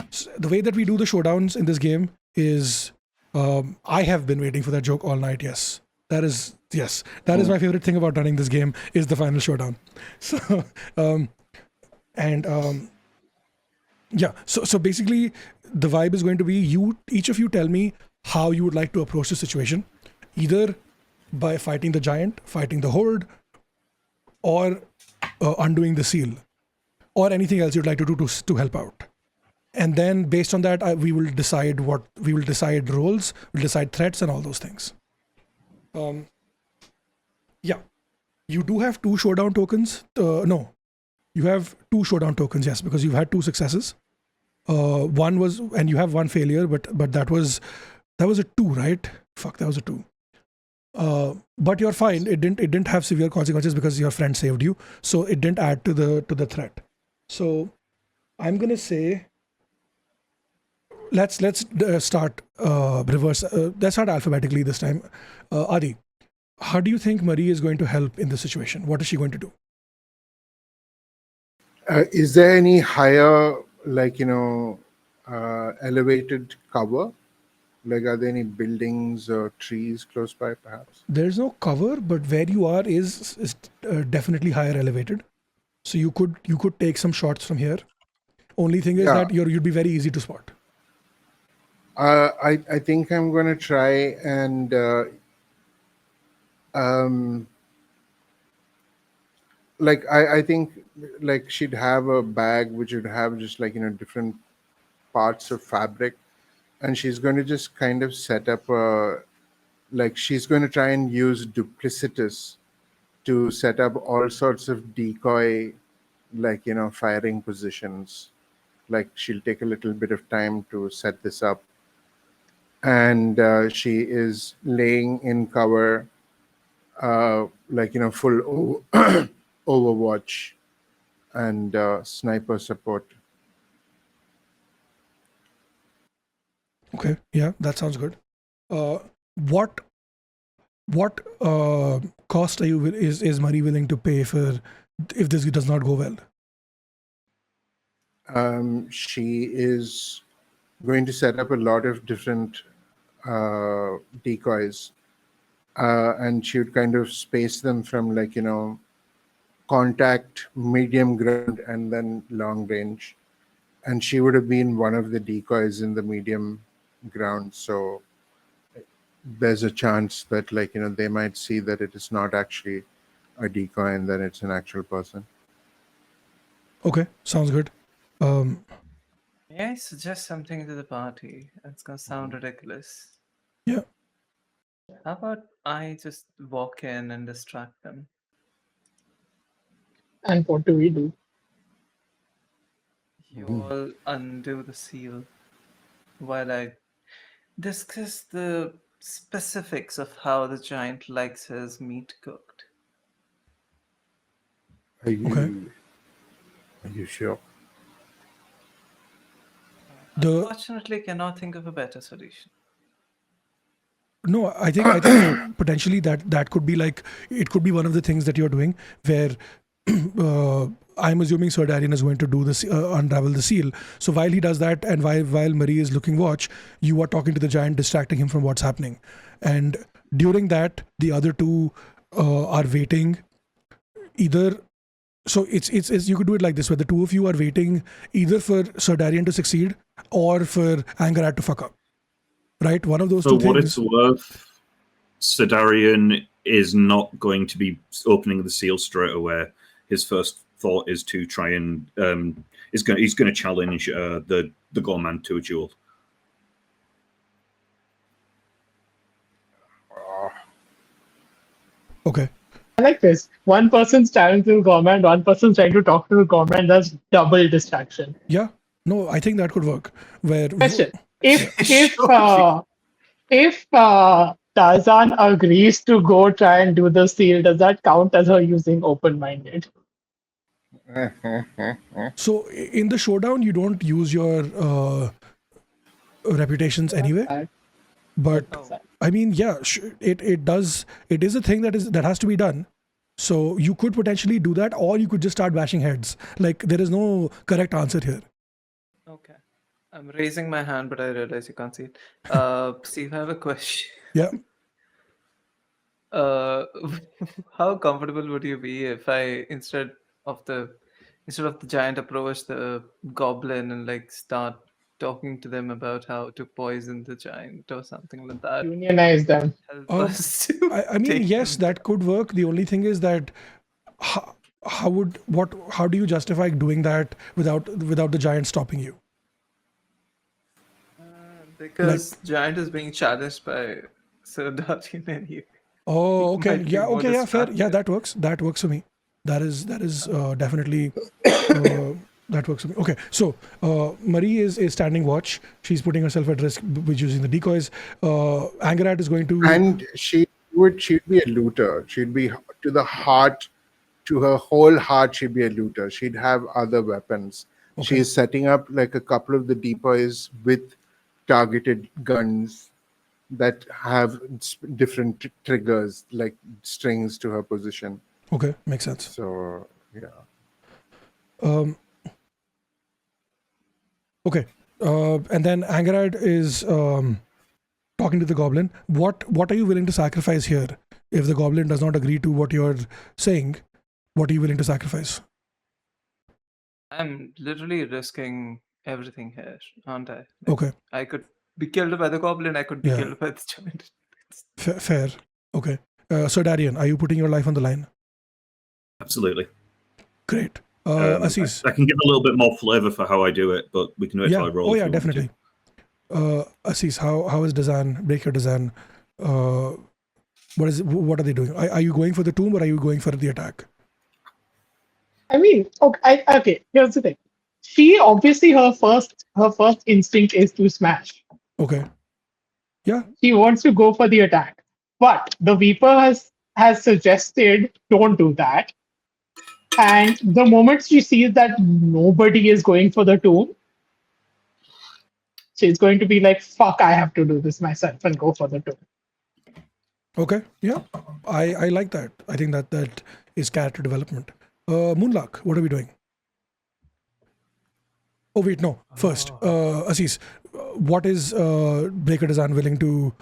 So the way that we do the showdowns in this game is, I have been waiting for that joke all night. Yes, that is my favorite thing about running this game, is the final showdown. So, so basically the vibe is going to be, each of you tell me how you would like to approach the situation, either by fighting the giant, fighting the horde, or undoing the seal, or anything else you'd like to do to help out. And then based on that, we will decide roles, we'll decide threats and all those things. You do have 2 showdown tokens. No, You have 2 showdown tokens, yes, because you've had 2 successes. One was, and you have 1 failure, but that was a 2, right? Fuck, that was a 2. But you're fine. It didn't have severe consequences because your friend saved you, so it didn't add to the threat. So I'm gonna say let's start reverse. Let's start alphabetically this time. Adi, how do you think Marie is going to help in this situation? What is she going to do? Is there any higher, elevated cover? Like, are there any buildings or trees close by, perhaps? There's no cover, but where you are is definitely higher elevated. So you could take some shots from here. Only thing is that you'd be very easy to spot. I think I'm going to try and I think like she'd have a bag which would have just different parts of fabric, and she's going to just kind of set up she's going to try and use duplicitous to set up all sorts of decoy firing positions. Like, she'll take a little bit of time to set this up, and she is laying in cover full overwatch and sniper support. Okay, yeah, that sounds good. What cost is Marie willing to pay for if this does not go well? She is going to set up a lot of different decoys, and she would kind of space them from contact, medium ground, and then long range. And she would have been one of the decoys in the medium ground, so there's a chance that they might see that it is not actually a decoy and then it's an actual person. Okay, sounds good. May I suggest something to the party? It's gonna sound ridiculous. Yeah. How about I just walk in and distract them? And what do we do? You all undo the seal while I discuss the specifics of how the giant likes his meat cooked. Are you Okay. Are you sure? Unfortunately, cannot think of a better solution. No, I think potentially that could be it could be one of the things that you're doing where I'm assuming Sir Darian is going to do this, unravel the seal. So while he does that, and while Marie is looking watch, you are talking to the giant, distracting him from what's happening. And during that, the other 2 are waiting. Either so it's you could do it like this, where the 2 of you are waiting either for Sir Darian to succeed or for Angarat to fuck up. Right, one of those 2 For things. what it's worth, Sidarian is not going to be opening the seal straight away. His first thought is to try and he's going to challenge the Gorman to a duel. Okay. I like this. One person's challenging to the government, one person's trying to talk to the government. That's double distraction. Yeah. No, I think that could work. Where Question: If Tarzan agrees to go try and do the seal, does that count as her using open-minded? So in the showdown, you don't use your reputations anyway. But I mean, yeah, it does. It is a thing that has to be done. So you could potentially do that, or you could just start bashing heads. Like, there is no correct answer here. Okay. I'm raising my hand, but I realize you can't see it. Steve, I have a question. Yeah. How comfortable would you be if I instead of the giant approach the goblin and start talking to them about how to poison the giant or something like that? Unionize them. Help us to I mean, take yes, them that could work. The only thing is that how do you justify doing that without the giant stopping you? because giant is being challenged by Sir Dartian anyway. Oh, okay. Might be Yeah, more okay, yeah, fair. Yeah, distracted. that works. That works for me. That is definitely that works for me. Okay, so Marie is standing watch. She's putting herself at risk by using the decoys. Angarat is going to. And she'd be a looter. She'd be to the heart, to her whole heart, she'd be a looter. She'd have other weapons. Okay. She's setting up like a couple of the decoys with targeted guns that have different triggers, like strings to her position. Okay, makes sense. So yeah. Okay, and then Angarad is talking to the goblin. What are you willing to sacrifice here? If the goblin does not agree to what you're saying, what are you willing to sacrifice? I'm literally risking everything here, aren't I? Okay, I could be killed by the goblin. I could be Yeah. killed by the giant. fair. Okay, so Darian, are you putting your life on the line? Absolutely. Great. Assis. I can give a little bit more flavor for how I do it, but we can do it Yeah. if I roll. Oh if yeah, you want me to. definitely. Assis, how is Dazan? Break your Dazan. What are they doing? Are you going for the tomb or are you going for the attack? I mean, okay. Here's the thing. She obviously her first instinct is to smash. Okay. Yeah. She wants to go for the attack, but the Weeper has suggested don't do that. And the moment she sees that nobody is going for the tomb, she's going to be like, "Fuck! I have to do this myself and go for the tomb." Okay. Yeah. I like that. I think that is character development. Moonlark, what are we doing? Oh wait, no. First, Assis, what is Breaker Dazan willing to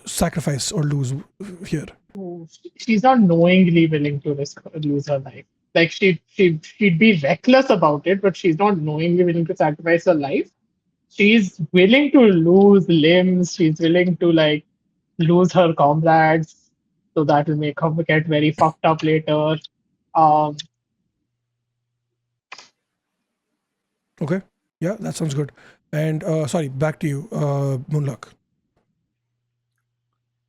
sacrifice or lose here? She's not knowingly willing to lose her life. Like she'd be reckless about it, but she's not knowingly willing to sacrifice her life. She's willing to lose limbs. She's willing to like lose her comrades, so that will make her get very fucked up later. Okay. Yeah, that sounds good. And sorry, back to you, Moonlark.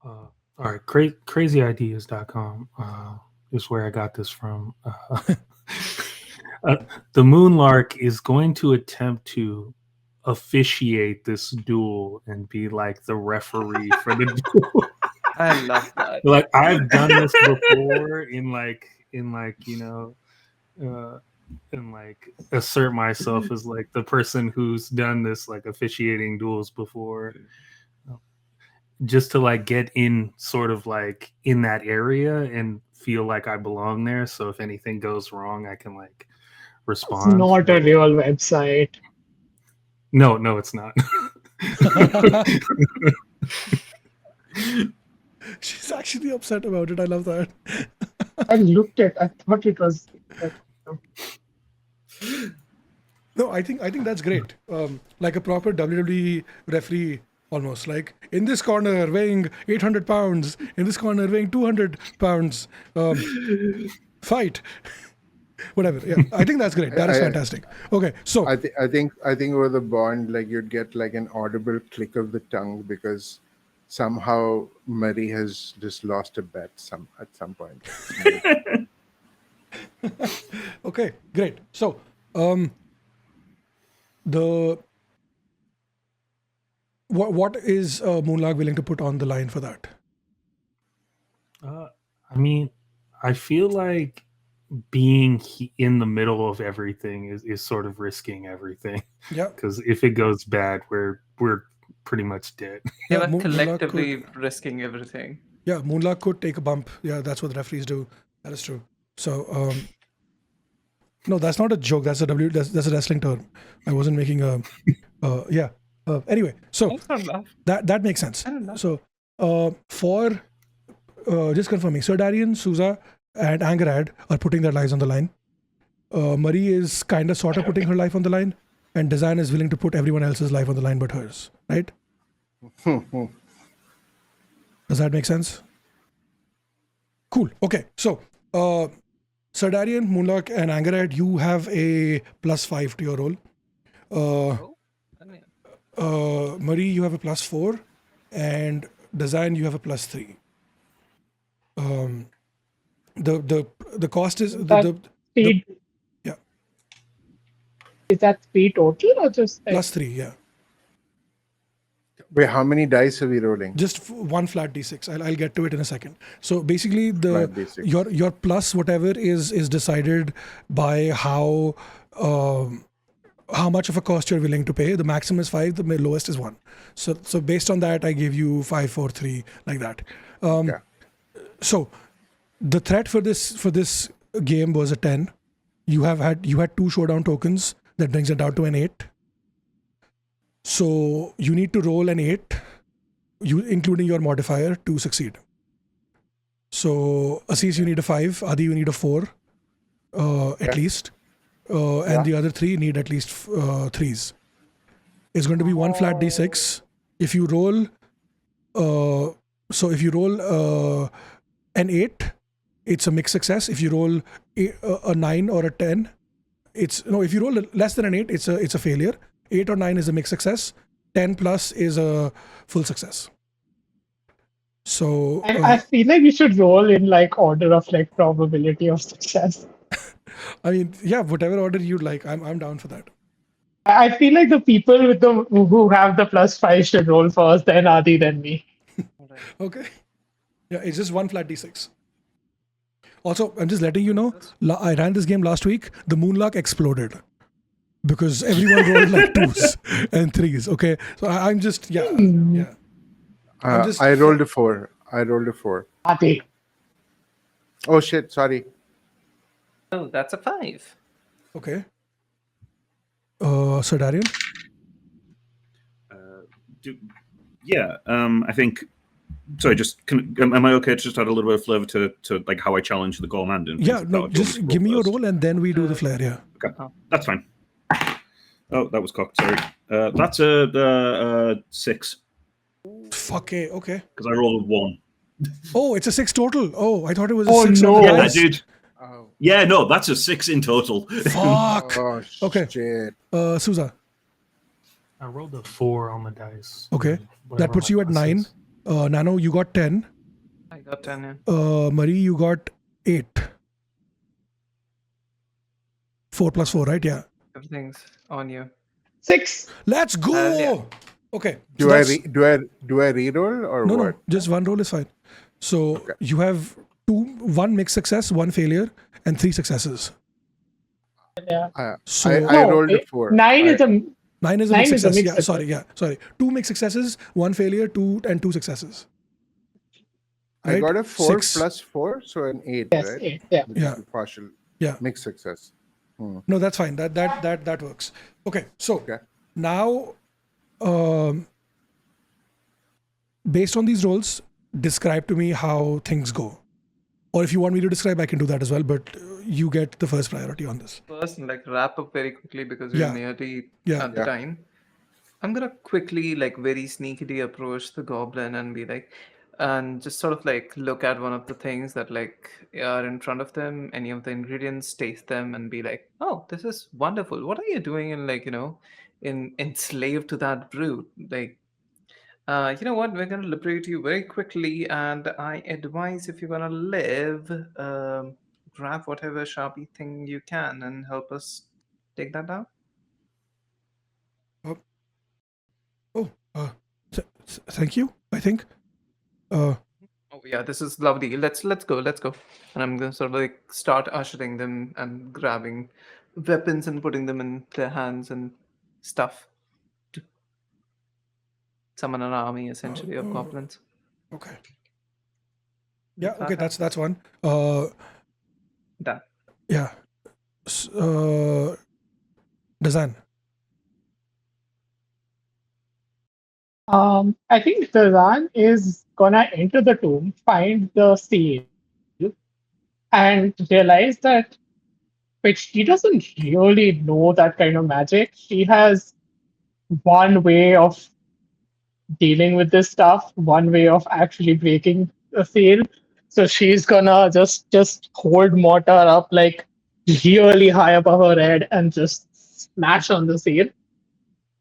All right, crazyideas.com is where I got this from. The Moonlark is going to attempt to officiate this duel and be like the referee for the duel. I love that. Like I've done this before in like you know and like assert myself as like the person who's done this like officiating duels before, just to like get in sort of like in that area and feel like I belong there. So if anything goes wrong, I can like It's respond. not a real website. No, it's not. She's actually upset about it. I love that. I looked at. I thought it was. No, I think that's great. Like a proper WWE referee, almost like in this corner weighing 800 pounds, in this corner weighing 200 pounds. Fight. Whatever. Yeah, I think that's great. That is fantastic. Okay, so I think over the bond, like you'd get like an audible click of the tongue because somehow Marie has just lost a bet at some point. okay, great. So what is Moonlark willing to put on the line for that? I mean, I feel like being in the middle of everything is sort of risking everything. Yeah. Because if it goes bad, we're pretty much dead. They Yeah, were Moonlark collectively risking everything. Yeah, Moonlark could take a bump. Yeah, that's what the referees do. That is true. So, no, that's not a joke. That's a wrestling term. I wasn't making a. Yeah. Anyway, so that makes sense. I don't know. So, for just confirming, Sir Darian, Souza, and Angarad are putting their lives on the line. Marie is kind of sort of putting her life on the line, and Dazan is willing to put everyone else's life on the line but hers. Right? Does that make sense? Cool. Okay. So, Sir Darian, Moonlark, and Angarad, you have a +5 to your roll. Marie, you have a +4, and Dazan, you have a +3. The cost is That speed. yeah. Is that speed total or just like, +3, yeah. Wait, how many dice are we rolling? Just one flat d6. I'll get to it in a second. So basically, Flat D6. your plus whatever is decided by how much of a cost you're willing to pay. The maximum is 5. The lowest is 1. So based on that, I gave you 5, 4, 3, like that. Okay. So the threat for this game was a 10. You had 2 showdown tokens. That brings it down to an 8. So you need to roll an 8, including your modifier, to succeed. So Assis, you need a 5. Adi, you need a 4, at least. And the other 3 need at least 3s. It's going to be one flat d6. If you roll, an 8, it's a mixed success. If you roll a 9 or a 10, if you roll less than an 8, it's a failure. 8 or 9 is a mixed success. 10 plus is a full success. So I feel like you should roll in like order of like probability of success. I mean, yeah, whatever order you'd like, I'm down for that. I feel like the people with who have the +5 should roll first, then Adi, then me. Okay. Yeah, it's just one flat d6. Also, I'm just letting you know, I ran this game last week. The Moonlark exploded because everyone rolled like 2s and 3s. Okay, so I'm just yeah. I rolled a 4. Adi. Oh shit! Sorry. Oh, that's a 5. Okay. So Darian? I think. Sorry, am I okay to just add a little bit of flavor to like how I challenge the gourmand? Yeah, no, just give me your roll and then we do the flare. Yeah. Okay, that's fine. Oh, that was cocked. Sorry. That's a 6. Fuck it. Okay. Because I rolled a 1. Oh, it's a 6 total. Oh, I thought it was a Oh, 6. no. on the Yeah, dice. dude. Oh. Yeah, no, that's a 6 in total. Fuck. Oh Okay. shit. Souza. I rolled a 4 on the dice. Okay. Whatever That puts my you at plus 9. is. Nano, you got 10. I got 10 in. Marie, you got 8. 4 plus 4, right? Yeah. Everything's on you. 6. Let's go. Yeah. Okay. Do so I that's- reroll or No, what? just one roll is fine. So you have 1 mixed success, 1 failure, and 3 successes. Yeah. So I rolled a 4. 9 is a 9 is a 9 mixed is a success. mixed Sorry. 2 mixed successes, 1 failure, 2 successes. I Right? got a 4 6. plus 4, so an 8, yes, right? 8. Yeah. Which is Yeah. a partial Yeah. mixed success. No, that's fine. That works. Okay. So Okay. now, based on these rolls, describe to me how things go. Or if you want me to describe, I can do that as well. But you get the first priority on this. First, like wrap up very quickly because we're Yeah. nearly Yeah. at the time. I'm gonna quickly, like, very sneakily approach the goblin and be like, and just sort of like look at one of the things that like are in front of them, any of the ingredients, taste them, and be like, oh, this is wonderful. What are you doing in like enslaved to that brute? Like, you know what? We're gonna liberate you very quickly, and I advise if you're gonna live, grab whatever sharpie thing you can and help us take that down. Thank you. I think. Oh yeah, this is lovely. Let's go. And I'm gonna sort of like start ushering them and grabbing weapons and putting them in their hands and stuff. To summon an army essentially of goblins. Okay. Yeah. that Okay. happen? That's one. Done. Yeah. Dazan. I think Tarzan is gonna enter the tomb, find the seal, and realize that, but she doesn't really know that kind of magic. She has one way of dealing with this stuff, one way of actually breaking the seal. So she's gonna just hold mortar up like really high above her head and just smash on the seal.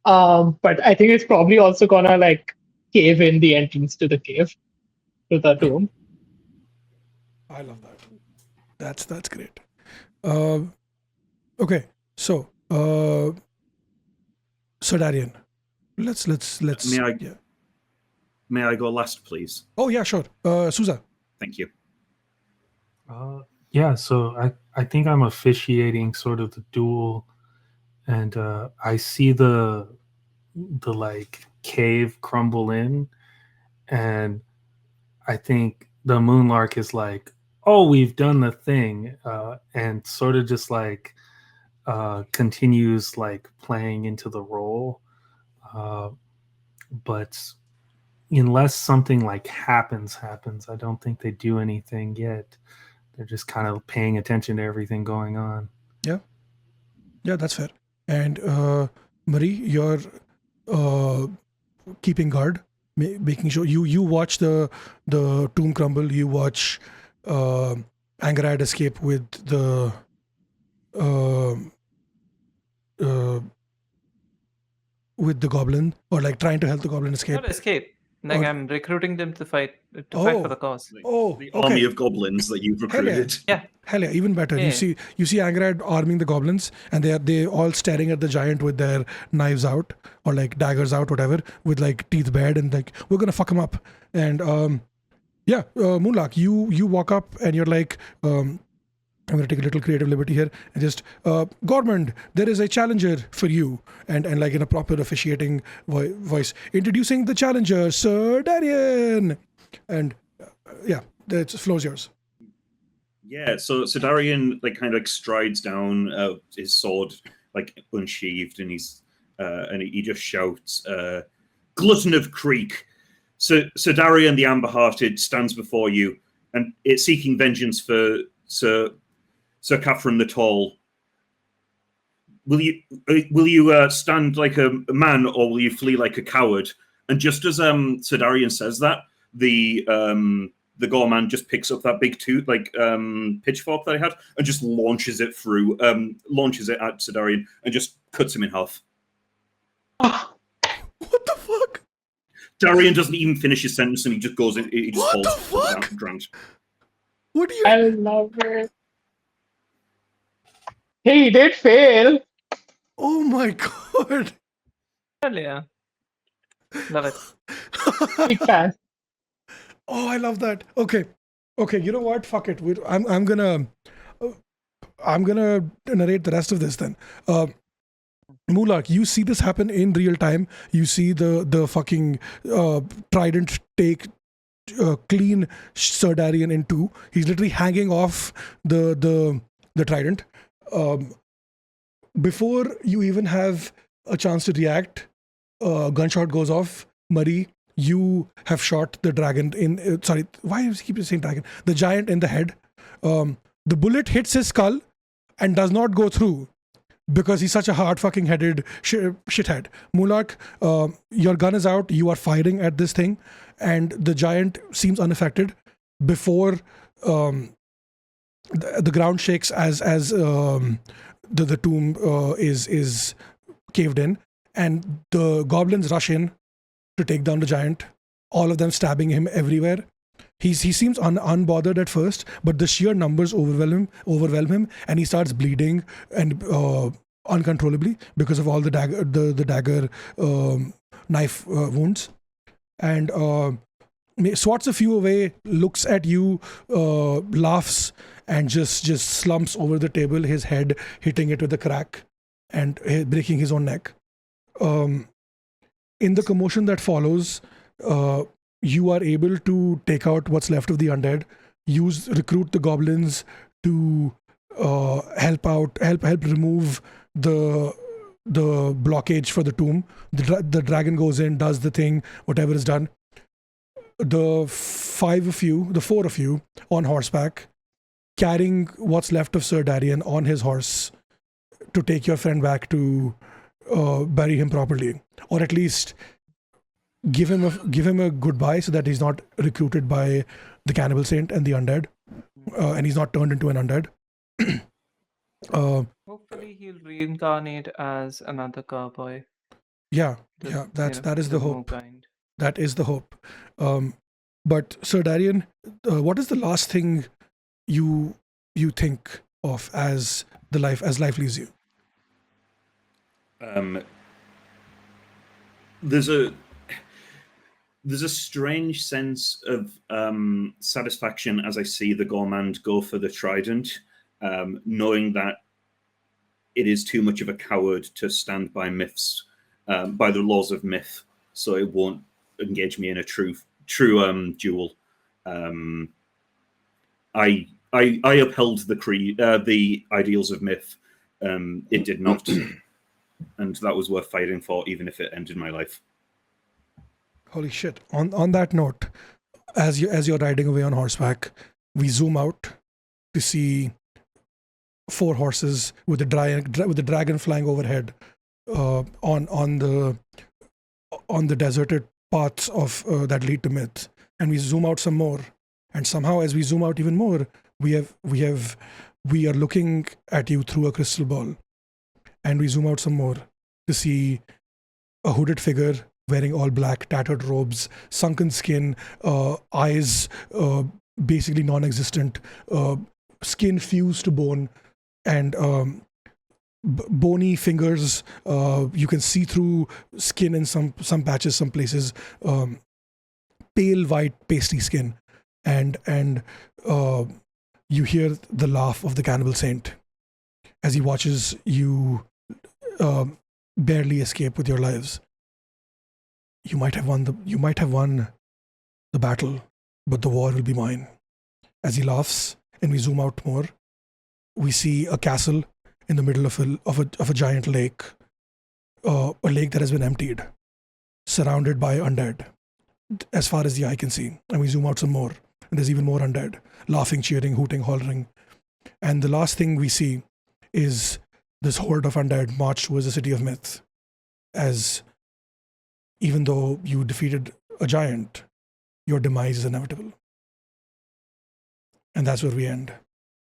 But I think it's probably also gonna like cave in the entrance to the cave, to the tomb. I love that. That's great. Okay, so Sir Darian, let's May I go last, please? Oh yeah, sure. Souza. Thank you. Yeah, so I think I'm officiating sort of the duel, and I see the like cave crumble in, and I think the Moonlark is like, oh, we've done the thing, and sort of just like continues like playing into the role, but unless something like happens, I don't think they do anything yet. They're just kind of paying attention to everything going on. Yeah, that's fair. And Marie, you're keeping guard, making sure you watch the tomb crumble. You watch Angarad escape with the goblin, or like trying to help the goblin escape. Not escape. Like Or- I'm recruiting them to fight for the cause. Oh, The okay. army of goblins that you've Hell yeah. recruited. Yeah. Hell yeah, even better. Yeah. You see Angrad arming the goblins, and they all staring at the giant with their knives out, or like daggers out, whatever, with like teeth bared, and like, we're gonna fuck him up. And Moonlark, you walk up and you're like, I'm gonna take a little creative liberty here and just Gormand, there is a challenger for you, and like in a proper officiating voice, introducing the challenger, Sir Darian, and the floor's yours. Yeah, so Darian like kind of like strides down, his sword like unsheathed, and he just shouts, "Glutton of Creek!" So Darian the Amber-Hearted stands before you, and it's seeking vengeance for Sir Catherine the Tall. Will you stand like a man, or will you flee like a coward? And just as Sir Darian says that, the Gorman just picks up that big pitchfork that he had and just launches it at Sir Darian and just cuts him in half. What the fuck? Darian doesn't even finish his sentence, and he just goes in. He just What falls the fuck? to the ground. What do you? I love it. He did fail. Oh my god! Hell yeah. Love it. Big fan. Oh, I love that. Okay. You know what? Fuck it. I'm gonna narrate the rest of this then. Moonlark, you see this happen in real time. You see the fucking trident take clean Sir Darian in two. He's literally hanging off the trident. Before you even have a chance to react, gunshot goes off. Marie, you have shot the dragon in. Sorry, why do I keep saying dragon? The giant in the head. The bullet hits his skull and does not go through because he's such a hard fucking headed shithead. Moonlark, your gun is out. You are firing at this thing, and the giant seems unaffected. Before the ground shakes as the tomb is caved in, and the goblins rush in to take down the giant, all of them stabbing him everywhere. He seems unbothered at first, but the sheer numbers overwhelm him, and he starts bleeding and uncontrollably because of all the dagger knife wounds, and swats a few away, looks at you, laughs, and just slumps over the table, his head hitting it with a crack and breaking his own neck. In the commotion that follows, you are able to take out what's left of the undead, recruit the goblins to help remove the blockage for the tomb. The dragon goes in, does the thing, whatever is done. The four of you on horseback, carrying what's left of Sir Darian on his horse to take your friend back to bury him properly, or at least give him a goodbye so that he's not recruited by the cannibal saint and the undead, and he's not turned into an undead. Hopefully he'll reincarnate as another cowboy. That is the hope. Kind. That is the hope. But Sir Darian, what is the last thing you you think of as life leaves you? There's a strange sense of satisfaction as I see the gourmand go for the trident, knowing that it is too much of a coward to stand by myths, by the laws of myth, so it won't engage me in a true duel. I upheld the ideals of myth. It did not, and that was worth fighting for, even if it ended my life. Holy shit! On that note, as you're riding away on horseback, we zoom out to see 4 horses with the dragon flying overhead on the deserted paths of that lead to myth. And we zoom out some more, and somehow as we zoom out even more, we are looking at you through a crystal ball, and we zoom out some more to see a hooded figure wearing all black, tattered robes, sunken skin, eyes basically non-existent, skin fused to bone, and bony fingers. You can see through skin in some patches, some places. Pale white pasty skin, and you hear the laugh of the cannibal saint as he watches you barely escape with your lives. You might have won the battle, but the war will be mine. As he laughs, and we zoom out more, we see a castle in the middle of a giant lake, a lake that has been emptied, surrounded by undead, as far as the eye can see. And we zoom out some more, and there's even more undead, laughing, cheering, hooting, hollering. And the last thing we see is this horde of undead march towards the city of myth, as even though you defeated a giant, your demise is inevitable. And that's where we end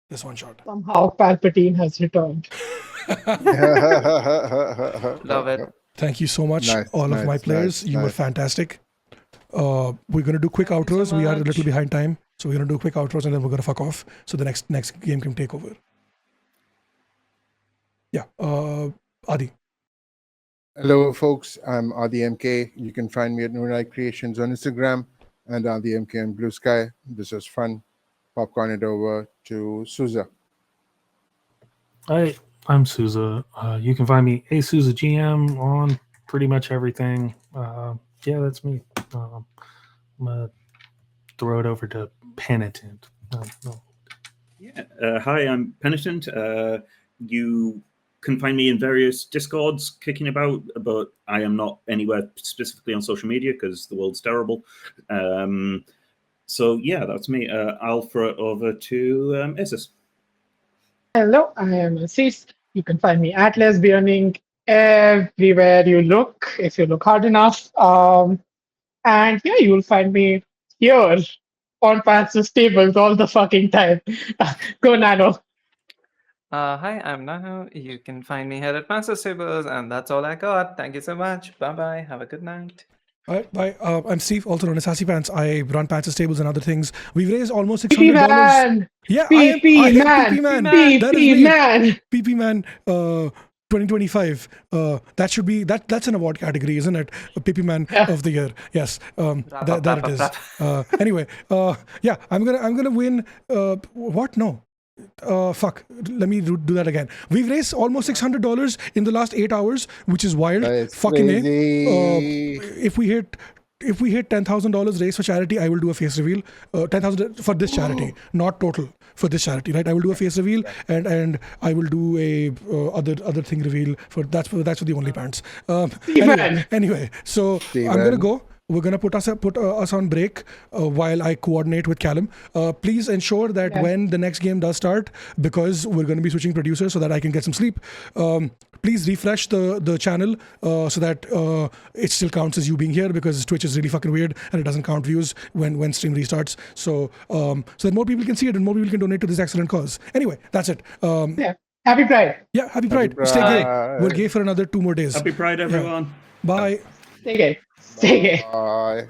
this one shot. Somehow Palpatine has returned. Love it. Thank you so much, Nice, all of nice, my players. nice, You were nice. fantastic. We're going to do quick Thank you outros. so We are a much. little behind time, so we're going to do quick outros and then we're going to fuck off. So the next game can take over. Yeah, Adi. Hello, folks. I'm Adi MK. You can find me at Noonlight Creations on Instagram and Adi MK on Blue Sky. This was fun. Popcorn it over to Souza. Hi, I'm Souza. You can find me Souza GM on pretty much everything. Yeah, that's me. I'm gonna throw it over to Penitent. No. Yeah. Hi, I'm Penitent. You can find me in various Discords kicking about, but I am not anywhere specifically on social media because the world's terrible. So yeah, that's me. I'll throw it over to Isis. Hello, I am Assis. You can find me at Lesbianing everywhere you look, if you look hard enough. And yeah, you will find me here on Pantsless Tables all the fucking time. Go Nano. Hi, I'm Nano. You can find me here at Pantsless Tables, and that's all I got. Thank you so much. Bye bye. Have a good night. All right, bye. I'm Steve, also known as Sassy Pants. I run Pantsless Tables and other things. We've raised almost PP $600. man! Yeah, PP I am man! PP man. PP That is PP me. man! PP man 2025. That's an award category, isn't it? PP man Yeah. of the year. Yes. Wrap That up, it is. wrap Anyway, yeah, I'm gonna win. What? No. Fuck. Let me do that again. We've raised almost $600 in the last 8 hours, which is wild. That's Fucking crazy. if we hit $10,000 raise for charity, I will do a face reveal. 10,000 for this charity, not total for this charity, right? I will do a face reveal and I will do a other thing reveal for that's for the only pants. Anyway, so I'm gonna go. We're gonna put us on break while I coordinate with Callum. Please ensure that when the next game does start, because we're gonna be switching producers so that I can get some sleep. Please refresh the channel so that it still counts as you being here, because Twitch is really fucking weird and it doesn't count views when stream restarts. So that more people can see it and more people can donate to this excellent cause. Anyway, that's it. Happy Pride. Yeah, happy Pride. Stay gay. We're gay for another 2 more days. Happy Pride, everyone. Bye. Stay gay. Stay gay. Bye.